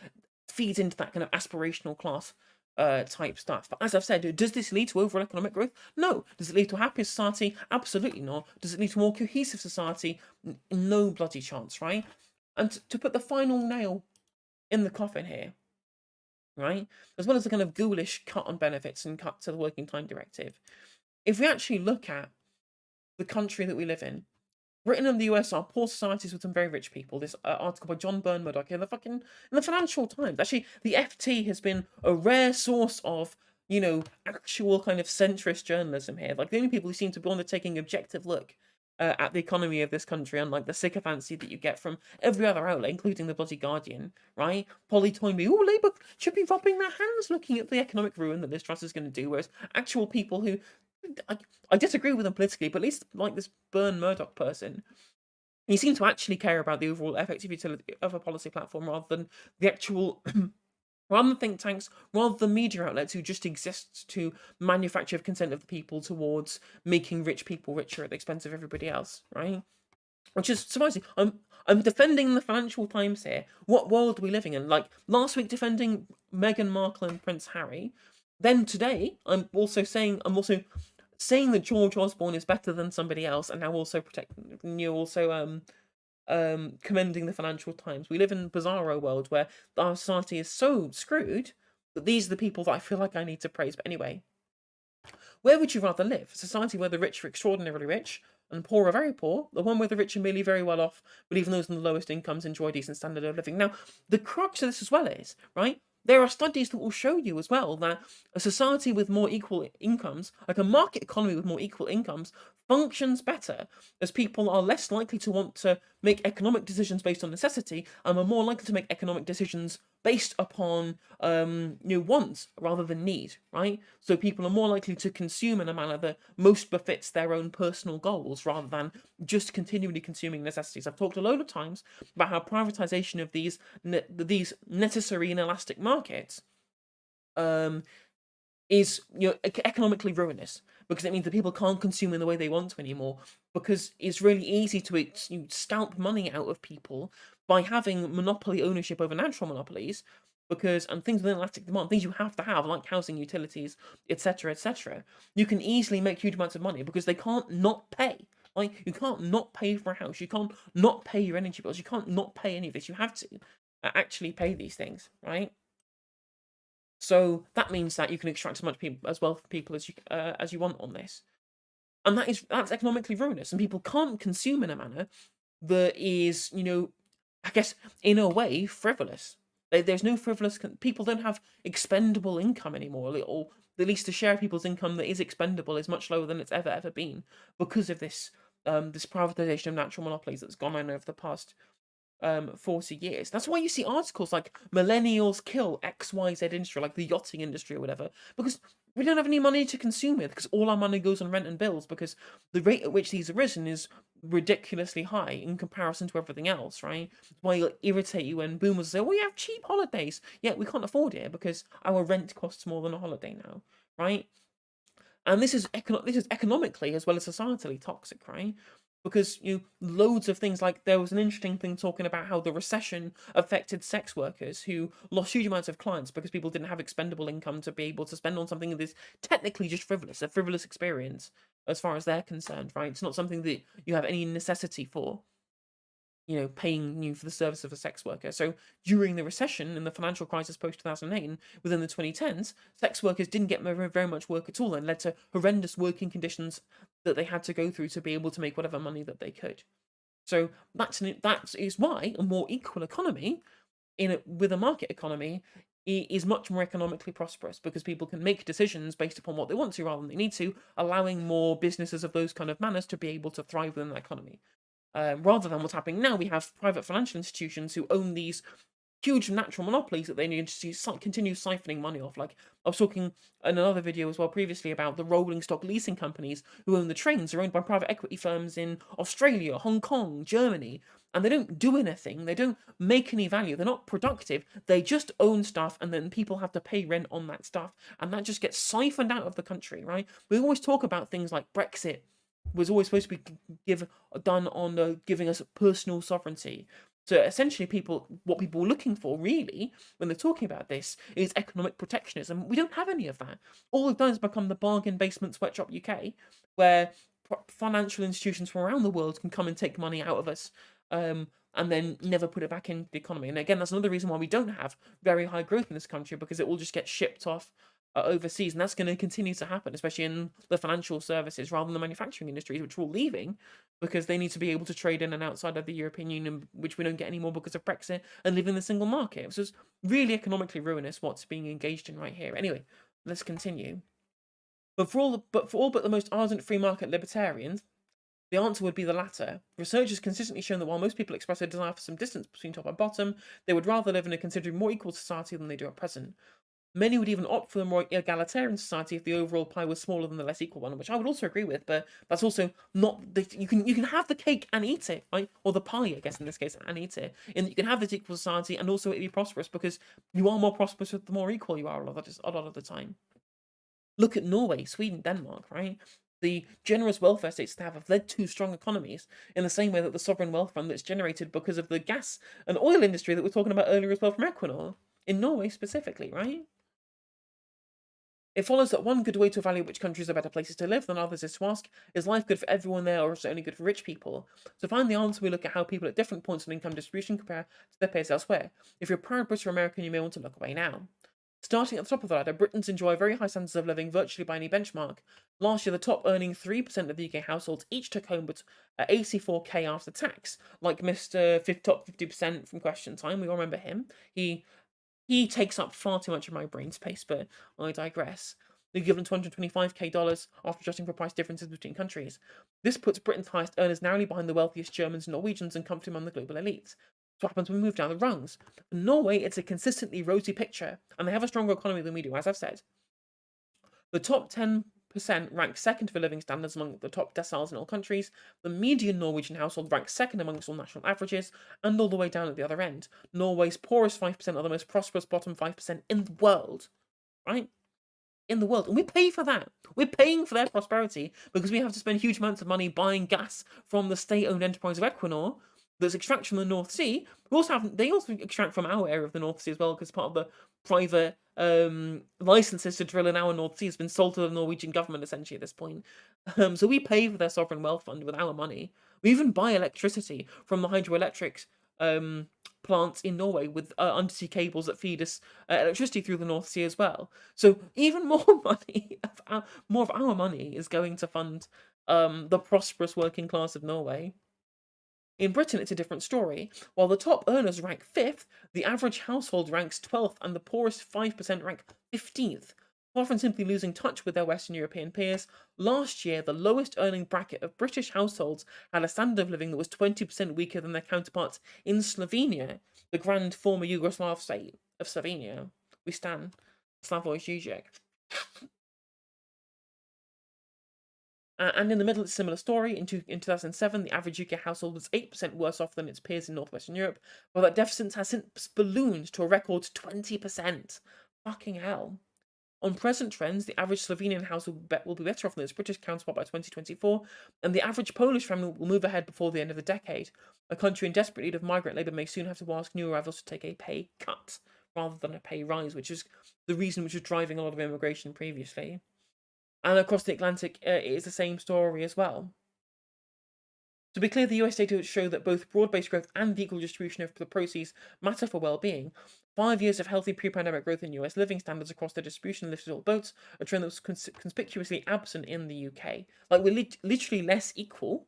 feeds into that kind of aspirational class type stuff. But as I've said, does this lead to overall economic growth? No. Does it lead to a happier society? Absolutely not. Does it lead to a more cohesive society? No bloody chance, right? And to put the final nail in the coffin here, right, as well as the kind of ghoulish cut on benefits and cut to the working time directive, if we actually look at the country that we live in, Britain and the US are poor societies with some very rich people. This article by John Byrne Murdoch in the Financial Times. Actually, the FT has been a rare source of actual kind of centrist journalism here. Like the only people who seem to be taking objective look at the economy of this country, unlike the sycophancy that you get from every other outlet, including the bloody Guardian, right? Polly Toynbee, Labour should be rubbing their hands looking at the economic ruin that Liz Truss is going to do, whereas actual people who I disagree with them politically, but at least like this Byrne Murdoch person, he seems to actually care about the overall effective utility of a policy platform rather than the actual, rather than think tanks, rather than media outlets who just exist to manufacture consent of the people towards making rich people richer at the expense of everybody else, right? Which is surprising. I'm defending the Financial Times here. What world are we living in? Like last week defending Meghan Markle and Prince Harry. Then today, I'm also saying that George Osborne is better than somebody else, and now also commending the Financial Times. We live in a bizarro world where our society is so screwed that these are the people that I feel like I need to praise. But anyway, where would you rather live? A society where the rich are extraordinarily rich and the poor are very poor, the one where the rich are merely very well off, but even those on the lowest incomes enjoy a decent standard of living. Now, the crux of this as well is, right, there are studies that will show you as well that a society with more equal incomes, like a market economy with more equal incomes, functions better as people are less likely to want to make economic decisions based on necessity and are more likely to make economic decisions based upon wants rather than need, right? So people are more likely to consume in a manner that most befits their own personal goals rather than just continually consuming necessities. I've talked a load of times about how privatization of these necessary and elastic markets is economically ruinous, because it means that people can't consume in the way they want to anymore, because it's really easy to scalp money out of people by having monopoly ownership over natural monopolies, and things with elastic demand, things you have to have, like housing, utilities, etc., you can easily make huge amounts of money because they can't not pay. Like, you can't not pay for a house, you can't not pay your energy bills, you can't not pay any of this, you have to actually pay these things, right? So that means that you can extract as much wealth from people as you want on this, and that's economically ruinous. And people can't consume in a manner that is, I guess in a way frivolous. There's no frivolous. People don't have expendable income anymore, or at least the share of people's income that is expendable is much lower than it's ever been because of this privatization of natural monopolies that's gone on over the past 40 years. That's why you see articles like millennials kill XYZ industry, like the yachting industry or whatever, because we don't have any money to consume it, because all our money goes on rent and bills, because the rate at which these have risen is ridiculously high in comparison to everything else, right? That's why it'll irritate you when boomers say, well, you have cheap holidays. Yeah, we can't afford it because our rent costs more than a holiday now, right? And this is economically as well as societally toxic, right? Because loads of things, like there was an interesting thing talking about how the recession affected sex workers who lost huge amounts of clients because people didn't have expendable income to be able to spend on something that is technically just a frivolous experience as far as they're concerned, right? It's not something that you have any necessity for, paying you for the service of a sex worker. So during the recession and the financial crisis post-2008 and within the 2010s, sex workers didn't get very much work at all and led to horrendous working conditions that they had to go through to be able to make whatever money that they could. So that is why a more equal economy with a market economy is much more economically prosperous, because people can make decisions based upon what they want to rather than they need to, allowing more businesses of those kind of manners to be able to thrive within that economy. Rather than what's happening now, we have private financial institutions who own these huge natural monopolies that they need to continue siphoning money off. Like, I was talking in another video as well previously about the rolling stock leasing companies who own the trains are owned by private equity firms in Australia, Hong Kong, Germany, and they don't do anything. They don't make any value. They're not productive. They just own stuff, and then people have to pay rent on that stuff, and that just gets siphoned out of the country, right? We always talk about things like Brexit was always supposed to be done on giving us personal sovereignty. So essentially, what people were looking for, really, when they're talking about this, is economic protectionism. We don't have any of that. All we've done is become the bargain basement sweatshop UK, where financial institutions from around the world can come and take money out of us, and then never put it back into the economy. And again, that's another reason why we don't have very high growth in this country, because it will just get shipped off overseas, and that's going to continue to happen, especially in the financial services rather than the manufacturing industries, which are all leaving because they need to be able to trade in and outside of the European Union, which we don't get anymore because of Brexit, and live in the single market. So it's really economically ruinous what's being engaged in right here. Anyway, let's continue. But for all but the most ardent free market libertarians, the answer would be the latter. Research has consistently shown that while most people express a desire for some distance between top and bottom, they would rather live in a considerably more equal society than they do at present. Many would even opt for the more egalitarian society if the overall pie was smaller than the less equal one, which I would also agree with, but that's also not you can have the cake and eat it, right? Or the pie, I guess, in this case, and eat it. And you can have this equal society and also it be prosperous, because you are more prosperous the more equal you are a lot of the time. Look at Norway, Sweden, Denmark, right? The generous welfare states they have led to strong economies, in the same way that the sovereign wealth fund that's generated because of the gas and oil industry that we were talking about earlier as well from Equinor, in Norway specifically, right? It follows that one good way to evaluate which countries are better places to live than others is to ask, is life good for everyone there, or is it only good for rich people? To find the answer, we look at how people at different points on income distribution compare to their peers elsewhere. If you're a proud British or American, you may want to look away now. Starting at the top of the ladder, Britons enjoy very high standards of living virtually by any benchmark. Last year, the top earning 3% of the UK households each took home but 84k after tax, like Mr. Top 50% from Question Time. We all remember him. He takes up far too much of my brain space, but I digress. They're given $225k after adjusting for price differences between countries. This puts Britain's highest earners narrowly behind the wealthiest Germans and Norwegians and comfortably among the global elites. What happens when we move down the rungs? For Norway, it's a consistently rosy picture, and they have a stronger economy than we do, as I've said. The top 10% rank second for living standards among the top deciles in all countries. The median Norwegian household ranks second amongst all national averages, and all the way down at the other end. Norway's poorest 5% are the most prosperous bottom 5% in the world, right? In the world. And we pay for that. We're paying for their prosperity because we have to spend huge amounts of money buying gas from the state-owned enterprise of Equinor that's extracted from the North Sea. They also extract from our area of the North Sea as well, because part of the private licenses to drill in our North Sea has been sold to the Norwegian government essentially at this point. So we pay for their sovereign wealth fund with our money. We even buy electricity from the hydroelectric plants in Norway with undersea cables that feed us electricity through the North Sea as well. So even more money, more of our money is going to fund the prosperous working class of Norway. In Britain, it's a different story. While the top earners rank 5th, the average household ranks 12th, and the poorest 5% rank 15th. Far from simply losing touch with their Western European peers, last year the lowest earning bracket of British households had a standard of living that was 20% weaker than their counterparts in Slovenia, the grand former Yugoslav state of Slovenia. We stand Slavoj Žižek. And in the middle, it's a similar story. In 2007, the average UK household was 8% worse off than its peers in northwestern Europe, while that deficit has since ballooned to a record 20%. Fucking hell. On present trends, the average Slovenian household will be better off than its British counterpart by 2024, and the average Polish family will move ahead before the end of the decade. A country in desperate need of migrant labour may soon have to ask new arrivals to take a pay cut rather than a pay rise, which is the reason which was driving a lot of immigration previously. And across the Atlantic, it is the same story as well. To be clear, the US data show that both broad-based growth and the equal distribution of the proceeds matter for well-being. 5 years of healthy pre-pandemic growth in US living standards across the distribution lifted all boats, a trend that was conspicuously absent in the UK. Like, we're literally less equal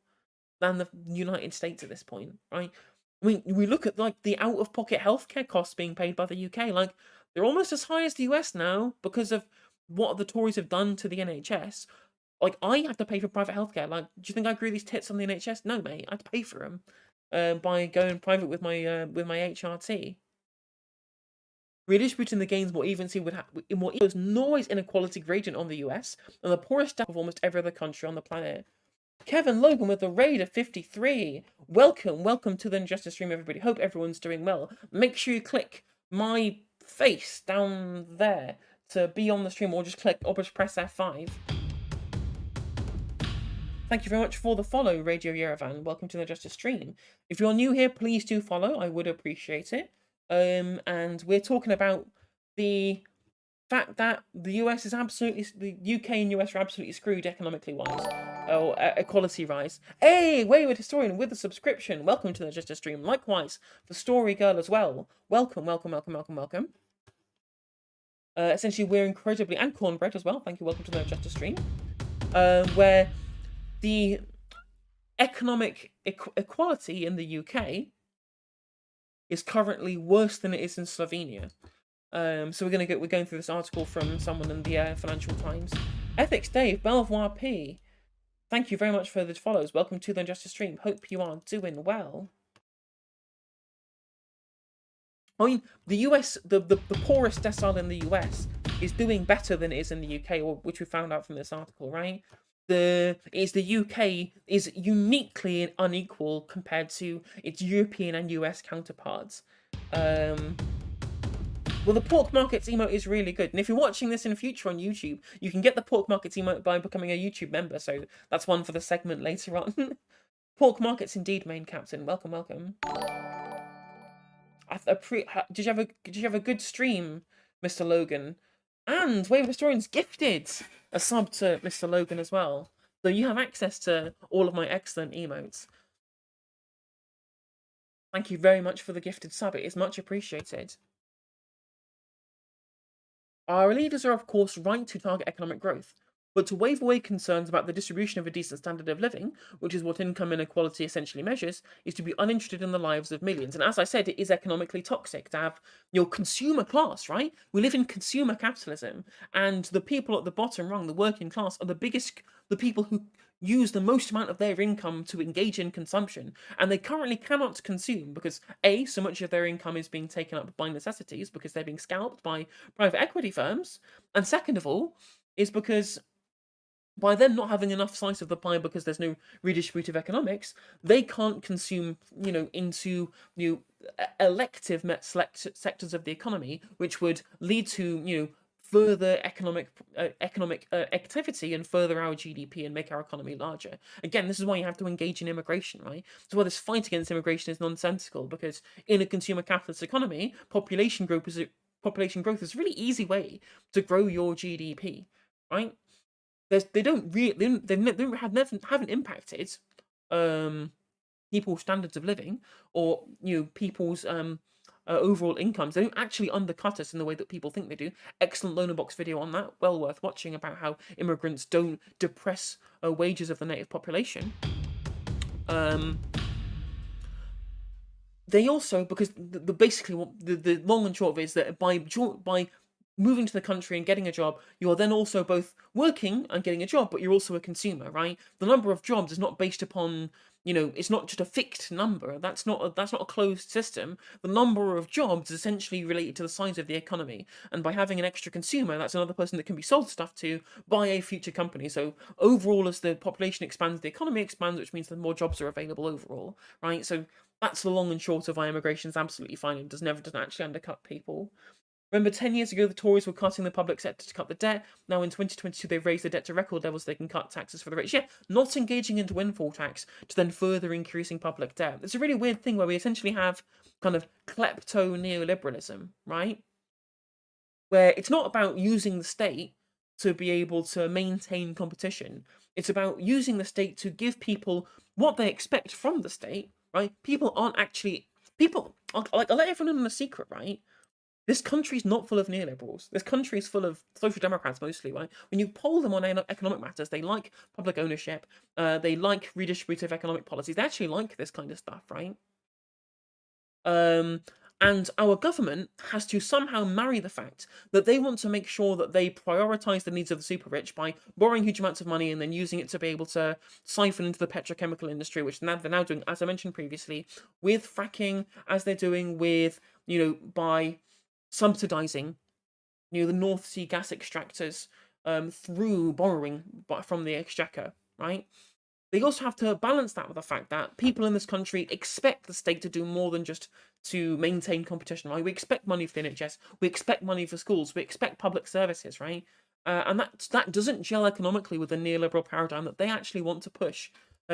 than the United States at this point, right? I mean, we look at, like, the out-of-pocket healthcare costs being paid by the UK, like, they're almost as high as the US now because of what the Tories have done to the NHS. Like, I have to pay for private healthcare. Like, do you think I grew these tits on the NHS? No, mate. I had to pay for them by going private with my HRT. Redistributing the gains more evenly would have more Norway's inequality gradient on the US and the poorest of almost every other country on the planet. Kevin Logan with the raid of 53. Welcome to the Injustice stream, everybody. Hope everyone's doing well. Make sure you click my face down there to be on the stream, or just press F5. Thank you very much for the follow, Radio Yerevan. Welcome to the Justice stream. If you're new here, please do follow. I would appreciate it. And we're talking about the fact that the UK and US are absolutely screwed economically wise, or equality wise. Hey, Wayward Historian with a subscription. Welcome to the Justice stream. Likewise, the Story Girl as well. Welcome. Essentially, we're incredibly, and Cornbread as well. Thank you. Welcome to the Justice stream, where the economic equality in the UK is currently worse than it is in Slovenia. So we're going through this article from someone in the Financial Times. Ethics Dave, Belvoir P. Thank you very much for the follows. Welcome to the Injustice stream. Hope you are doing well. I mean, the US, the poorest decile in the US is doing better than it is in the UK, which we found out from this article, right? The UK is uniquely unequal compared to its European and US counterparts. Well, the pork markets emote is really good, and if you're watching this in the future on YouTube, you can get the pork markets emote by becoming a YouTube member. So that's one for the segment later on. Pork markets indeed, main captain. Welcome. Did you have a good stream, Mr. Logan? And Wave of Historians gifted a sub to Mr. Logan as well. So you have access to all of my excellent emotes. Thank you very much for the gifted sub. It is much appreciated. Our leaders are, of course, right to target economic growth, but to wave away concerns about the distribution of a decent standard of living, which is what income inequality essentially measures, is to be uninterested in the lives of millions. And as I said, it is economically toxic to have your consumer class, right? We live in consumer capitalism, and the people at the bottom rung, the working class, are the people who use the most amount of their income to engage in consumption, and they currently cannot consume because A, so much of their income is being taken up by necessities because they're being scalped by private equity firms, and second of all is because by them not having enough slice of the pie because there's no redistributive economics, they can't consume, into elective sectors of the economy, which would lead to further economic activity and further our GDP and make our economy larger. Again, this is why you have to engage in immigration, right? So why this fight against immigration is nonsensical, because in a consumer capitalist economy, population growth is a really easy way to grow your GDP, right? They haven't impacted people's standards of living or people's overall incomes. They don't actually undercut us in the way that people think they do. Excellent Loner Box video on that, well worth watching, about how immigrants don't depress wages of the native population. They also, because the long and short of it is that by moving to the country and getting a job, you are then also both working and getting a job, but you're also a consumer, right? The number of jobs is not based upon, it's not just a fixed number. That's not a closed system. The number of jobs is essentially related to the size of the economy, and by having an extra consumer, that's another person that can be sold stuff to by a future company. So overall, as the population expands, the economy expands, which means that more jobs are available overall, right? So that's the long and short of why immigration is absolutely fine and doesn't actually undercut people. Remember, 10 years ago, the Tories were cutting the public sector to cut the debt. Now, in 2022, they've raised the debt to record levels so they can cut taxes for the rich. Yeah, not engaging into windfall tax to then further increasing public debt. It's a really weird thing where we essentially have kind of klepto neoliberalism, right? Where it's not about using the state to be able to maintain competition. It's about using the state to give people what they expect from the state, right? I'll let everyone in on a secret, right? This country's not full of neoliberals. This country is full of social democrats mostly, right? When you poll them on economic matters, they like public ownership, they like redistributive economic policies, they actually like this kind of stuff, right? And our government has to somehow marry the fact that they want to make sure that they prioritize the needs of the super rich by borrowing huge amounts of money and then using it to be able to siphon into the petrochemical industry, which they're now doing, as I mentioned previously, with fracking, as they're doing with, by subsidising, the North Sea gas extractors through borrowing from the exchequer, right? They also have to balance that with the fact that people in this country expect the state to do more than just to maintain competition, right? We expect money for the NHS, we expect money for schools, we expect public services, right? And that doesn't gel economically with the neoliberal paradigm that they actually want to push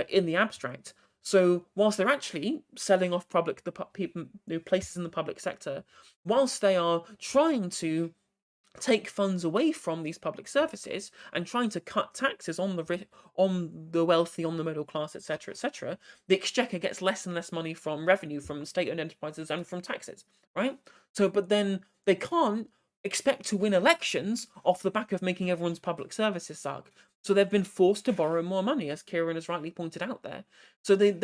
in the abstract. So whilst they're actually selling off people, places in the public sector, whilst they are trying to take funds away from these public services and trying to cut taxes on the wealthy, on the middle class, etc., etc., the exchequer gets less and less money from revenue from state-owned enterprises and from taxes, right? So, but then they can't expect to win elections off the back of making everyone's public services suck. So they've been forced to borrow more money, as Kieran has rightly pointed out there. So they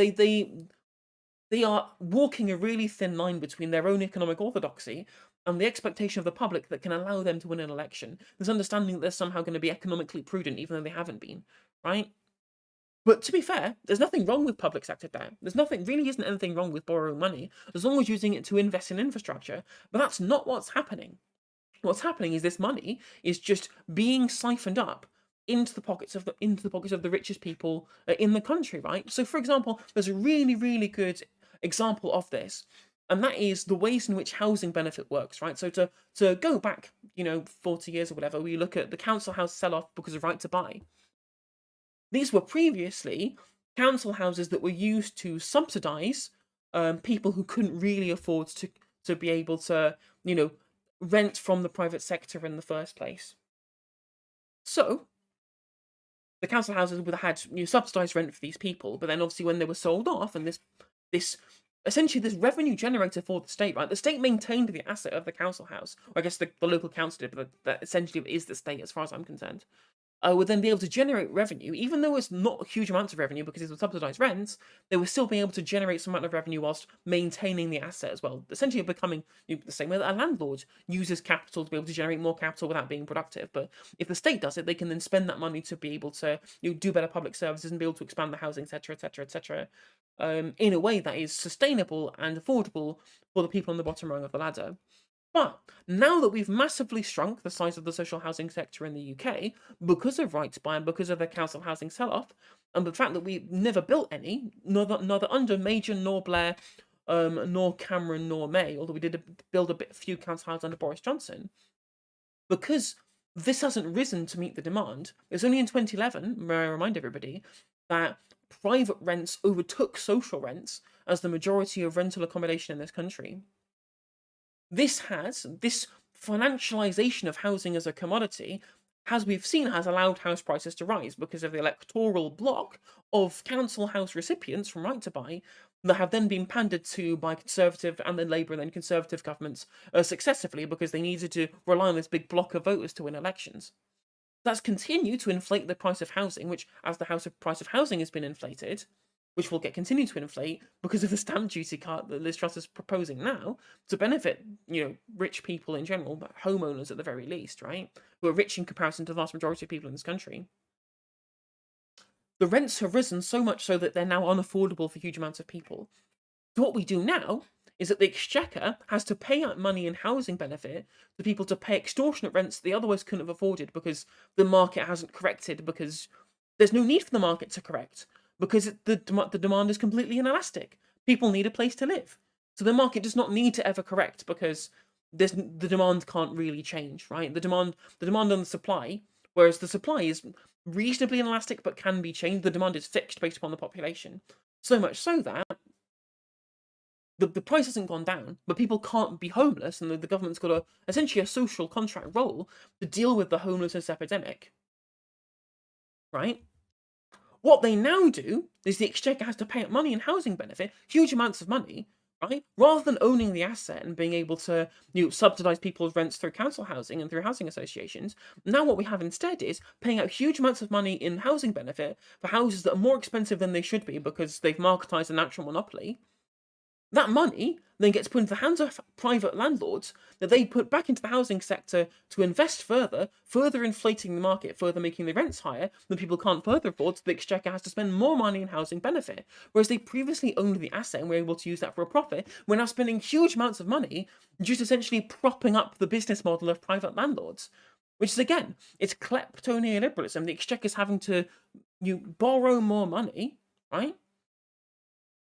are walking a really thin line between their own economic orthodoxy and the expectation of the public that can allow them to win an election. This understanding that they're somehow going to be economically prudent, even though they haven't been, right? But to be fair, there's nothing wrong with public sector debt. Really isn't anything wrong with borrowing money, as long as using it to invest in infrastructure. But that's not what's happening. What's happening is this money is just being siphoned up into the pockets of the richest people in the country, right? So, for example, there's a really, really good example of this, and that is the ways in which housing benefit works, right? So to go back, 40 years or whatever, we look at the council house sell-off because of right to buy. These were previously council houses that were used to subsidise people who couldn't really afford to be able to, rent from the private sector in the first place. So the council houses would have had subsidised rent for these people, but then obviously when they were sold off, and this essentially this revenue generator for the state, right? The state maintained the asset of the council house, or I guess the local council did, but that essentially is the state as far as I'm concerned. Would then be able to generate revenue, even though it's not huge amounts of revenue because it's a subsidised rents, they would still be able to generate some amount of revenue whilst maintaining the asset as well. Essentially becoming the same way that a landlord uses capital to be able to generate more capital without being productive. But if the state does it, they can then spend that money to be able to do better public services and be able to expand the housing, etc., etc., etc., in a way that is sustainable and affordable for the people on the bottom rung of the ladder. But now that we've massively shrunk the size of the social housing sector in the UK because of right to buy and because of the council housing sell-off, and the fact that we never built any, neither under Major nor Blair, nor Cameron nor May, although we did build a few council houses under Boris Johnson, because this hasn't risen to meet the demand. It's only in 2011, may I remind everybody, that private rents overtook social rents as the majority of rental accommodation in this country. This financialization of housing as a commodity, as we've seen, has allowed house prices to rise because of the electoral block of council house recipients from right to buy that have then been pandered to by Conservative and then Labour and then Conservative governments successively because they needed to rely on this big block of voters to win elections. That's continued to inflate the price of housing, which, as the price of housing has been inflated, which will continue to inflate because of the stamp duty cut that Liz Truss is proposing now to benefit, rich people in general, but homeowners at the very least, right? Who are rich in comparison to the vast majority of people in this country. The rents have risen so much so that they're now unaffordable for huge amounts of people. So what we do now is that the exchequer has to pay out money in housing benefit to people to pay extortionate rents they otherwise couldn't have afforded because the market hasn't corrected, because there's no need for the market to correct. Because the demand is completely inelastic. People need a place to live. So the market does not need to ever correct because the demand can't really change, right? The demand on the supply, whereas the supply is reasonably inelastic but can be changed. The demand is fixed based upon the population. So much so that the price hasn't gone down, but people can't be homeless, and the government's got essentially a social contract role to deal with the homelessness epidemic, right? What they now do is the exchequer has to pay out money in housing benefit, huge amounts of money, right? Rather than owning the asset and being able to subsidise people's rents through council housing and through housing associations, now what we have instead is paying out huge amounts of money in housing benefit for houses that are more expensive than they should be because they've marketised a natural monopoly, That money then gets put into the hands of private landlords that they put back into the housing sector to invest further inflating the market, further making the rents higher that people can't further afford, so the Exchequer has to spend more money in housing benefit. Whereas they previously owned the asset and were able to use that for a profit, we're now spending huge amounts of money just essentially propping up the business model of private landlords. Which is, again, it's klepto neoliberalism. The Exchequer's having to borrow more money, right?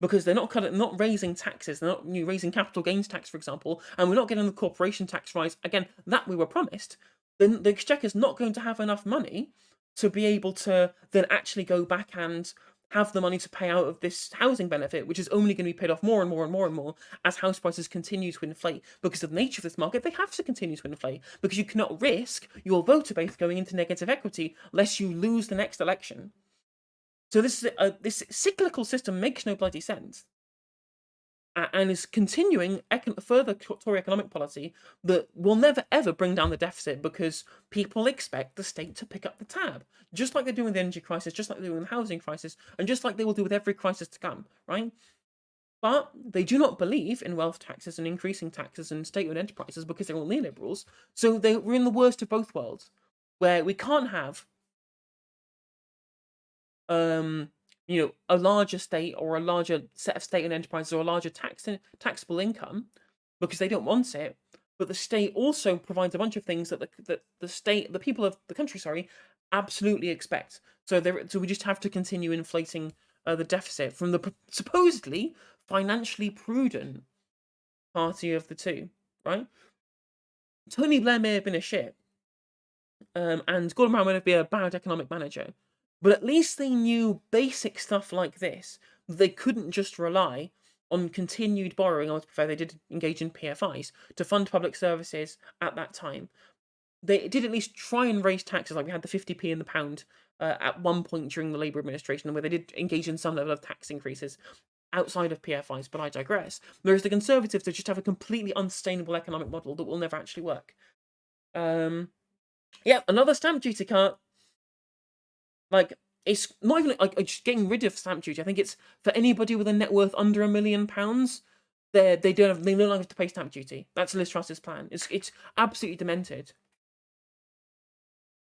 Because they're not raising taxes, they're not raising capital gains tax, for example, and we're not getting the corporation tax rise, again, that we were promised, then the Exchequer's not going to have enough money to be able to then actually go back and have the money to pay out of this housing benefit, which is only going to be paid off more and more and more and more as house prices continue to inflate. Because of the nature of this market, they have to continue to inflate, because you cannot risk your voter base going into negative equity lest you lose the next election. So this cyclical system makes no bloody sense, and is continuing further Tory economic policy that will never ever bring down the deficit, because people expect the state to pick up the tab, just like they're doing with the energy crisis, just like they're doing with the housing crisis, and just like they will do with every crisis to come, right? But they do not believe in wealth taxes and increasing taxes and state-owned enterprises because they're all neoliberals. So we're in the worst of both worlds, where we can't have a larger state or a larger set of state-owned enterprises or a larger taxable income because they don't want it, but the state also provides a bunch of things that the people of the country, absolutely expect. So we just have to continue inflating the deficit from the supposedly financially prudent party of the two, right? Tony Blair may have been a shit, and Gordon Brown may have been a bad economic manager, but at least they knew basic stuff like this. They couldn't just rely on continued borrowing. I would prefer they did engage in PFIs to fund public services at that time. They did at least try and raise taxes, like we had the 50p in the pound at one point during the Labour administration, where they did engage in some level of tax increases outside of PFIs, but I digress. Whereas the Conservatives, they just have a completely unsustainable economic model that will never actually work. Yeah, another stamp duty cut. Like, it's not even like just getting rid of stamp duty. I think it's for anybody with a net worth under £1 million, they no longer have to pay stamp duty. That's Liz Truss's plan. It's absolutely demented.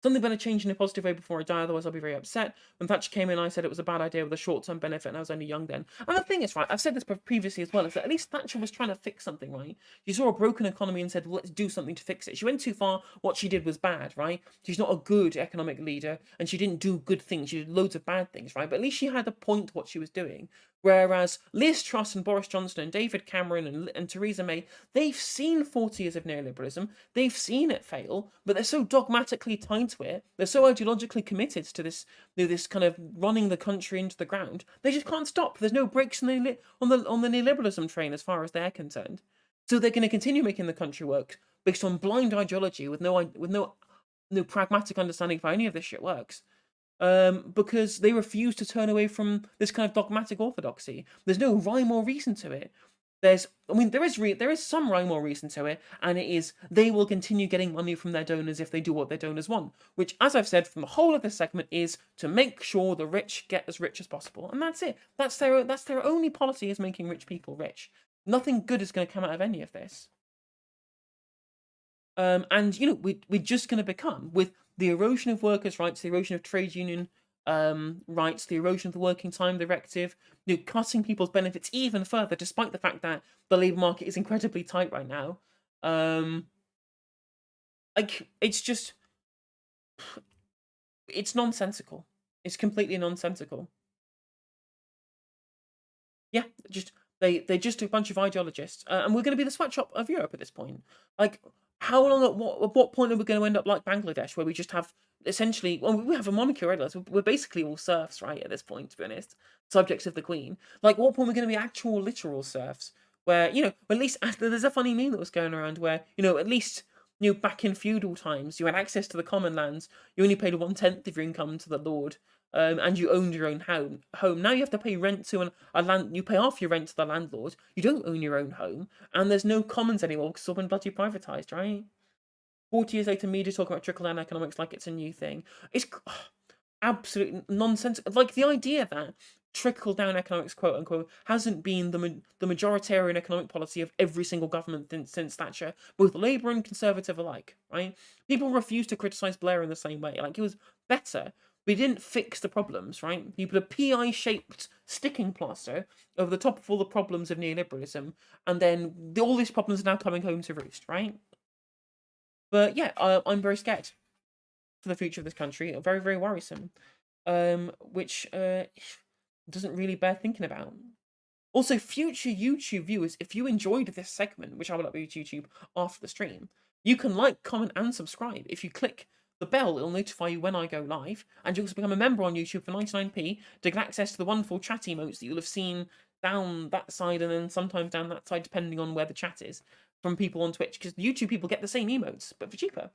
Something better change in a positive way before I die, otherwise I'll be very upset. When Thatcher came in, I said it was a bad idea with a short-term benefit, and I was only young then. And the thing is, right, I've said this previously as well, is that at least Thatcher was trying to fix something, right? She saw a broken economy and said, well, let's do something to fix it. She went too far, what she did was bad, right? She's not a good economic leader, and she didn't do good things, she did loads of bad things, right? But at least she had a point to what she was doing. Whereas Liz Truss and Boris Johnson and David Cameron and Theresa May, they've seen 40 years of neoliberalism, they've seen it fail, but they're so dogmatically tied to it, they're so ideologically committed to this kind of running the country into the ground, they just can't stop. There's no brakes on the neoliberalism train as far as they're concerned. So they're going to continue making the country work based on blind ideology with no pragmatic understanding of how any of this shit works. Because they refuse to turn away from this kind of dogmatic orthodoxy. There's no rhyme or reason to it. There is some rhyme or reason to it, and it is they will continue getting money from their donors if they do what their donors want, which, as I've said from the whole of this segment, is to make sure the rich get as rich as possible, and that's it. That's their only policy, is making rich people rich. Nothing good is going to come out of any of this. And we're just going to become, with the erosion of workers' rights, the erosion of trade union rights, the erosion of the working time directive, cutting people's benefits even further, despite the fact that the labour market is incredibly tight right now. It's nonsensical. It's completely nonsensical. Yeah, they're just a bunch of ideologists, and we're going to be the sweatshop of Europe at this point. Like, how long? At what point are we going to end up like Bangladesh, where we just have essentially? Well, we have a monarchy already. So we're basically all serfs, right? At this point, to be honest, subjects of the Queen. Like, what point are we going to be actual literal serfs? Where at least there's a funny meme that was going around where at least back in feudal times, you had access to the common lands. You only paid 1/10 of your income to the lord. And you owned your own home. Now you have to pay rent to a land. You pay half your rent to the landlord. You don't own your own home, and there's no commons anymore because it's all been bloody privatized, right? 40 years later, media talking about trickle-down economics like it's a new thing. It's absolute nonsense. Like the idea that trickle-down economics, quote unquote, hasn't been the majoritarian economic policy of every single government since Thatcher, both Labour and Conservative alike, right? People refuse to criticise Blair in the same way. Like, he was better, but he didn't fix the problems, right? You put a PI-shaped sticking plaster over the top of all the problems of neoliberalism, and then all these problems are now coming home to roost, right? But yeah, I'm very scared for the future of this country. Very, very worrisome. Which doesn't really bear thinking about. Also, future YouTube viewers, if you enjoyed this segment, which I will upload to YouTube after the stream, you can like, comment, and subscribe. If you click the bell, it'll notify you when I go live, and you'll also become a member on YouTube for 99p to get access to the wonderful chat emotes that you'll have seen down that side and then sometimes down that side, depending on where the chat is, from people on Twitch, because YouTube people get the same emotes, but for cheaper.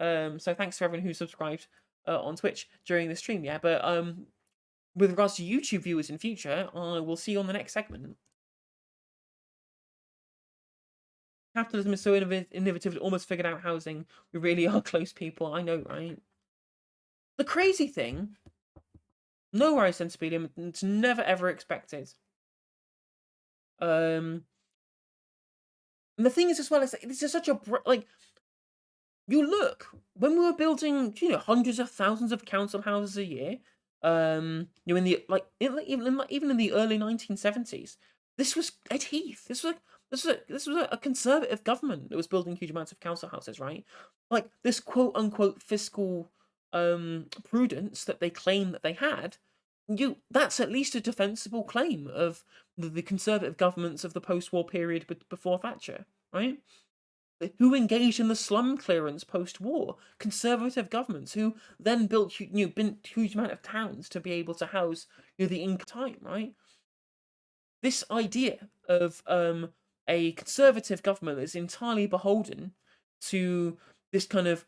So thanks to everyone who subscribed on Twitch during the stream, yeah, but with regards to YouTube viewers in future, I will see you on the next segment. Capitalism is so innovative, it almost figured out housing. We really are close, people. I know, right? The crazy thing, nowhere is sensibly, it's never ever expected. And the thing is as well, is that this is such a like. You look, when we were building, hundreds of thousands of council houses a year, in the even in the early 1970s, this was Ed Heath. This was a conservative government that was building huge amounts of council houses, right? Like, this quote unquote fiscal prudence that they claim that they had, that's at least a defensible claim of the conservative governments of the post-war period before Thatcher, right? Who engaged in the slum clearance post-war? Conservative governments who then built huge amount of towns to be able to house the income time, right? This idea of a conservative government that's entirely beholden to this kind of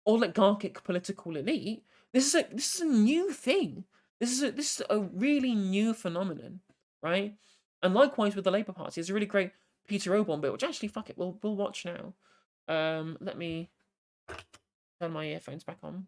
oligarchic political elite. This is a new thing. This is a really new phenomenon, right? And likewise with the Labour Party, it's a really great Peter Oborn bit, which actually, fuck it, we'll watch now. Let me turn my earphones back on.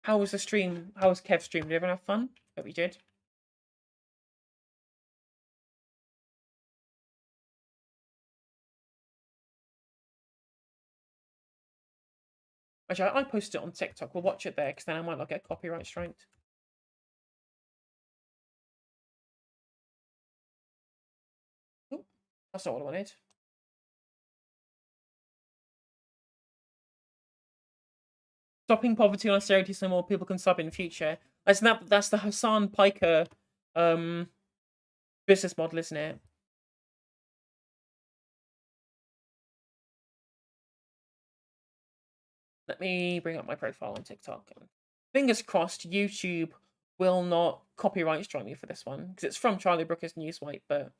How was the stream? How was Kev's stream? Did everyone have fun? Hope you did. Actually, I posted it on TikTok. We'll watch it there, because then I might not get copyright striked. Oh, that's not what I wanted. Stopping poverty and austerity so more people can sub in future. That's the Hassan Piker business model, isn't it? Let me bring up my profile on TikTok. Fingers crossed YouTube will not copyright strike me for this one, because it's from Charlie Brooker's Newswipe, but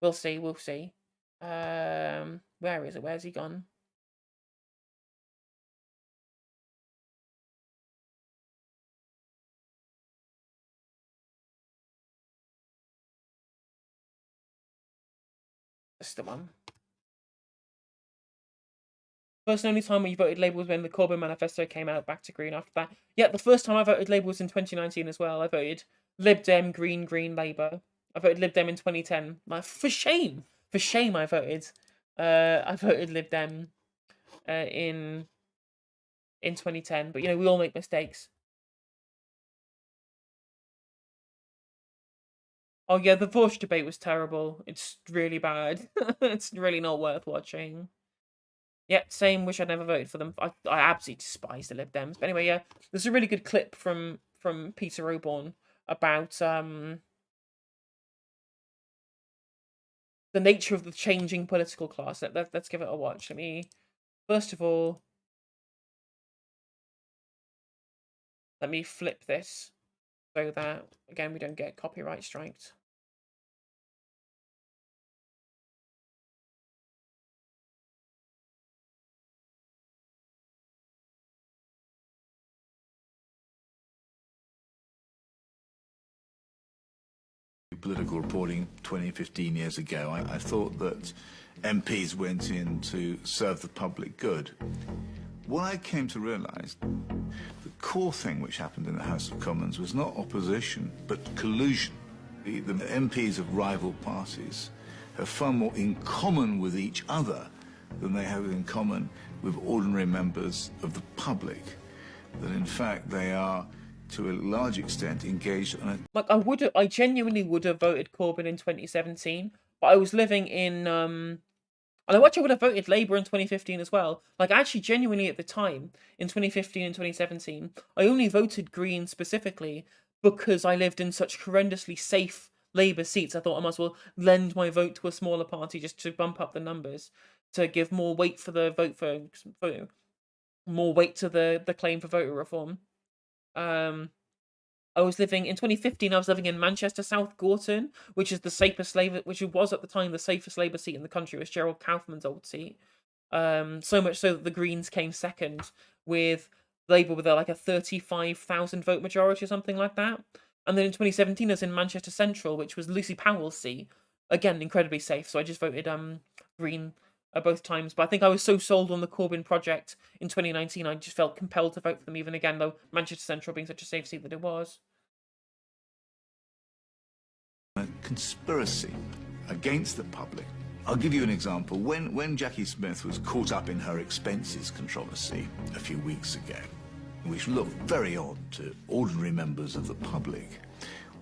we'll see, we'll see. Where is it? Where's he gone? That's the one. First and only time when you voted Labour was when the Corbyn manifesto came out, back to Green after that. Yeah, the first time I voted Labour was in 2019 as well. I voted Lib Dem, Green, Labour. I voted Lib Dem in 2010. Like, for shame I voted Lib Dem in 2010. But we all make mistakes. Oh yeah, the Bush debate was terrible. It's really bad. It's really not worth watching. Yep, same. Wish I'd never voted for them. I absolutely despise the Lib Dems. But anyway, yeah, there's a really good clip from Peter Oborn about the nature of the changing political class. Let's give it a watch. Let me first of all flip this so that again we don't get copyright striked. political reporting 20, 15 years ago. I thought that MPs went in to serve the public good. What I came to realise, the core thing which happened in the House of Commons was not opposition, but collusion. The MPs of rival parties have far more in common with each other than they have in common with ordinary members of the public. That in fact they are, to a large extent, engaged on a... Like, I genuinely would have voted Corbyn in 2017, but I was living in, and I actually would have voted Labour in 2015 as well. Like, actually, genuinely at the time, in 2015 and 2017, I only voted Green specifically because I lived in such horrendously safe Labour seats. I thought I might as well lend my vote to a smaller party just to bump up the numbers, to give more weight for the more weight to the claim for voter reform. I was living in 2015. I was living in Manchester South Gorton, which is the safest Labour, which was at the time the safest Labour seat in the country. It was Gerald Kaufman's old seat. So much so that the Greens came second, with Labour with like a 35,000 vote majority or something like that. And then in 2017, I was in Manchester Central, which was Lucy Powell's seat. Again, incredibly safe. So I just voted Green both times. But I think I was so sold on the Corbyn project in 2019, I just felt compelled to vote for them even again, though Manchester Central being such a safe seat that it was. A conspiracy against the public. I'll give you an example. When Jackie Smith was caught up in her expenses controversy a few weeks ago, which looked very odd to ordinary members of the public,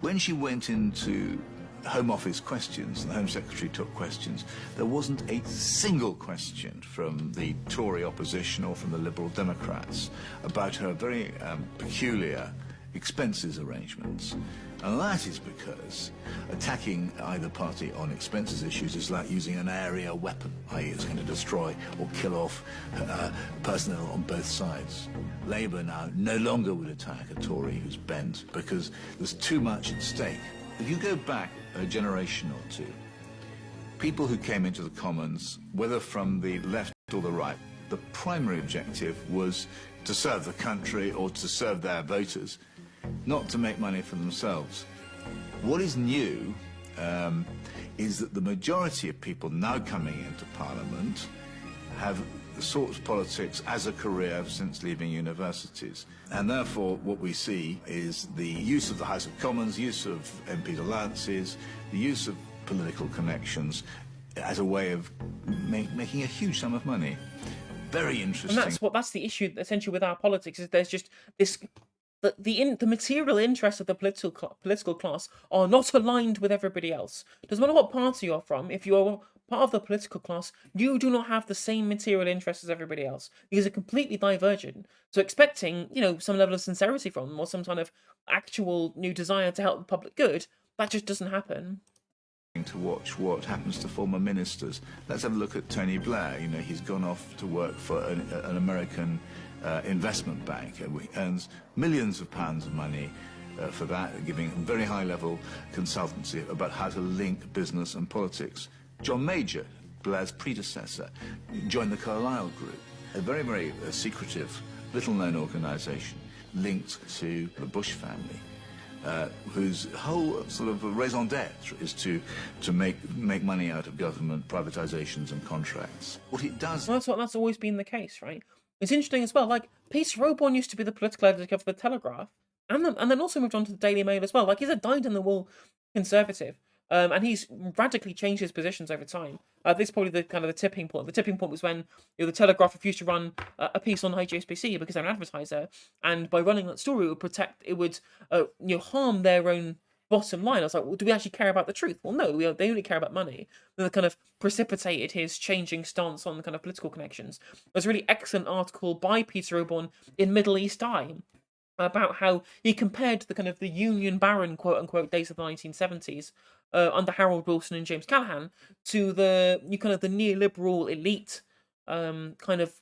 when she went into Home Office questions, and the Home Secretary took questions, there wasn't a single question from the Tory opposition or from the Liberal Democrats about her very peculiar expenses arrangements. And that is because attacking either party on expenses issues is like using an area weapon, i.e. it's going to destroy or kill off personnel on both sides. Labour now no longer would attack a Tory who's bent because there's too much at stake. If you go back a generation or two, people who came into the Commons, whether from the left or the right, the primary objective was to serve the country or to serve their voters, not to make money for themselves. What is new is that the majority of people now coming into Parliament have sought politics as a career since leaving universities. And therefore what we see is the use of the House of Commons, use of MPs' allowances, the use of political connections as a way of making a huge sum of money. Very interesting. And that's the issue essentially with our politics, is there's just this... The material interests of the political class are not aligned with everybody else. Doesn't matter what party you're from, if you are part of the political class, you do not have the same material interests as everybody else. These are completely divergent. So expecting, some level of sincerity from them or some kind of actual new desire to help the public good, that just doesn't happen. To watch what happens to former ministers. Let's have a look at Tony Blair. He's gone off to work for an American investment bank. He earns millions of pounds of money for that, giving very high-level consultancy about how to link business and politics. John Major, Blair's predecessor, joined the Carlyle Group, a very, very secretive, little-known organisation linked to the Bush family. Whose whole sort of raison d'etre is to make money out of government privatisations and contracts. What it does... Well, that's always been the case, right? It's interesting as well, like, Peter Roborn used to be the political editor for The Telegraph, and then also moved on to the Daily Mail as well. Like, he's a dyed-in-the-wool conservative, and he's radically changed his positions over time. This is probably the kind of the tipping point. The tipping point was when the Telegraph refused to run a piece on HSBC because they're an advertiser, and by running that story, it would harm their own bottom line. I was like, well, do we actually care about the truth? Well, no, they only care about money. And that kind of precipitated his changing stance on the kind of political connections. There's a really excellent article by Peter Oborn in Middle East Eye about how he compared the kind of the Union Baron, quote unquote, days of the 1970s under Harold Wilson and James Callaghan to the neoliberal elite kind of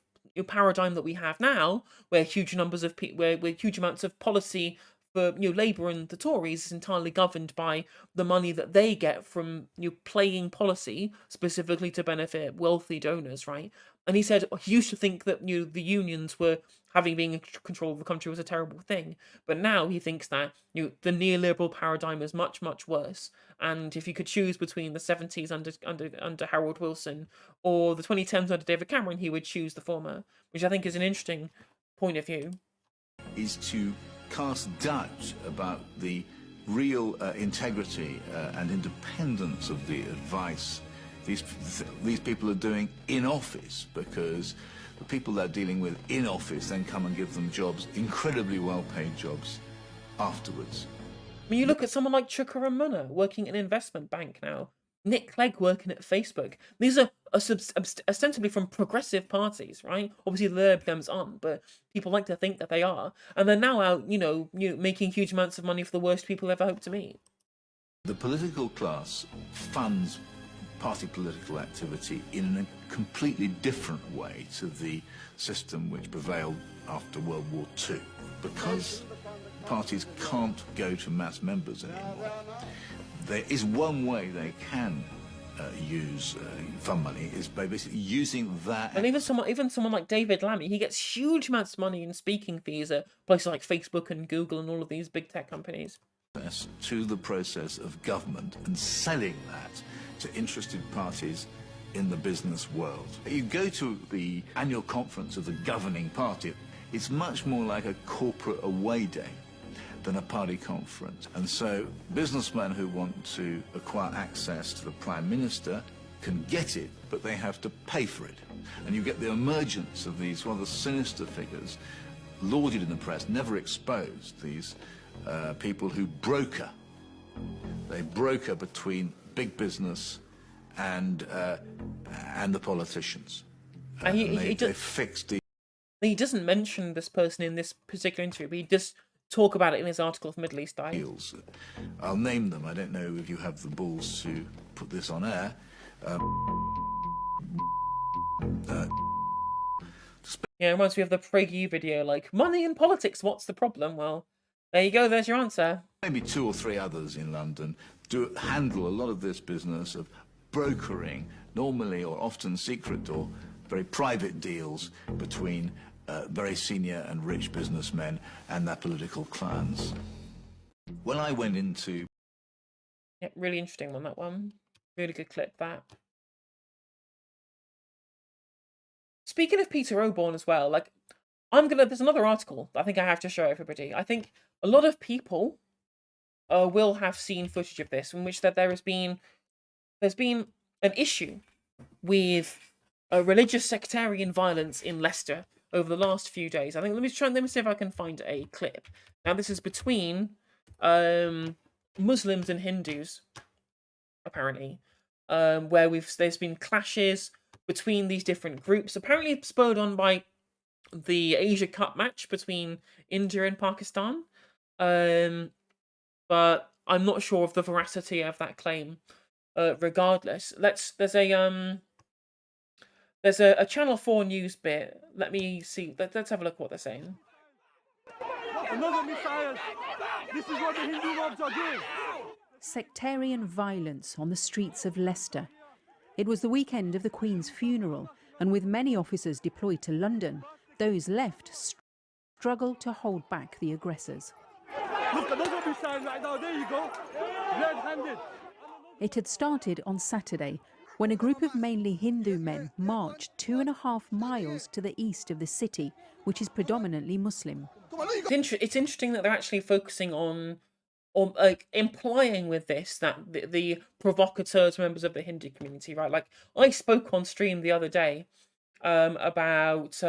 paradigm that we have now, where huge numbers of where huge amounts of policy for Labour and the Tories is entirely governed by the money that they get from playing policy specifically to benefit wealthy donors, right? And he said he used to think that the unions were having being in control of the country was a terrible thing, but now he thinks that the neoliberal paradigm is much worse. And if you could choose between the 70s under Harold Wilson or the 2010s under David Cameron, he would choose the former, which I think is an interesting point of view. Is to cast doubt about the real integrity and independence of the advice these people are doing in office, because the people they're dealing with in office then come and give them jobs, incredibly well-paid jobs, afterwards. I mean, you look at someone like Chuka Ramona working in an investment bank now, Nick Clegg working at Facebook. These are ostensibly from progressive parties, right? Obviously, the Libertarians aren't, but people like to think that they are. And they're now out, making huge amounts of money for the worst people ever hope to meet. The political class funds party political activity in a completely different way to the system which prevailed after World War II. Because parties can't go to mass members anymore, there is one way they can use fund money, is by basically using that. And even someone like David Lammy, he gets huge amounts of money in speaking fees at places like Facebook and Google and all of these big tech companies. To the process of government and selling that to interested parties in the business world. You go to the annual conference of the governing party, it's much more like a corporate away day than a party conference. And so businessmen who want to acquire access to the Prime Minister can get it, but they have to pay for it. And you get the emergence of these rather sinister figures, lauded in the press, never exposed, these people who broker. They broker between big business and the politicians. They fixed the... He doesn't mention this person in this particular interview, but he does talk about it in his article of Middle East Eye. I'll name them. I don't know if you have the balls to put this on air. Yeah, it reminds me of the PragerU video, like, money in politics, what's the problem? Well, there you go, there's your answer. Maybe 2 or 3 others in London do handle a lot of this business of brokering, normally or often secret or very private deals between very senior and rich businessmen and their political clans. When I went into... Yeah, really interesting one, that one. Really good clip, that. Speaking of Peter Oborne as well, like, there's another article that I think I have to show everybody. I think a lot of people will have seen footage of this, in which that there's been an issue with religious sectarian violence in Leicester over the last few days. I think let me see if I can find a clip. Now this is between Muslims and Hindus, apparently, where there's been clashes between these different groups, apparently spurred on by the Asia Cup match between India and Pakistan. But I'm not sure of the veracity of that claim. Regardless, there's a Channel 4 news bit. Let me see. Let's have a look at what they're saying. Another missile. This is what the Hindu mobs are doing. Sectarian violence on the streets of Leicester. It was the weekend of the Queen's funeral, and with many officers deployed to London, those left struggled to hold back the aggressors. Look, another missile right now. There you go. Red-handed. It had started on Saturday, when a group of mainly Hindu men marched 2.5 miles to the east of the city, which is predominantly Muslim. It's interesting that they're actually focusing on like implying with this that the provocateurs are members of the Hindu community, right? Like I spoke on stream the other day about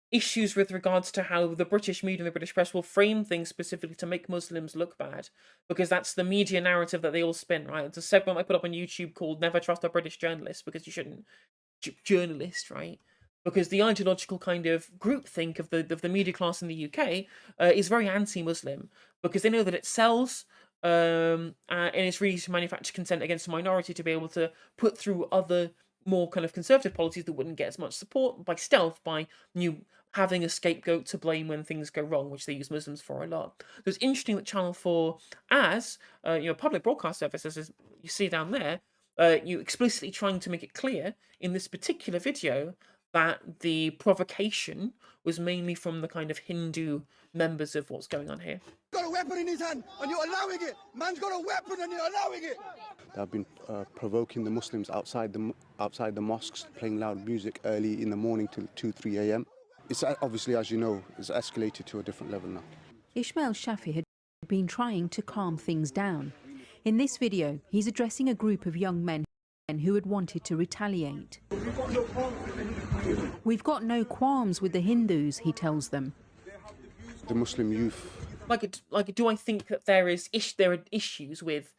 issues with regards to how the British media and the British press will frame things specifically to make Muslims look bad, because that's the media narrative that they all spin, right? It's a segment I put up on YouTube called "Never Trust a British Journalist," because you shouldn't journalist, right? Because the ideological kind of groupthink of the media class in the UK is very anti-Muslim, because they know that it sells and it's really to manufacture consent against a minority to be able to put through other more kind of conservative policies that wouldn't get as much support by stealth, by having a scapegoat to blame when things go wrong, which they use Muslims for a lot. So it's interesting that Channel 4, as public broadcast service, as you see down there, you explicitly trying to make it clear in this particular video that the provocation was mainly from the kind of Hindu members of what's going on here. Got a weapon in his hand and you're allowing it. Man's got a weapon and you're allowing it. They've been provoking the Muslims outside the mosques, playing loud music early in the morning till 2, 3 a.m. It's obviously, as you know, it's escalated to a different level now. Ismail Shafi had been trying to calm things down. In this video, he's addressing a group of young men who had wanted to retaliate. We've got no qualms with the Hindus, he tells them. The Muslim youth. Do I think that there are issues with,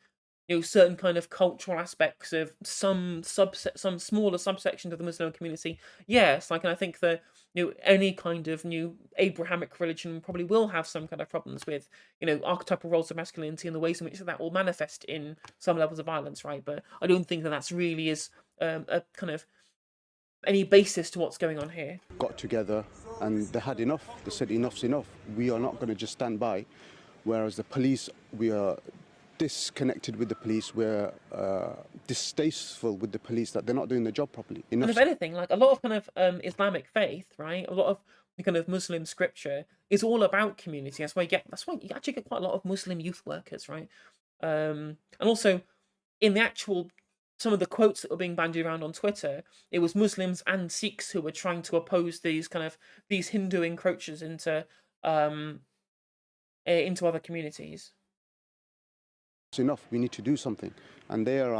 certain kind of cultural aspects of some smaller subsections of the Muslim community? Yes, and I think that any kind of new Abrahamic religion probably will have some kind of problems with archetypal roles of masculinity and the ways in which that will manifest in some levels of violence, right? But I don't think that that's really is a kind of any basis to what's going on here. Got together and they had enough. They said enough's enough. We are not going to just stand by. Whereas the police, we are disconnected with the police. We're distasteful with the police that they're not doing their job properly. And if anything, like a lot of kind of Islamic faith, right? A lot of the kind of Muslim scripture is all about community. That's why you actually get quite a lot of Muslim youth workers, right? And also in the actual some of the quotes that were being bandied around on Twitter, it was Muslims and Sikhs who were trying to oppose these Hindu encroachers into other communities. It's enough. We need to do something, and they are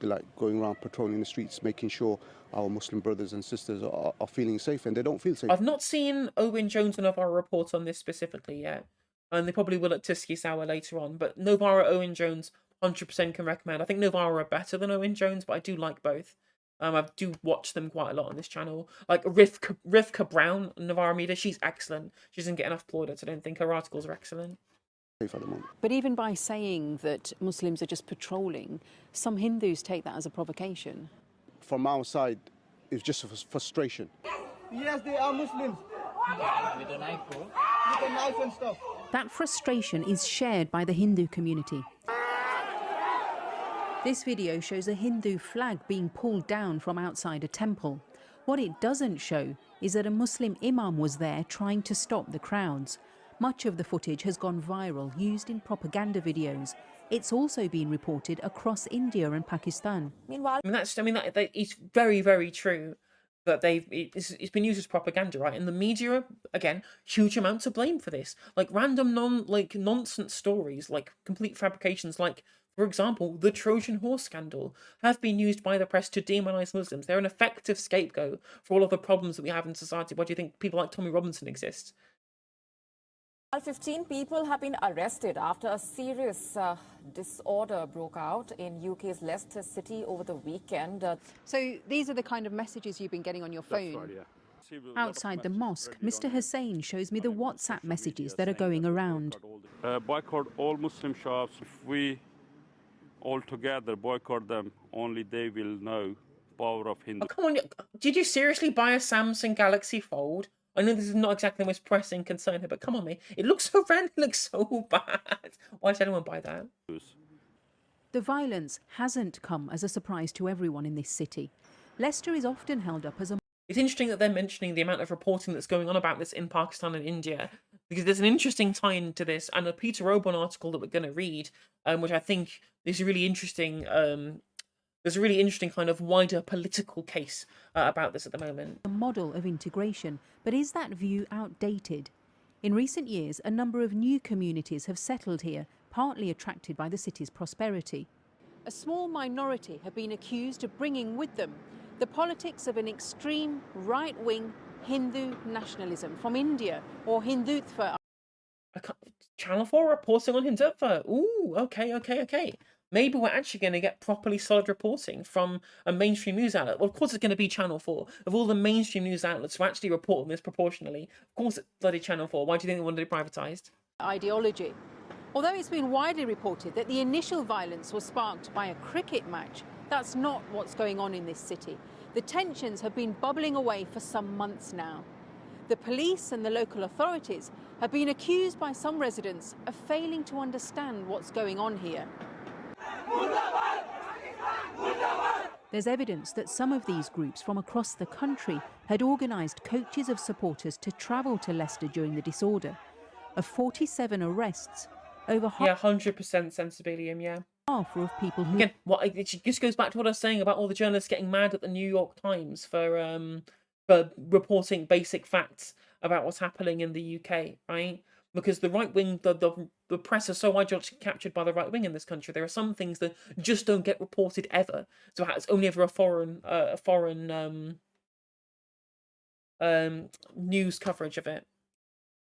like going around patrolling the streets, making sure our Muslim brothers and sisters are feeling safe, and they don't feel safe. I've not seen Owen Jones and Novara report on this specifically yet, and they probably will at Tiski's Hour later on. But Novara, Owen Jones, 100% can recommend. I think Novara are better than Owen Jones, but I do like both. I do watch them quite a lot on this channel. Like Rivka Brown, Novara Media, she's excellent. She doesn't get enough plaudits. I don't think her articles are excellent. But even by saying that Muslims are just patrolling, some Hindus take that as a provocation. From our side, it's just a frustration. Yes, they are Muslims. With a knife, bro. With a knife and stuff. That frustration is shared by the Hindu community. This video shows a Hindu flag being pulled down from outside a temple. What it doesn't show is that a Muslim imam was there trying to stop the crowds. Much of the footage has gone viral, used in propaganda videos. It's also been reported across India and Pakistan. It's very, very true that it's been used as propaganda, right? And the media, again, huge amounts of blame for this. Like random nonsense stories, like complete fabrications, like, for example, the Trojan horse scandal, have been used by the press to demonize Muslims. They're an effective scapegoat for all of the problems that we have in society. Why do you think people like Tommy Robinson exist? 15 people have been arrested after a serious disorder broke out in UK's Leicester City over the weekend. So these are the kind of messages you've been getting on your phone? That's right, yeah. Outside the mosque, Mr. Hussain shows me the WhatsApp messages that are going around. Boycott all Muslim shops. If we all together boycott them, only they will know power of Hindu. Oh, come on, did you seriously buy a Samsung Galaxy Fold? I know this is not exactly the most pressing concern here, but come on, mate. It looks so random, it looks so bad. Why does anyone buy that? The violence hasn't come as a surprise to everyone in this city. Leicester is often held up as a... It's interesting that they're mentioning the amount of reporting that's going on about this in Pakistan and India, because there's an interesting tie-in to this, and a Peter Oban article that we're going to read, which I think is really interesting. There's a really interesting kind of wider political case about this at the moment. A model of integration, but is that view outdated? In recent years, a number of new communities have settled here, partly attracted by the city's prosperity. A small minority have been accused of bringing with them the politics of an extreme right-wing Hindu nationalism from India, or Hindutva. Channel 4 reporting on Hindutva. Ooh, okay. Maybe we're actually going to get properly solid reporting from a mainstream news outlet. Well, of course it's going to be Channel 4. Of all the mainstream news outlets who actually report on this proportionally, of course it's bloody Channel 4. Why do you think they wanted it privatised? Ideology. Although it's been widely reported that the initial violence was sparked by a cricket match, that's not what's going on in this city. The tensions have been bubbling away for some months now. The police and the local authorities have been accused by some residents of failing to understand what's going on here. There's evidence that some of these groups from across the country had organised coaches of supporters to travel to Leicester during the disorder. Of 47 arrests, over Yeah, 100% sensibilium, yeah. half were of people who... Again, it just goes back to what I was saying about all the journalists getting mad at the New York Times for reporting basic facts about what's happening in the UK, right? Because the right wing, the press is so ideologically captured by the right wing in this country. There are some things that just don't get reported ever. So it's only ever a foreign news coverage of it.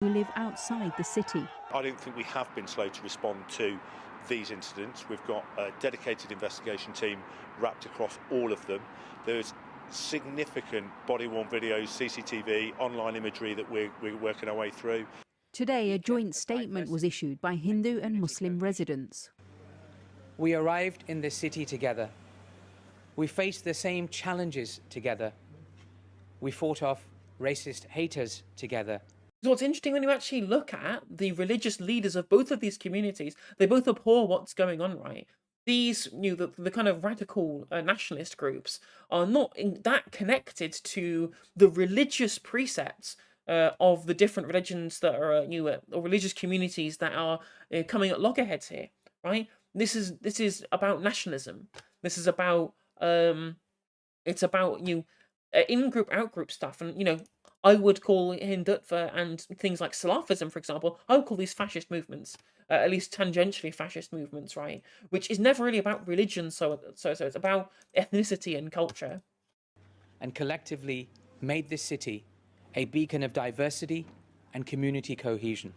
Who live outside the city. I don't think we have been slow to respond to these incidents. We've got a dedicated investigation team wrapped across all of them. There's significant body-worn videos, CCTV, online imagery that we're working our way through. Today, a joint statement was issued by Hindu and Muslim residents. We arrived in the city together. We faced the same challenges together. We fought off racist haters together. So what's interesting when you actually look at the religious leaders of both of these communities, they both abhor what's going on, right? These, the kind of radical nationalist groups are not that connected to the religious precepts of the different religions that are or religious communities that are coming at loggerheads here, right? This is about nationalism. This is about it's about in-group, out-group stuff, and I would call Hindutva and things like Salafism, for example, I would call these fascist movements, at least tangentially fascist movements, right? Which is never really about religion, so it's about ethnicity and culture. And collectively made this city a beacon of diversity and community cohesion.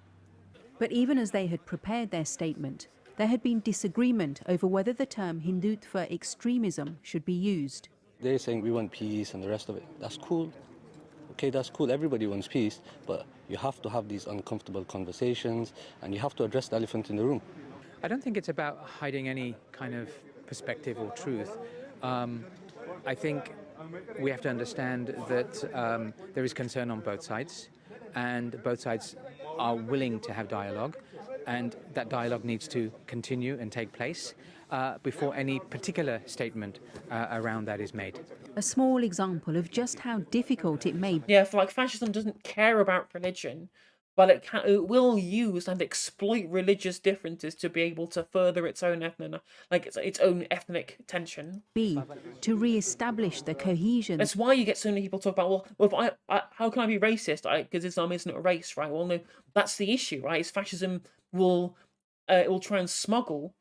But even as they had prepared their statement, there had been disagreement over whether the term Hindutva extremism should be used. They're saying we want peace and the rest of it. That's cool. Okay, that's cool. Everybody wants peace, but you have to have these uncomfortable conversations and you have to address the elephant in the room. I don't think it's about hiding any kind of perspective or truth. I think we have to understand that there is concern on both sides, and both sides are willing to have dialogue, and that dialogue needs to continue and take place before any particular statement around that is made. A small example of just how difficult it may be. Yeah, for fascism doesn't care about religion, but it will use and exploit religious differences to be able to further its own its own ethnic tension. To re-establish the cohesion. That's why you get so many people talk about, well, if how can I be racist? Because Islam isn't a race, right? Well, no, that's the issue, right? Is fascism will try and smuggle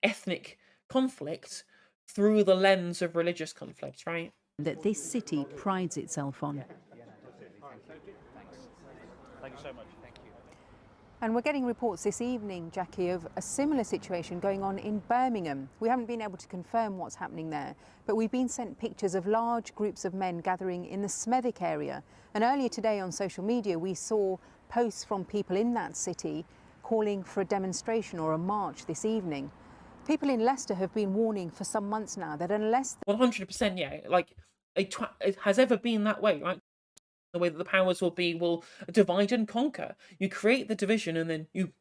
ethnic conflict through the lens of religious conflict, right? That this city prides itself on. Thank you so much. Thank you. And we're getting reports this evening, Jackie, of a similar situation going on in Birmingham. We haven't been able to confirm what's happening there, but we've been sent pictures of large groups of men gathering in the Smethwick area. And earlier today on social media, we saw posts from people in that city calling for a demonstration or a march this evening. People in Leicester have been warning for some months now that unless... 100%, yeah. It has ever been that way, right? The way that the powers will divide and conquer. You create the division and then you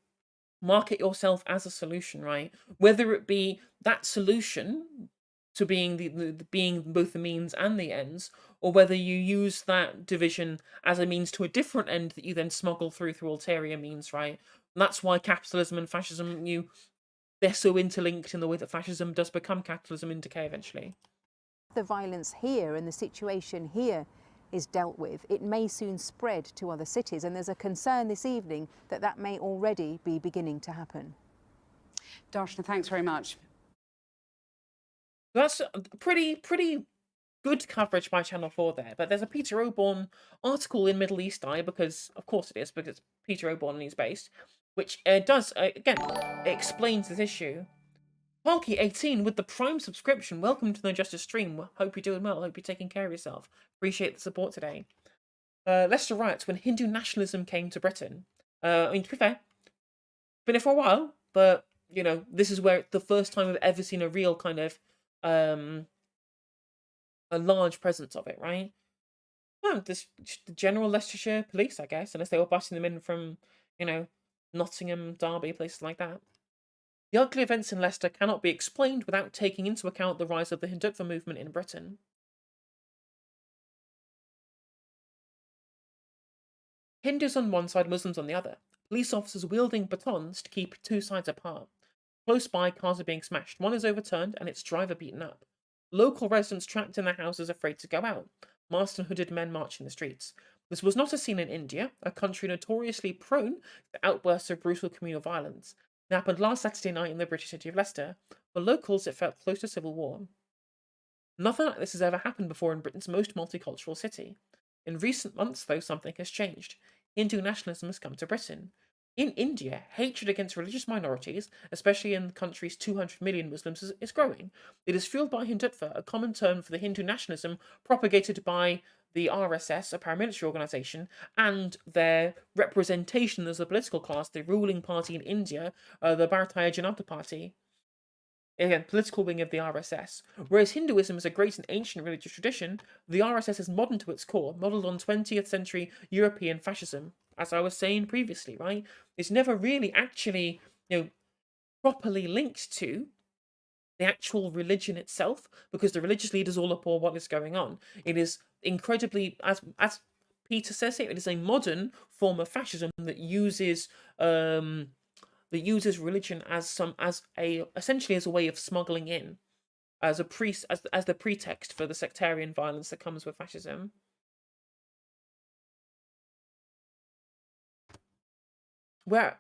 market yourself as a solution, right? Whether it be that solution to being being both the means and the ends, or whether you use that division as a means to a different end that you then smuggle through ulterior means, right? And that's why capitalism and fascism, they're so interlinked in the way that fascism does become capitalism in decay eventually. The violence here and the situation here is dealt with, it may soon spread to other cities, and there's a concern this evening that that may already be beginning to happen. Darshna, thanks very much. That's pretty good coverage by Channel 4 there, but there's a Peter Oborne article in Middle East Eye, because of course it is, because it's Peter Oborne and he's based, which does, again, it explains this issue. Parky 18 with the Prime subscription. Welcome to the Justice stream. Hope you're doing well. Hope you're taking care of yourself. Appreciate the support today. Leicester riots when Hindu nationalism came to Britain. I mean, to be fair, been here for a while, but this is where the first time we've ever seen a real kind of a large presence of it, right? Well, the general Leicestershire police, I guess, unless they were busting them in from Nottingham, Derby, places like that. The ugly events in Leicester cannot be explained without taking into account the rise of the Hindutva movement in Britain. Hindus on one side, Muslims on the other. Police officers wielding batons to keep two sides apart. Close by, cars are being smashed. One is overturned and its driver beaten up. Local residents trapped in their houses afraid to go out. Masked and hooded men march in the streets. This was not a scene in India, a country notoriously prone to outbursts of brutal communal violence. It happened last Saturday night in the British city of Leicester. For locals, it felt close to civil war. Nothing like this has ever happened before in Britain's most multicultural city. In recent months, though, something has changed. Hindu nationalism has come to Britain. In India, hatred against religious minorities, especially in the country's 200 million Muslims, is growing. It is fueled by Hindutva, a common term for the Hindu nationalism propagated by the RSS, a paramilitary organisation, and their representation as a political class, the ruling party in India, the Bharatiya Janata Party. Again, political wing of the RSS. Whereas Hinduism is a great and ancient religious tradition, the RSS is modern to its core, modelled on 20th century European fascism. As I was saying previously, right? It's never really actually, properly linked to the actual religion itself, because the religious leaders all abhor what is going on. It is incredibly, as Peter says it is a modern form of fascism that uses religion essentially as a way of smuggling in, as the pretext for the sectarian violence that comes with fascism. Where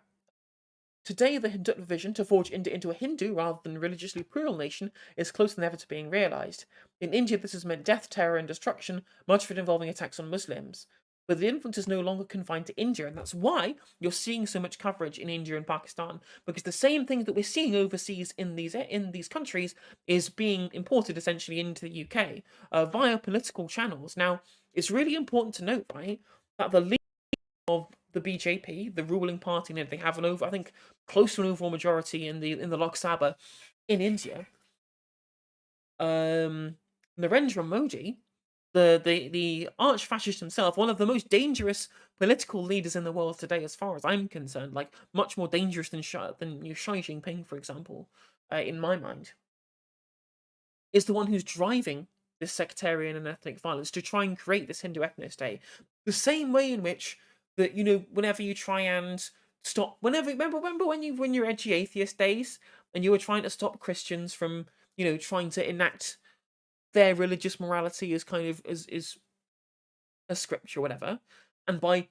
today the Hindutva vision to forge India into a Hindu rather than religiously plural nation is closer than ever to being realised. In India, this has meant death, terror, and destruction, much of it involving attacks on Muslims. But the influence is no longer confined to India, and that's why you're seeing so much coverage in India and Pakistan, because the same thing that we're seeing overseas in these countries is being imported essentially into the UK via political channels. Now, it's really important to note, right, that the leader of the BJP, the ruling party, and they have I think close to an overall majority in the Lok Sabha in India. Narendra Modi, the arch-fascist himself, one of the most dangerous political leaders in the world today, as far as I'm concerned, like much more dangerous than Xi Jinping, for example, in my mind, is the one who's driving this sectarian and ethnic violence to try and create this Hindu ethnic state. The same way in which that whenever you try and stop, remember when your edgy atheist days and you were trying to stop Christians from trying to enact their religious morality as kind of as a scripture or whatever, and by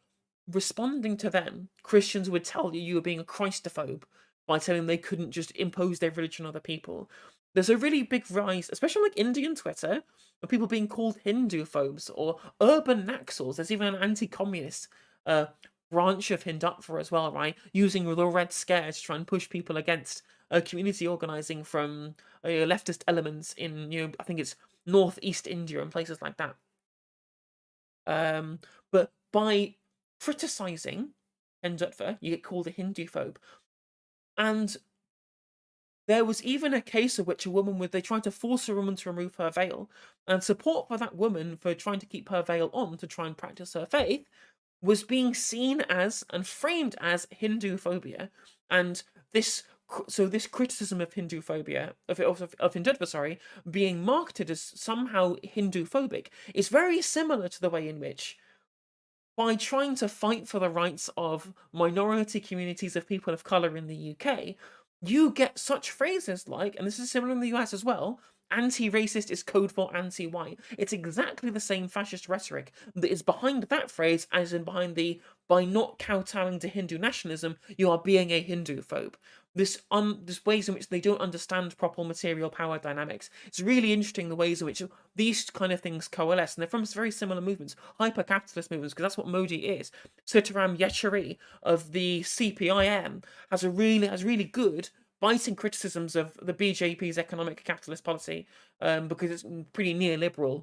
responding to them, Christians would tell you were being a Christophobe by telling them they couldn't just impose their religion on other people. There's a really big rise, especially like Indian Twitter, of people being called Hindu-phobes or urban Naxals. There's even an anti-communist branch of Hindutva as well, right? Using the Red Scare to try and push people against community organising from leftist elements in, I think it's northeast India and places like that. But by criticising Hindutva, you get called a Hindu-phobe. And there was even a case of which they tried to force a woman to remove her veil, and support for that woman for trying to keep her veil on to try and practice her faith was being seen as and framed as Hindu-phobia. And this criticism of Hindu-phobia, of Hindutva, being marketed as somehow Hindu-phobic is very similar to the way in which, by trying to fight for the rights of minority communities of people of colour in the UK, you get such phrases like, and this is similar in the US as well, anti-racist is code for anti-white. It's exactly the same fascist rhetoric that is behind that phrase as in behind the, by not kowtowing to Hindu nationalism, you are being a Hindu-phobe. This ways in which they don't understand proper material power dynamics. It's really interesting the ways in which these kind of things coalesce, and they're from very similar movements, hyper-capitalist movements, because that's what Modi is. Sitaram Yechuri of the CPIM has really good biting criticisms of the BJP's economic capitalist policy, because it's pretty neoliberal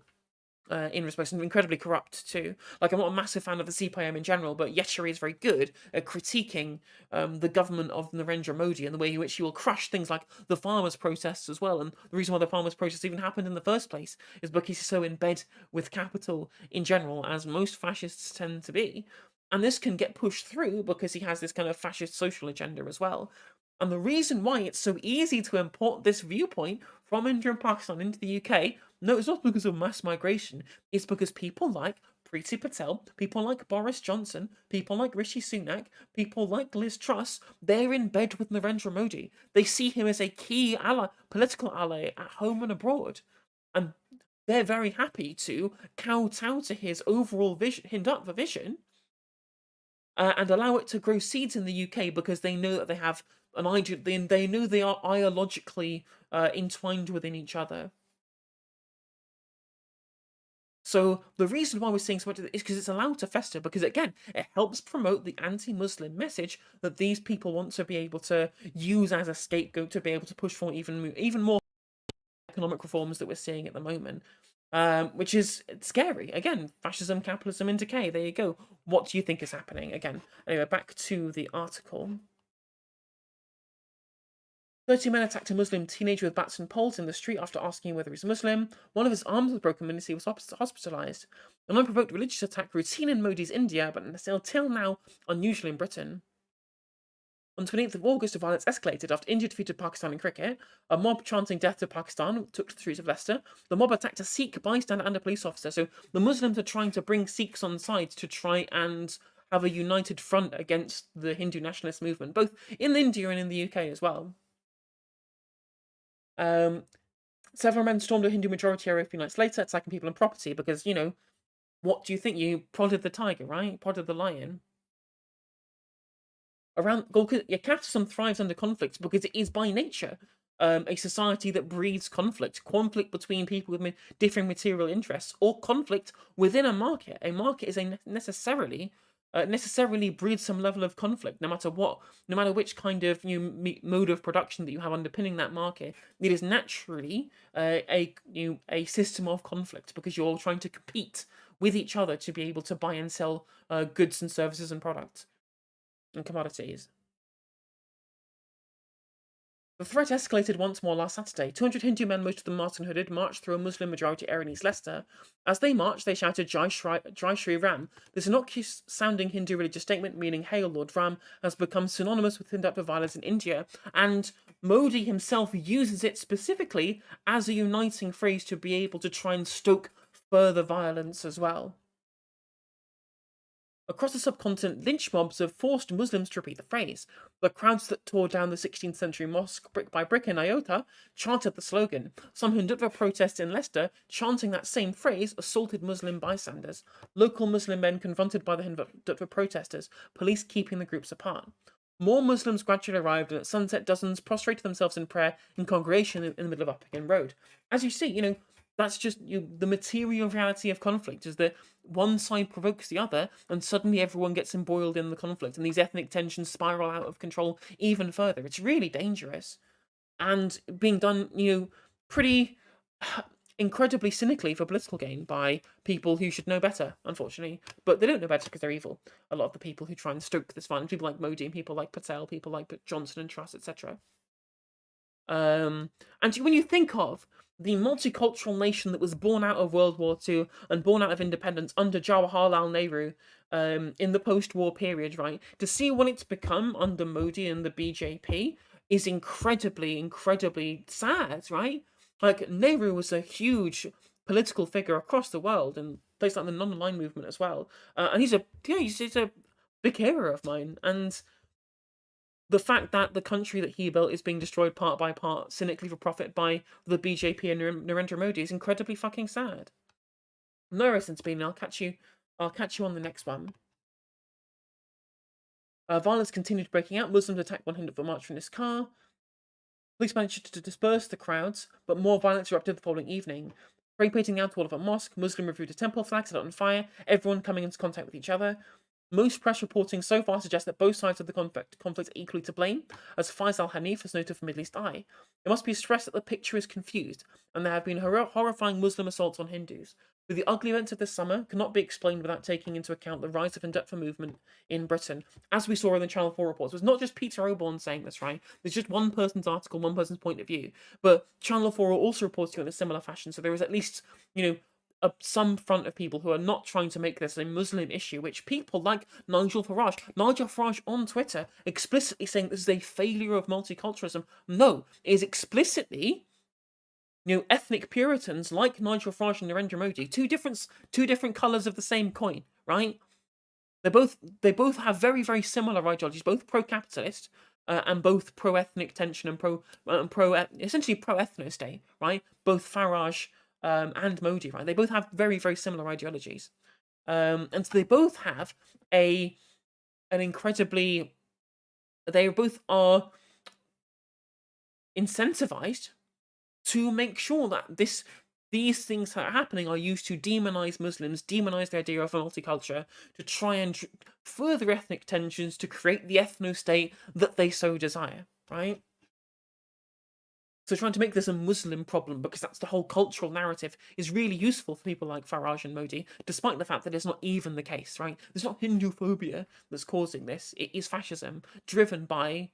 in respect, and incredibly corrupt too. Like, I'm not a massive fan of the CPIM in general, but Yechuri is very good at critiquing the government of Narendra Modi and the way in which he will crush things like the farmers' protests as well. And the reason why the farmers' protests even happened in the first place is because he's so in bed with capital in general, as most fascists tend to be. And this can get pushed through because he has this kind of fascist social agenda as well. And the reason why it's so easy to import this viewpoint from India and Pakistan into the UK, no, it's not because of mass migration. It's because people like Priti Patel, people like Boris Johnson, people like Rishi Sunak, people like Liz Truss, they're in bed with Narendra Modi. They see him as a key ally, political ally at home and abroad. And they're very happy to kowtow to his overall vision, Hindutva vision, and allow it to grow seeds in the UK because they know that they have an idea, they know they are ideologically entwined within each other. So the reason why we're seeing so much of it is because it's allowed to fester, because again, it helps promote the anti-Muslim message that these people want to be able to use as a scapegoat to be able to push for even more economic reforms that we're seeing at the moment. Which is scary. Again, fascism, capitalism in decay. There you go. What do you think is happening? Again, anyway, back to the article. 30 men attacked a Muslim teenager with bats and poles in the street after asking whether he's Muslim. One of his arms was broken when he was hospitalised. An unprovoked religious attack routine in Modi's India, but until now unusual in Britain. On 28th of August, the violence escalated after India defeated Pakistan in cricket. A mob chanting death to Pakistan took to the streets of Leicester. The mob attacked a Sikh bystander and a police officer. So the Muslims are trying to bring Sikhs on side to try and have a united front against the Hindu nationalist movement, both in India and in the UK as well. Several men stormed a Hindu majority area a few nights later, attacking people and property because, you know, what do you think? You prodded the tiger, right? Prodded the lion. Capitalism thrives under conflict because it is by nature a society that breeds conflict between people with differing material interests, or conflict within a market. A market is necessarily breeds some level of conflict, no matter which kind of mode of production that you have underpinning that market. It is naturally a system of conflict because you're trying to compete with each other to be able to buy and sell goods and services and products and commodities. The threat escalated once more last Saturday. 200 Hindu men, most of them masked and hooded, marched through a Muslim-majority area in East Leicester. As they marched, they shouted Jai Shri Ram. This innocuous-sounding Hindu religious statement, meaning Hail Lord Ram, has become synonymous with Hindutva violence in India, and Modi himself uses it specifically as a uniting phrase to be able to try and stoke further violence as well. Across the subcontinent, lynch mobs have forced Muslims to repeat the phrase. The crowds that tore down the 16th century mosque brick by brick in Ayodhya chanted the slogan. Some Hindutva protests in Leicester, chanting that same phrase, assaulted Muslim bystanders. Local Muslim men confronted by the Hindutva protesters, police keeping the groups apart. More Muslims gradually arrived, and at sunset, dozens prostrated themselves in prayer in congregation in the middle of Uppingham Road. As you see, that's just the material reality of conflict, is that one side provokes the other and suddenly everyone gets embroiled in the conflict and these ethnic tensions spiral out of control even further. It's really dangerous and being done, pretty incredibly cynically for political gain by people who should know better, unfortunately. But they don't know better because they're evil. A lot of the people who try and stoke this violence, people like Modi and people like Patel, people like Johnson and Truss, etc. And when you think of the multicultural nation that was born out of World War II and born out of independence under Jawaharlal Nehru in the post-war period, right? To see what it's become under Modi and the BJP is incredibly, incredibly sad, right? Like, Nehru was a huge political figure across the world and places like the non-aligned movement as well. And he's a big hero of mine. And the fact that the country that he built is being destroyed part by part, cynically for profit by the BJP and Narendra Modi is incredibly fucking sad. No since been. I'll catch you on the next one. Violence continued breaking out. Muslims attacked one Hindutva march from this car. Police managed to disperse the crowds, but more violence erupted the following evening. Spray painting the outer wall of a mosque, Muslim reviewed a temple flag set on fire, everyone coming into contact with each other. Most press reporting so far suggests that both sides of the conflict are equally to blame, as Faisal Hanif has noted for Middle East Eye. It must be stressed that the picture is confused, and there have been horrifying Muslim assaults on Hindus. But the ugly events of this summer cannot be explained without taking into account the rise of Hindutva movement in Britain. As we saw in the Channel 4 reports, it was not just Peter Oborne saying this, right? There's just one person's article, one person's point of view. But Channel 4 are also reporting in a similar fashion, so there is at least, some front of people who are not trying to make this a Muslim issue, which people like Nigel Farage on Twitter explicitly saying this is a failure of multiculturalism. No, it is explicitly, ethnic Puritans like Nigel Farage and Narendra Modi, two different colours of the same coin, right? They both have very, very similar ideologies, both pro-capitalist and both pro-ethnic tension and essentially pro-ethno-state, right? Both Farage and Modi, right? They both have very, very similar ideologies, and so they both have an incredibly. They both are incentivized to make sure that these things that are happening are used to demonize Muslims, demonize the idea of a multiculture, to try and further ethnic tensions, to create the ethno-state that they so desire, right? So trying to make this a Muslim problem, because that's the whole cultural narrative, is really useful for people like Farage and Modi, despite the fact that it's not even the case, right? It's not Hindu phobia that's causing this. It is fascism driven by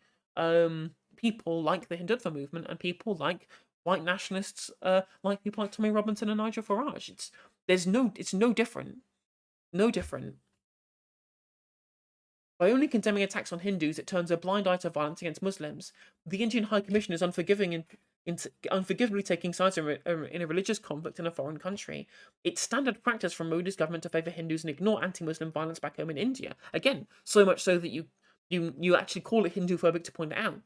people like the Hindutva movement and people like white nationalists, like people like Tommy Robinson and Nigel Farage. It's no different. No different. By only condemning attacks on Hindus, it turns a blind eye to violence against Muslims. The Indian High Commission is unforgivingly taking sides in a religious conflict in a foreign country. It's standard practice for Modi's government to favour Hindus and ignore anti-Muslim violence back home in India. Again, so much so that you actually call it Hindu-phobic to point it out,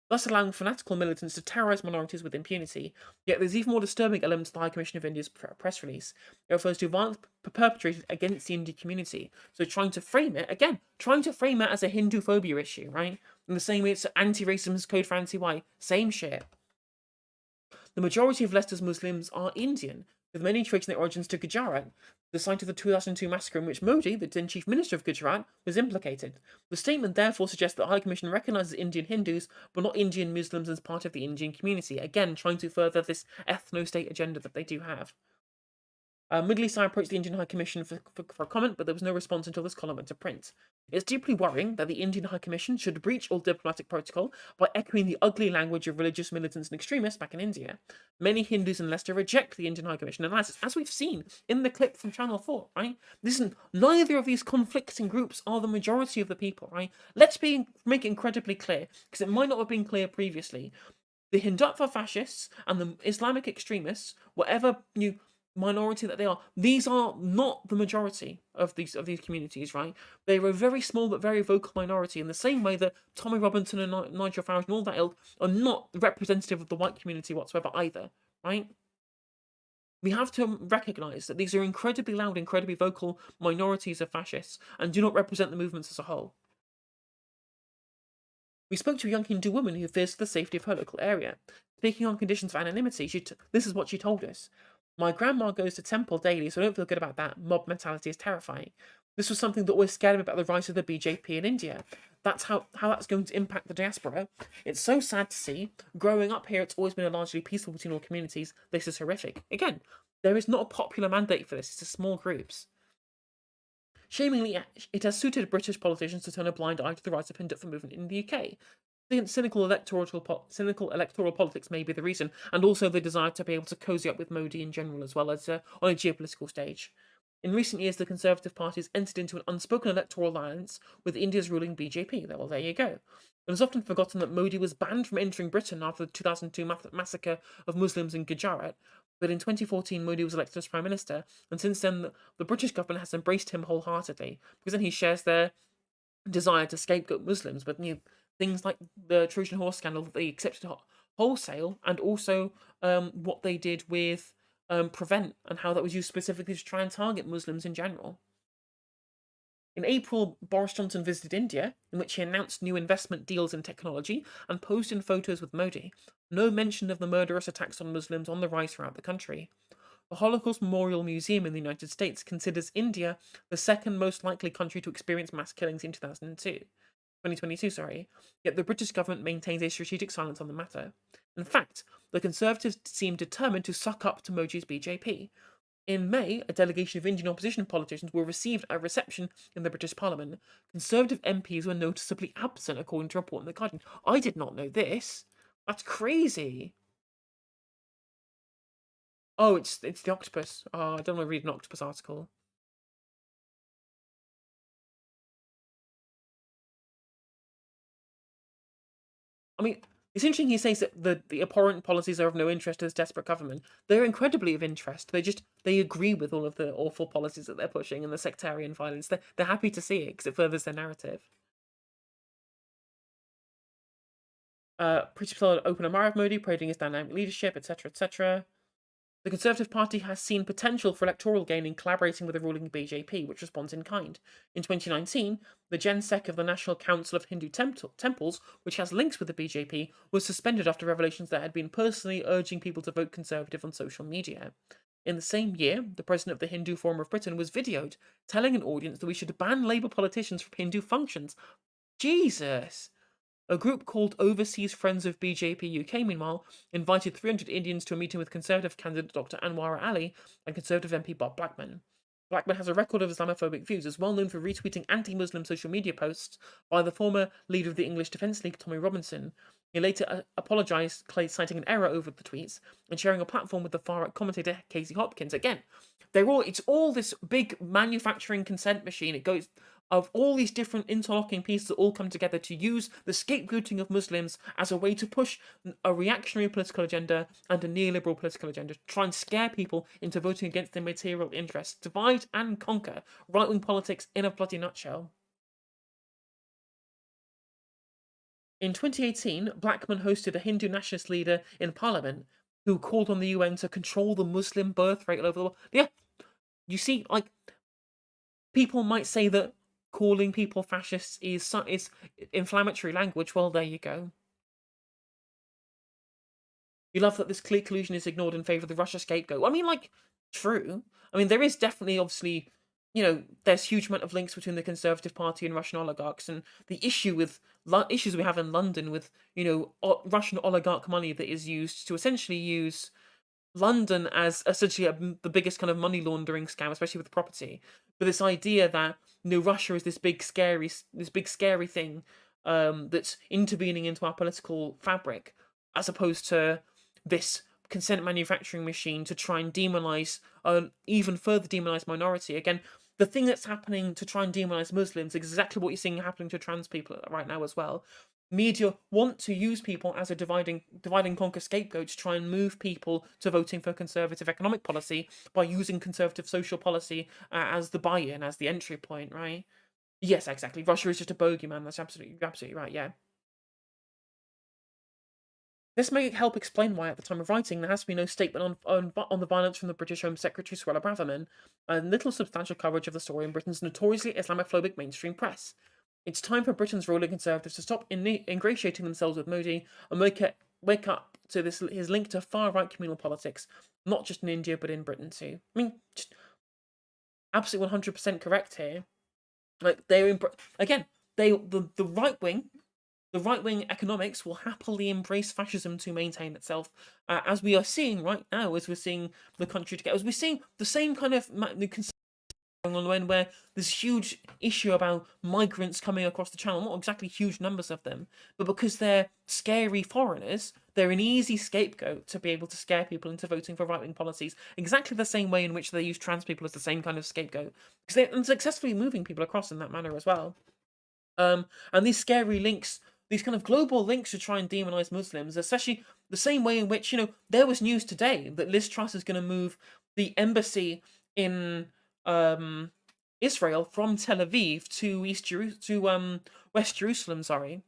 thus allowing fanatical militants to terrorise minorities with impunity. Yet there's even more disturbing element to the High Commission of India's press release. It refers to violence perpetrated against the Indian community. So trying to frame it as a Hindu phobia issue, right? In the same way it's anti-racism code for anti-white. Same shit. The majority of Leicester's Muslims are Indian, with many tracing their origins to Gujarat, the site of the 2002 massacre in which Modi, the then Chief Minister of Gujarat, was implicated. The statement therefore suggests that the High Commission recognises Indian Hindus, but not Indian Muslims as part of the Indian community, again trying to further this ethno-state agenda that they do have. Middle East Eye approached the Indian High Commission for comment, but there was no response until this column went to print. It's deeply worrying that the Indian High Commission should breach all diplomatic protocol by echoing the ugly language of religious militants and extremists back in India. Many Hindus in Leicester reject the Indian High Commission analysis, as we've seen in the clip from Channel 4, right? Listen, neither of these conflicting groups are the majority of the people, right? Let's make it incredibly clear, because it might not have been clear previously. The Hindutva fascists and the Islamic extremists, whatever minority that they are, these are not the majority of these communities, right? They're a very small but very vocal minority, in the same way that Tommy Robinson and Nigel Farage and all that ilk are not representative of the white community whatsoever either, right? We have to recognise that these are incredibly loud, incredibly vocal minorities of fascists and do not represent the movements as a whole. We spoke to a young Hindu woman who fears for the safety of her local area. Speaking on conditions of anonymity, this is what she told us. My grandma goes to temple daily, so I don't feel good about that. Mob mentality is terrifying. This was something that always scared me about the rise of the BJP in India. That's how that's going to impact the diaspora. It's so sad to see. Growing up here, it's always been a largely peaceful between all communities. This is horrific. Again, there is not a popular mandate for this. It's a small groups. Shamingly, it has suited British politicians to turn a blind eye to the rise of Hindutva movement in the UK. Cynical electoral politics may be the reason, and also the desire to be able to cozy up with Modi in general, as well as on a geopolitical stage. In recent years, the Conservative Party has entered into an unspoken electoral alliance with India's ruling BJP. Well, there you go. It is often forgotten that Modi was banned from entering Britain after the 2002 massacre of Muslims in Gujarat, but in 2014 Modi was elected as Prime Minister, and since then the British government has embraced him wholeheartedly, because then he shares their desire to scapegoat Muslims, but things like the Trojan horse scandal that they accepted wholesale, and also what they did with Prevent and how that was used specifically to try and target Muslims in general. In April, Boris Johnson visited India, in which he announced new investment deals in technology and posed in photos with Modi. No mention of the murderous attacks on Muslims on the rise throughout the country. The Holocaust Memorial Museum in the United States considers India the second most likely country to experience mass killings in 2022, yet the British government maintains a strategic silence on the matter. In fact, the Conservatives seem determined to suck up to Modi's BJP. In May, a delegation of Indian opposition politicians were received at a reception in the British Parliament. Conservative MPs were noticeably absent, according to a report in The Guardian. I did not know this. That's crazy. Oh, it's the octopus. Oh, I don't want to read an octopus article. I mean, it's interesting he says that the abhorrent policies are of no interest to this desperate government. They're incredibly of interest. They agree with all of the awful policies that they're pushing and the sectarian violence. They're happy to see it because it furthers their narrative. Pretty solid open Amarav Modi, praising his dynamic leadership, etc., etc. The Conservative Party has seen potential for electoral gain in collaborating with the ruling BJP, which responds in kind. In 2019, the Gensec of the National Council of Hindu Temples, which has links with the BJP, was suspended after revelations that it had been personally urging people to vote Conservative on social media. In the same year, the president of the Hindu Forum of Britain was videoed telling an audience that we should ban Labour politicians from Hindu functions. Jesus! A group called Overseas Friends of BJP UK, meanwhile, invited 300 Indians to a meeting with Conservative candidate Dr. Anwar Ali and Conservative MP Bob Blackman. Blackman has a record of Islamophobic views, is well known for retweeting anti-Muslim social media posts by the former leader of the English Defence League, Tommy Robinson. He later apologised, citing an error over the tweets, and sharing a platform with the far-right commentator Casey Hopkins. Again, it's all this big manufacturing consent machine. It goes of all these different interlocking pieces that all come together to use the scapegoating of Muslims as a way to push a reactionary political agenda and a neoliberal political agenda, to try and scare people into voting against their material interests, divide and conquer right-wing politics in a bloody nutshell. In 2018, Blackman hosted a Hindu nationalist leader in Parliament who called on the UN to control the Muslim birth rate all over the world. Yeah, you see, like, people might say that calling people fascists is inflammatory language. Well, there you go. You love that this clear collusion is ignored in favour of the Russia scapegoat. I mean, like, true. I mean, there is definitely, obviously, there's huge amount of links between the Conservative Party and Russian oligarchs, and the issue with issues we have in London with, Russian oligarch money that is used to essentially use London as essentially the biggest kind of money laundering scam, especially with property. But this idea that Russia is this big scary thing that's intervening into our political fabric, as opposed to this consent manufacturing machine to try and demonize, even further demonize minority. Again, the thing that's happening to try and demonize Muslims is exactly what you're seeing happening to trans people right now as well. Media want to use people as a divide and conquer scapegoat to try and move people to voting for conservative economic policy by using conservative social policy as the buy-in, as the entry point, right? Yes, exactly. Russia is just a bogeyman. That's absolutely right, yeah. This may help explain why, at the time of writing, there has been no statement on the violence from the British Home Secretary Suella Braverman, and little substantial coverage of the story in Britain's notoriously Islamophobic mainstream press. It's time for Britain's ruling Conservatives to stop ingratiating themselves with Modi and wake up to his link to far-right communal politics, not just in India but in Britain too. I mean, just absolutely 100% correct here. Like, the right wing. The right-wing economics will happily embrace fascism to maintain itself, as we are seeing right now, as we're seeing the country together, as we're seeing the same kind of going on where there's huge issue about migrants coming across the channel, not exactly huge numbers of them, but because they're scary foreigners, they're an easy scapegoat to be able to scare people into voting for right-wing policies, exactly the same way in which they use trans people as the same kind of scapegoat, because they're successfully moving people across in that manner as well. And these scary links, these kind of global links to try and demonize Muslims, especially the same way in which, there was news today that Liz Truss is going to move the embassy in Israel from Tel Aviv to West Jerusalem, sorry.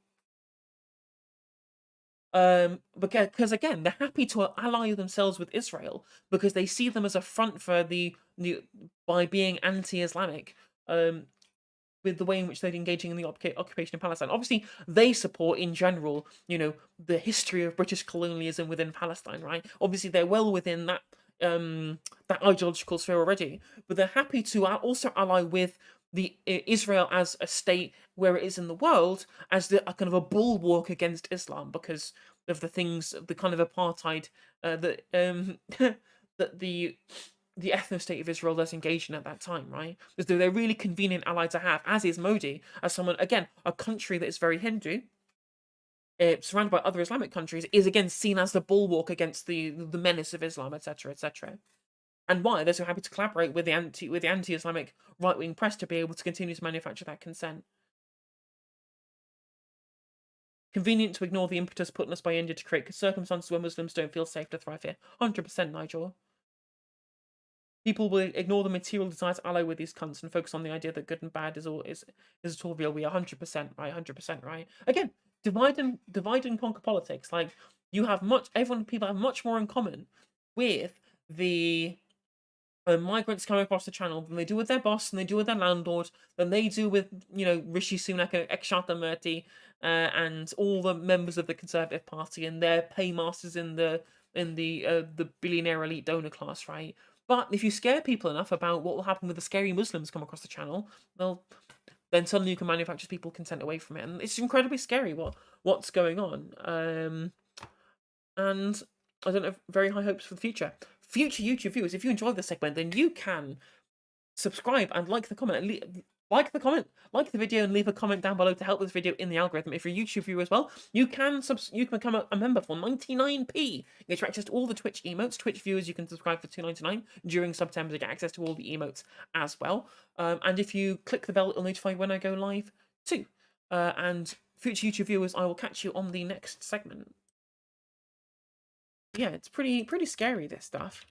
Because again, they're happy to ally themselves with Israel because they see them as a front for by being anti-Islamic, with the way in which they're engaging in the occupation of Palestine. Obviously, they support, in general, the history of British colonialism within Palestine, right? Obviously, they're well within that ideological sphere already, but they're happy to also ally with the Israel as a state where it is in the world as a kind of a bulwark against Islam because of the kind of apartheid that that the ethno-state of Israel does engage in at that time, right? Because they're a really convenient ally to have, as is Modi, as someone, again, a country that is very Hindu, surrounded by other Islamic countries, is again seen as the bulwark against the menace of Islam, etc., etc. And why they're so happy to collaborate with the anti-Islamic right-wing press to be able to continue to manufacture that consent. Convenient to ignore the impetus put on us by India to create circumstances where Muslims don't feel safe to thrive here. 100%, Nigel. People will ignore the material desire to ally with these cunts and focus on the idea that good and bad is all real. We are 100% right, 100% right. Again, divide and conquer politics. Like people have much more in common with the migrants coming across the channel than they do with their boss, than they do with their landlord, than they do with Rishi Sunak and Ekshata Murthy and all the members of the Conservative Party and their paymasters in the billionaire elite donor class, right? But if you scare people enough about what will happen with the scary Muslims come across the channel, well, then suddenly you can manufacture people consent away from it, and it's incredibly scary what's going on. And I don't have very high hopes for the future. Future YouTube viewers, if you enjoyed this segment, then you can subscribe and like the video and leave a comment down below to help this video in the algorithm. If you're a YouTube viewer as well, you can become a member for 99p. You get access to all the Twitch emotes. Twitch viewers, you can subscribe for $2.99 during September to get access to all the emotes as well. And if you click the bell, it'll notify you when I go live too. And future YouTube viewers, I will catch you on the next segment. Yeah, it's pretty scary, this stuff.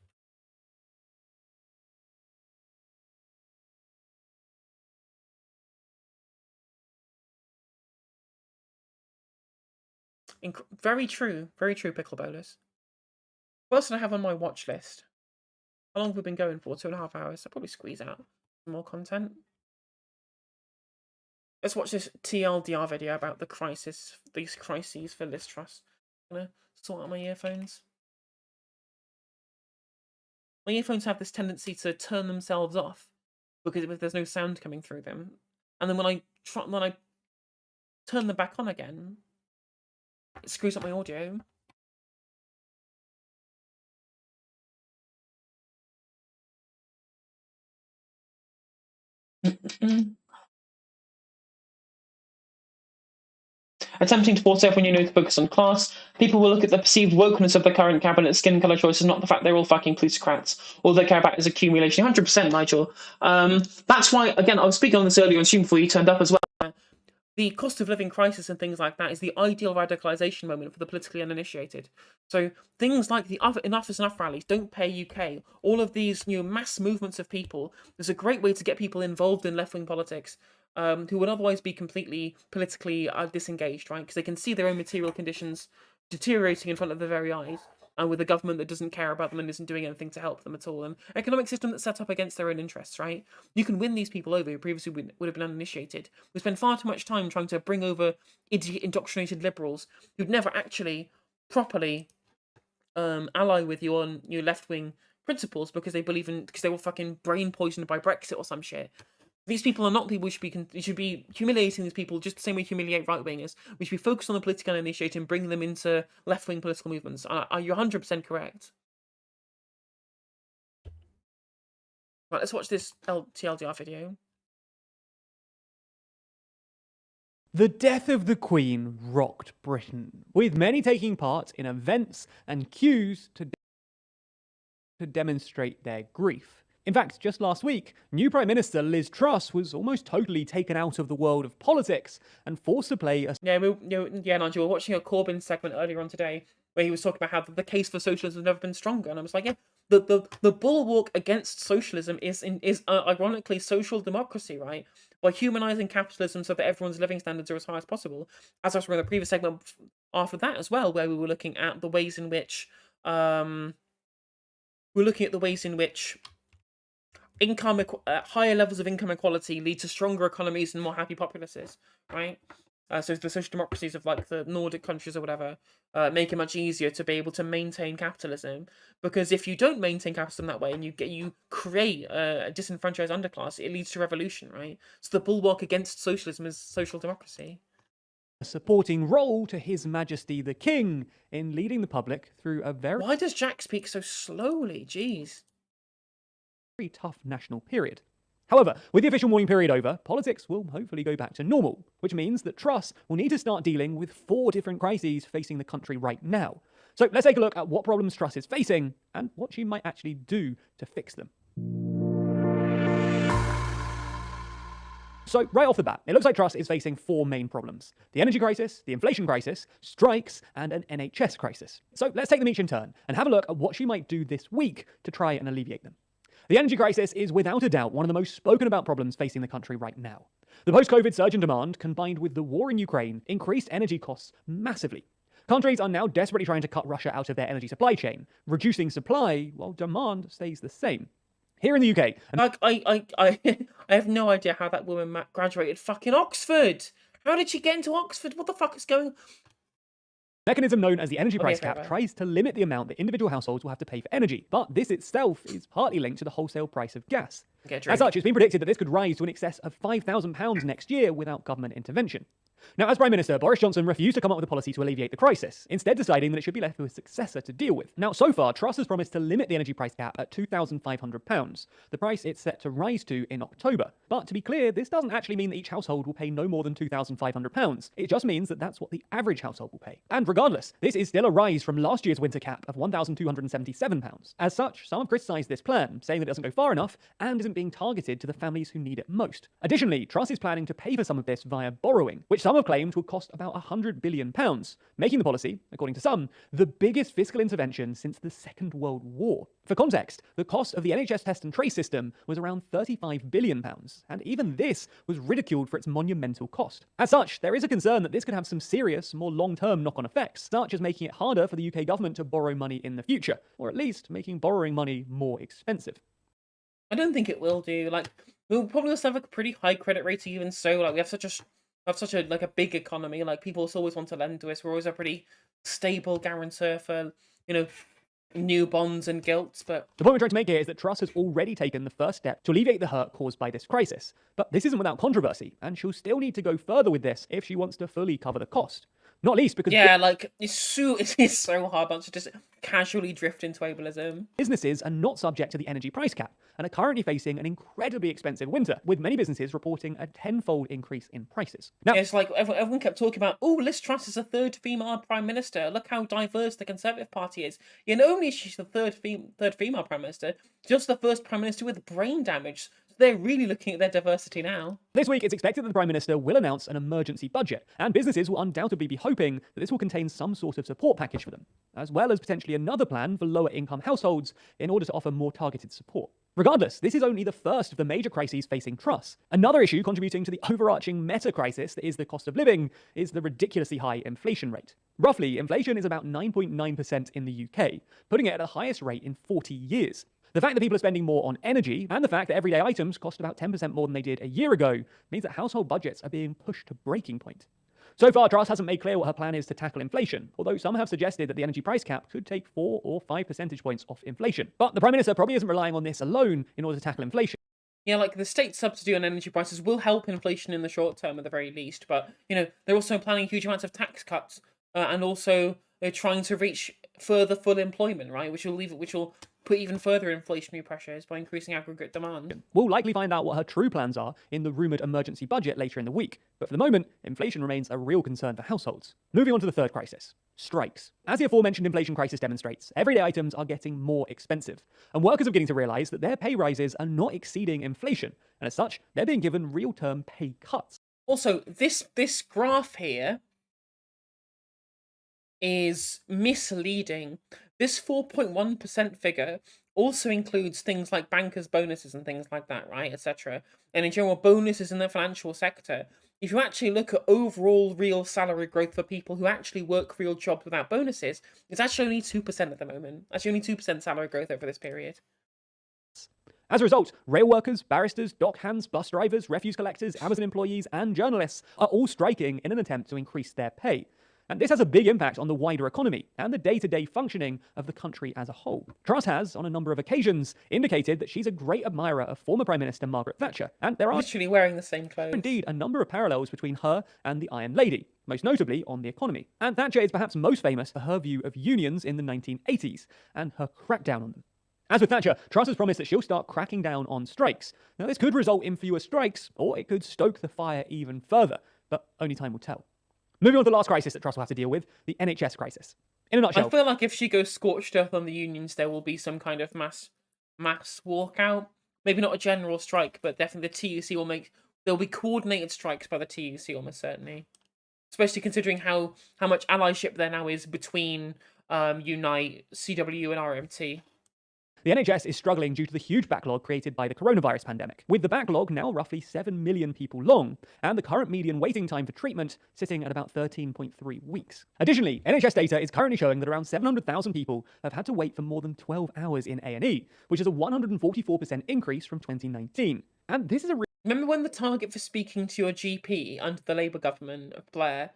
Very true, Pickle Bolus. What else do I have on my watch list? How long have we been going for? 2.5 hours. I'll probably squeeze out some more content. Let's watch this TLDR video about these crises for Liz Truss. I'm gonna sort out my earphones. My earphones have this tendency to turn themselves off because if there's no sound coming through them, and then when I turn them back on again, it screws up my audio. Attempting to force everyone to focus on class, people will look at the perceived wokeness of the current cabinet skin colour choices, not the fact they're all fucking plutocrats. All they care about is accumulation. 100%, Nigel. That's why, again, I was speaking on this earlier on stream before you turned up as well. The cost of living crisis and things like that is the ideal radicalisation moment for the politically uninitiated. So things like the Enough is Enough rallies, Don't Pay UK, all of these mass movements of people, there's a great way to get people involved in left-wing politics who would otherwise be completely politically disengaged, right? Because they can see their own material conditions deteriorating in front of their very eyes, and with a government that doesn't care about them and isn't doing anything to help them at all, and an economic system that's set up against their own interests, right? You can win these people over who previously would have been uninitiated. We spend far too much time trying to bring over indoctrinated liberals who'd never actually properly ally with you on your left-wing principles because they were fucking brain poisoned by Brexit or some shit. These people are not people you should be humiliating these people just the same way you humiliate right-wingers. We should be focused on the political uninitiated and bring them into left-wing political movements. Are you 100% correct? Right, let's watch this TLDR video. The death of the Queen rocked Britain, with many taking part in events and queues to demonstrate their grief. In fact, just last week, new Prime Minister Liz Truss was almost totally taken out of the world of politics and forced to play a... Nigel, we were watching a Corbyn segment earlier on today where he was talking about how the case for socialism has never been stronger, and I was like, yeah, the bulwark against socialism is ironically social democracy, right? By humanising capitalism so that everyone's living standards are as high as possible. As I was in the previous segment after that as well, where we were looking at the ways in which higher levels of income equality lead to stronger economies and more happy populaces, right? So the social democracies of like the Nordic countries or whatever make it much easier to be able to maintain capitalism, because if you don't maintain capitalism that way and you create a disenfranchised underclass, it leads to revolution, right? So the bulwark against socialism is social democracy. A supporting role to His Majesty the King in leading the public through a very... Why does Jack speak so slowly? Jeez. Very tough national period. However, with the official mourning period over, politics will hopefully go back to normal, which means that Truss will need to start dealing with 4 different crises facing the country right now. So let's take a look at what problems Truss is facing and what she might actually do to fix them. So right off the bat, it looks like Truss is facing 4 main problems: the energy crisis, the inflation crisis, strikes, and an NHS crisis. So let's take them each in turn and have a look at what she might do this week to try and alleviate them. The energy crisis is without a doubt one of the most spoken about problems facing the country right now. The post-COVID surge in demand, combined with the war in Ukraine, increased energy costs massively. Countries are now desperately trying to cut Russia out of their energy supply chain, reducing supply while demand stays the same. Here in the UK, I have no idea how that woman graduated fucking Oxford. How did she get into Oxford? What the fuck is going on? Mechanism known as the energy price cap tries to limit the amount that individual households will have to pay for energy, but this itself is partly linked to the wholesale price of gas. As such, it's been predicted that this could rise to an excess of £5,000 next year without government intervention. Now, as Prime Minister, Boris Johnson refused to come up with a policy to alleviate the crisis, instead deciding that it should be left to his successor to deal with. Now, so far, Truss has promised to limit the energy price cap at £2,500, the price it's set to rise to in October. But to be clear, this doesn't actually mean that each household will pay no more than £2,500. It just means that that's what the average household will pay. And regardless, this is still a rise from last year's winter cap of £1,277. As such, some have criticised this plan, saying that it doesn't go far enough and isn't being targeted to the families who need it most. Additionally, Truss is planning to pay for some of this via borrowing, which some have claimed will cost about £100 billion, making the policy, according to some, the biggest fiscal intervention since the Second World War. For context, the cost of the NHS test and trace system was around £35 billion, and even this was ridiculed for its monumental cost. As such, there is a concern that this could have some serious, more long-term knock-on effects, such as making it harder for the UK government to borrow money in the future, or at least making borrowing money more expensive. I don't think it will do. Like, we'll probably also have a pretty high credit rating even so. Like, we have such a like a big economy. Like, people always want to lend to us. We're always a pretty stable guarantor for, new bonds and gilts. But the point we're trying to make here is that Truss has already taken the first step to alleviate the hurt caused by this crisis. But this isn't without controversy, and she'll still need to go further with this if she wants to fully cover the cost. Not least because it is so hard not to just casually drift into ableism. Businesses are not subject to the energy price cap and are currently facing an incredibly expensive winter, with many businesses reporting a 10-fold increase in prices. Now, it's like everyone kept talking about, Liz Truss is the 3rd female prime minister. Look how diverse the Conservative Party is. Not only is she the third female prime minister, just the first prime minister with brain damage. They're really looking at their diversity now. This week, it's expected that the Prime Minister will announce an emergency budget, and businesses will undoubtedly be hoping that this will contain some sort of support package for them, as well as potentially another plan for lower-income households in order to offer more targeted support. Regardless, this is only the first of the major crises facing Truss. Another issue contributing to the overarching meta-crisis that is the cost of living is the ridiculously high inflation rate. Roughly, inflation is about 9.9% in the UK, putting it at the highest rate in 40 years. The fact that people are spending more on energy, and the fact that everyday items cost about 10% more than they did a year ago, means that household budgets are being pushed to breaking point. So far, Truss hasn't made clear what her plan is to tackle inflation, although some have suggested that the energy price cap could take 4 or 5 percentage points off inflation. But the Prime Minister probably isn't relying on this alone in order to tackle inflation. Yeah, like, the state subsidy on energy prices will help inflation in the short term at the very least, but, they're also planning huge amounts of tax cuts, and also they're trying to reach further full employment, right, which will put even further inflationary pressures by increasing aggregate demand. We'll likely find out what her true plans are in the rumoured emergency budget later in the week, but for the moment, inflation remains a real concern for households. Moving on to the third crisis, strikes. As the aforementioned inflation crisis demonstrates, everyday items are getting more expensive, and workers are beginning to realise that their pay rises are not exceeding inflation, and as such, they're being given real-term pay cuts. Also, this graph here is misleading. This 4.1% figure also includes things like bankers' bonuses and things like that, right, etc. And in general, bonuses in the financial sector. If you actually look at overall real salary growth for people who actually work real jobs without bonuses, it's actually only 2% at the moment. Actually only 2% salary growth over this period. As a result, rail workers, barristers, dock hands, bus drivers, refuse collectors, Amazon employees, and journalists are all striking in an attempt to increase their pay. And this has a big impact on the wider economy and the day-to-day functioning of the country as a whole. Truss has, on a number of occasions, indicated that she's a great admirer of former Prime Minister Margaret Thatcher, and there are literally wearing the same clothes. Indeed, a number of parallels between her and the Iron Lady, most notably on the economy. And Thatcher is perhaps most famous for her view of unions in the 1980s and her crackdown on them. As with Thatcher, Truss has promised that she'll start cracking down on strikes. Now, this could result in fewer strikes, or it could stoke the fire even further, but only time will tell. Moving on to the last crisis that Truss will have to deal with, the NHS crisis. In a nutshell, I feel like if she goes scorched earth on the unions, there will be some kind of mass walkout. Maybe not a general strike, but definitely the TUC will there'll be coordinated strikes by the TUC almost certainly. Especially considering how much allyship there now is between Unite, CW and RMT. the NHS is struggling due to the huge backlog created by the coronavirus pandemic, with the backlog now roughly 7 million people long, and the current median waiting time for treatment sitting at about 13.3 weeks. Additionally, NHS data is currently showing that around 700,000 people have had to wait for more than 12 hours in A&E, which is a 144% increase from 2019. And this is a Remember when the target for speaking to your GP under the Labour government of Blair,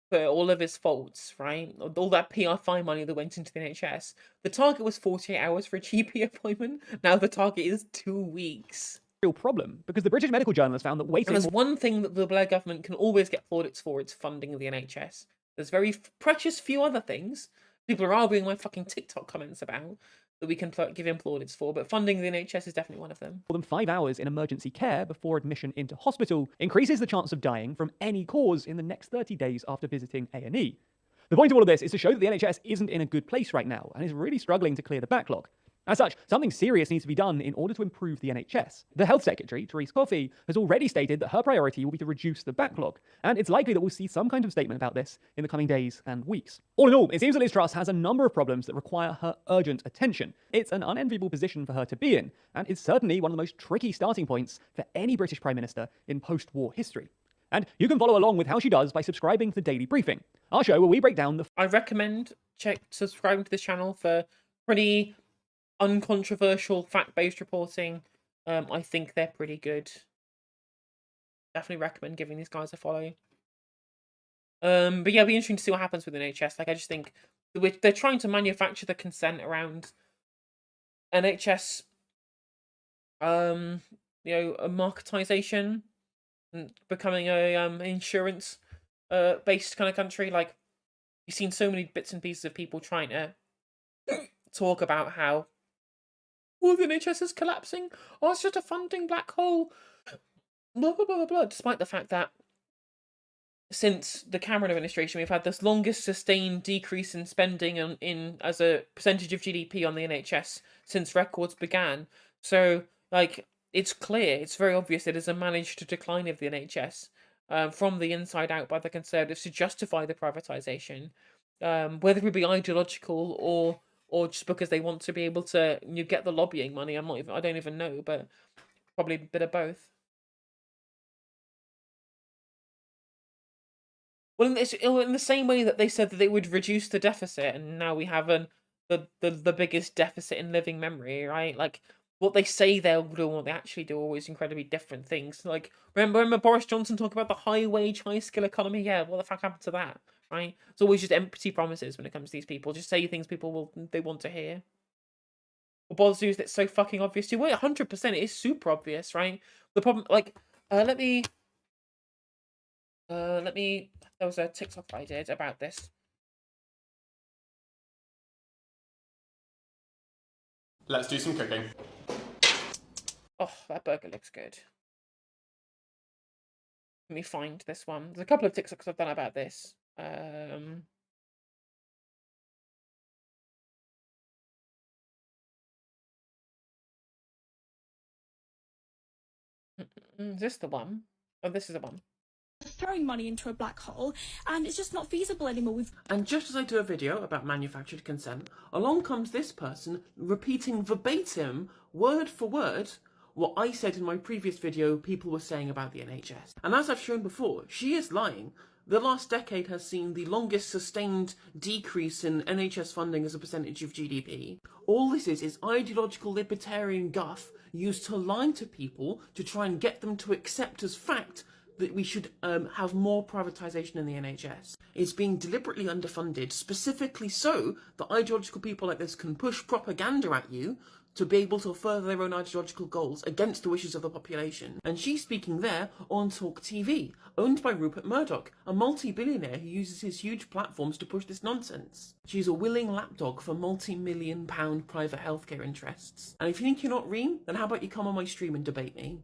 for all of his faults, right? All that PR5 money that went into the NHS, the target was 48 hours for a GP appointment. Now the target is 2 weeks. Real problem, because the British Medical Journal has found that waiting... And there's one thing that the Blair government can always get plaudits for, it's funding of the NHS. There's very precious few other things people are arguing my fucking TikTok comments about that we can give him plaudits for, but funding the NHS is definitely one of them. More than 5 hours in emergency care before admission into hospital increases the chance of dying from any cause in the next 30 days after visiting A&E. The point of all of this is to show that the NHS isn't in a good place right now and is really struggling to clear the backlog. As such, something serious needs to be done in order to improve the NHS. The Health Secretary, Therese Coffey, has already stated that her priority will be to reduce the backlog, and it's likely that we'll see some kind of statement about this in the coming days and weeks. All in all, it seems that Liz Truss has a number of problems that require her urgent attention. It's an unenviable position for her to be in, and it's certainly one of the most tricky starting points for any British Prime Minister in post-war history. And you can follow along with how she does by subscribing to the Daily Briefing, our show where we break down the... I recommend subscribing to this channel for pretty uncontroversial, fact-based reporting. I think they're pretty good. Definitely recommend giving these guys a follow. But yeah, it'll be interesting to see what happens with the NHS. Like, I just think they're trying to manufacture the consent around NHS, a marketisation and becoming a insurance based kind of country. Like, you've seen so many bits and pieces of people trying to talk about how the NHS is collapsing. Oh, it's just a funding black hole. Blah, blah, blah, blah, blah. Despite the fact that since the Cameron administration, we've had this longest sustained decrease in spending in as a percentage of GDP on the NHS since records began. So, like, it's clear, it's very obvious it is a managed decline of the NHS from the inside out by the Conservatives to justify the privatisation, whether it be ideological or just because they want to be able to get the lobbying money. I don't even know, but probably a bit of both. Well, in the same way that they said that they would reduce the deficit, and now we have the biggest deficit in living memory, right? Like, what they say they'll do and what they actually do are always incredibly different things. Like, remember Boris Johnson talking about the high-wage, high-skill economy? Yeah, what the fuck happened to that, right? It's always just empty promises when it comes to these people. Just say things they want to hear. What bothers you is that it's so fucking obvious to you. Well, 100%, it is super obvious, right? The problem, like, let me... There was a TikTok I did about this. Let's do some cooking. Oh, that burger looks good. Let me find this one. There's a couple of TikToks I've done about this. Is this the one? Oh, this is the one. Throwing money into a black hole, and it's just not feasible anymore. And just as I do a video about manufactured consent, along comes this person repeating verbatim, word for word, what I said in my previous video people were saying about the NHS. And as I've shown before, she is lying. The last decade has seen the longest sustained decrease in NHS funding as a percentage of GDP. All this is ideological libertarian guff used to lie to people to try and get them to accept as fact that we should have more privatisation in the NHS. It's being deliberately underfunded, specifically so that ideological people like this can push propaganda at you to be able to further their own ideological goals against the wishes of the population. And she's speaking there on Talk TV, owned by Rupert Murdoch, a multi-billionaire who uses his huge platforms to push this nonsense. She's a willing lapdog for multi-million-pound private healthcare interests. And if you think you're not Reem, then how about you come on my stream and debate me?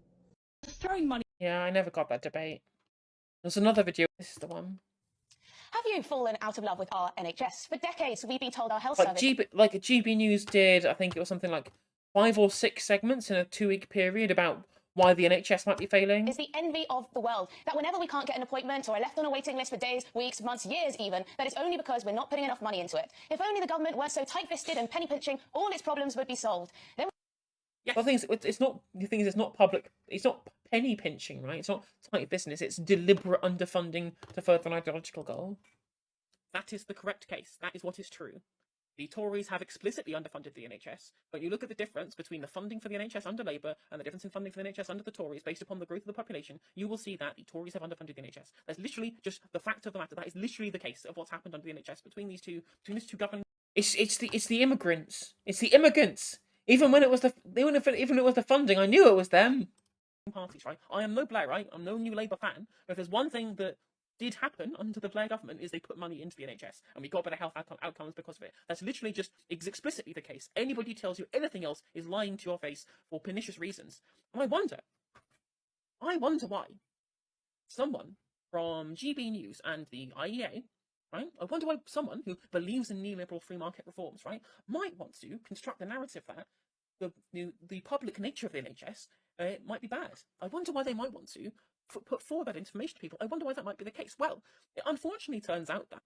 Throwing money. Yeah, I never got that debate. There's another video. This is the one. Have you fallen out of love with our NHS? For decades, we've been told our health Like service... GB News did, I think it was something like 5 or 6 segments in a 2-week period about why the NHS might be failing. Is the envy of the world. That whenever we can't get an appointment or are left on a waiting list for days, weeks, months, years even, that it's only because we're not putting enough money into it. If only the government weren't so tight-fisted and penny-pinching, all its problems would be solved. Then... Yeah. Well, it's not, the thing is, it's not public, it's not penny pinching, right? It's not tight business, it's deliberate underfunding to further an ideological goal. That is the correct case. That is what is true. The Tories have explicitly underfunded the NHS, but you look at the difference between the funding for the NHS under Labour and the difference in funding for the NHS under the Tories based upon the growth of the population, you will see that the Tories have underfunded the NHS. That's literally just the fact of the matter. That is literally the case of what's happened under the NHS between these two governments. It's the immigrants. It's the immigrants. Even if it was the funding, I knew it was them. Parties, right? I am no Blairite. I'm no New Labour fan. But if there's one thing that did happen under the Blair government is they put money into the NHS and we got better health outcomes because of it. That's literally just explicitly the case. Anybody who tells you anything else is lying to your face for pernicious reasons. And I wonder why someone from GB News and the IEA, right? I wonder why someone who believes in neoliberal free market reforms, right, might want to construct the narrative that the public nature of the NHS might be bad. I wonder why they might want to put forward that information to people. I wonder why that might be the case. Well, it unfortunately turns out that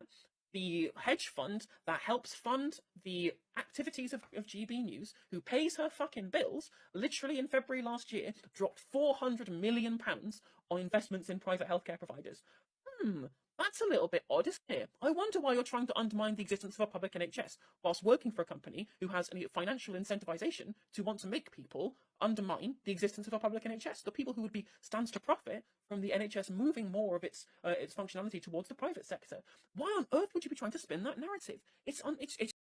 the hedge fund that helps fund the activities of GB News, who pays her fucking bills, literally in February last year, dropped £400 million on investments in private healthcare providers. That's a little bit odd, isn't it? I wonder why you're trying to undermine the existence of a public NHS whilst working for a company who has any financial incentivization to want to make people undermine the existence of a public NHS. The people who would stands to profit from the NHS moving more of its functionality towards the private sector. Why on earth would you be trying to spin that narrative? It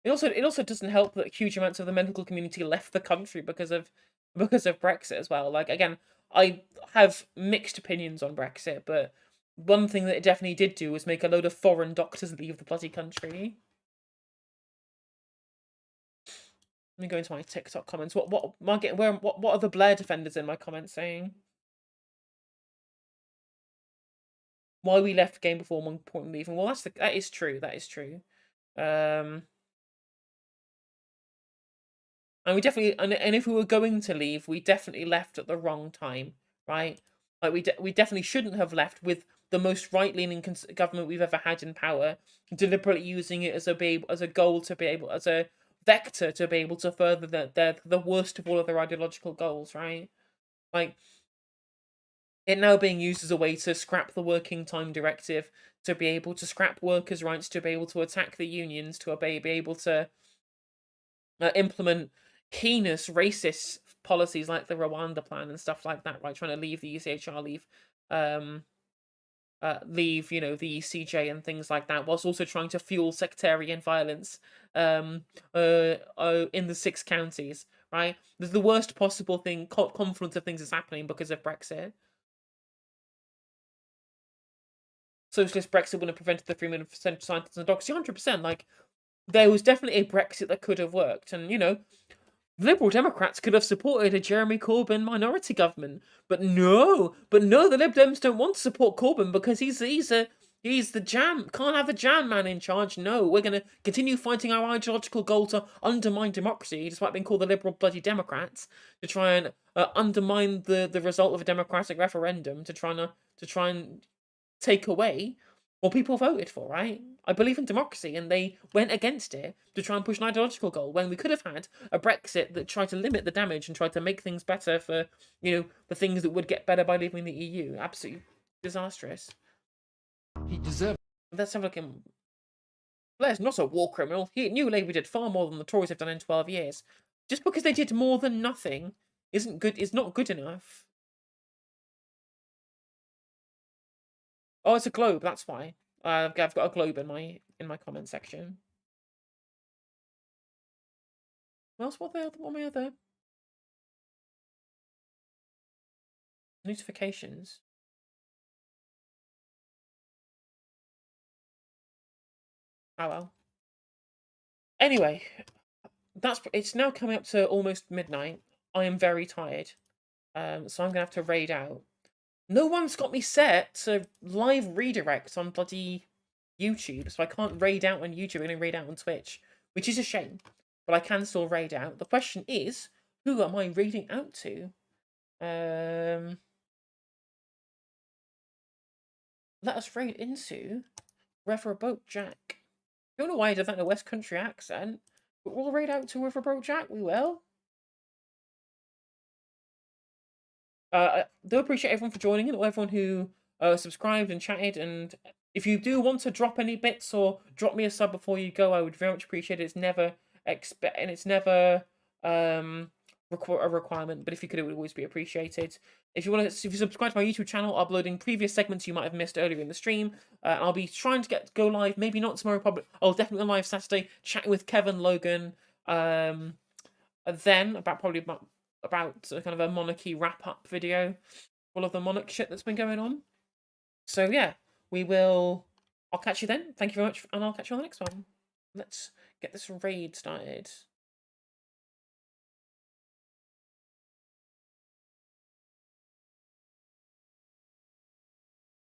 also doesn't help that huge amounts of the medical community left the country because of Brexit as well. Like, again, I have mixed opinions on Brexit, but one thing that it definitely did do was make a load of foreign doctors leave the bloody country. Let me go into my TikTok comments. What are the Blair defenders in my comments saying? Why we left the game before one point in leaving? Well, that is true. That is true. And we definitely and if we were going to leave, we definitely left at the wrong time, right? Like we definitely shouldn't have left with the most right-leaning government we've ever had in power, deliberately using it as a goal to be able, as a vector to be able to further the worst of all of their ideological goals, right? Like, it now being used as a way to scrap the working time directive, to be able to scrap workers' rights, to be able to attack the unions, to be able to implement heinous racist policies like the Rwanda plan and stuff like that, right? Trying to leave the ECHR, leave the ECJ and things like that, whilst also trying to fuel sectarian violence in the 6 counties, right? The worst possible confluence of things is happening because of Brexit. Socialist Brexit wouldn't have prevented the freedom of scientists and democracy 100%. Like, there was definitely a Brexit that could have worked, and Liberal Democrats could have supported a Jeremy Corbyn minority government, but no, the Lib Dems don't want to support Corbyn because he's the jam. Can't have the jam man in charge. No, we're going to continue fighting our ideological goal to undermine democracy, despite being called the Liberal bloody Democrats, to try and undermine the result of a democratic referendum, to try and take away what people voted for, right? I believe in democracy, and they went against it to try and push an ideological goal when we could have had a Brexit that tried to limit the damage and tried to make things better for, the things that would get better by leaving the EU. Absolutely disastrous. He deserved. Let's have a look at him. Blair's not a war criminal. New Labour did far more than the Tories have done in 12 years. Just because they did more than nothing is not good enough. Oh, it's a globe. That's why. I've got a globe in my comment section. What else? What are my other Notifications. Oh well. Anyway, it's now coming up to almost midnight. I am very tired. So I'm gonna have to raid out. No one's got me set to live redirect on bloody YouTube, so I can't raid out on YouTube. I'm gonna raid out on Twitch, which is a shame. But I can still raid out. The question is, who am I raiding out to? Let us raid into Riverboat Jack. Don't know why I did that in a West Country accent, but we'll raid out to Riverboat Jack. We will. I do appreciate everyone for joining in, or everyone who subscribed and chatted. And if you do want to drop any bits or drop me a sub before you go, I would very much appreciate it. It's never a requirement, but if you could, it would always be appreciated. If you if you subscribe to my YouTube channel, uploading previous segments you might have missed earlier in the stream. I'll be trying to go live, maybe not tomorrow, probably. I'll definitely go live Saturday, chatting with Kevin Logan. Then about kind of a monarchy wrap up video, all of the monarch shit that's been going on. So yeah, I'll catch you then. Thank you very much, and I'll catch you on the next one. Let's get this raid started.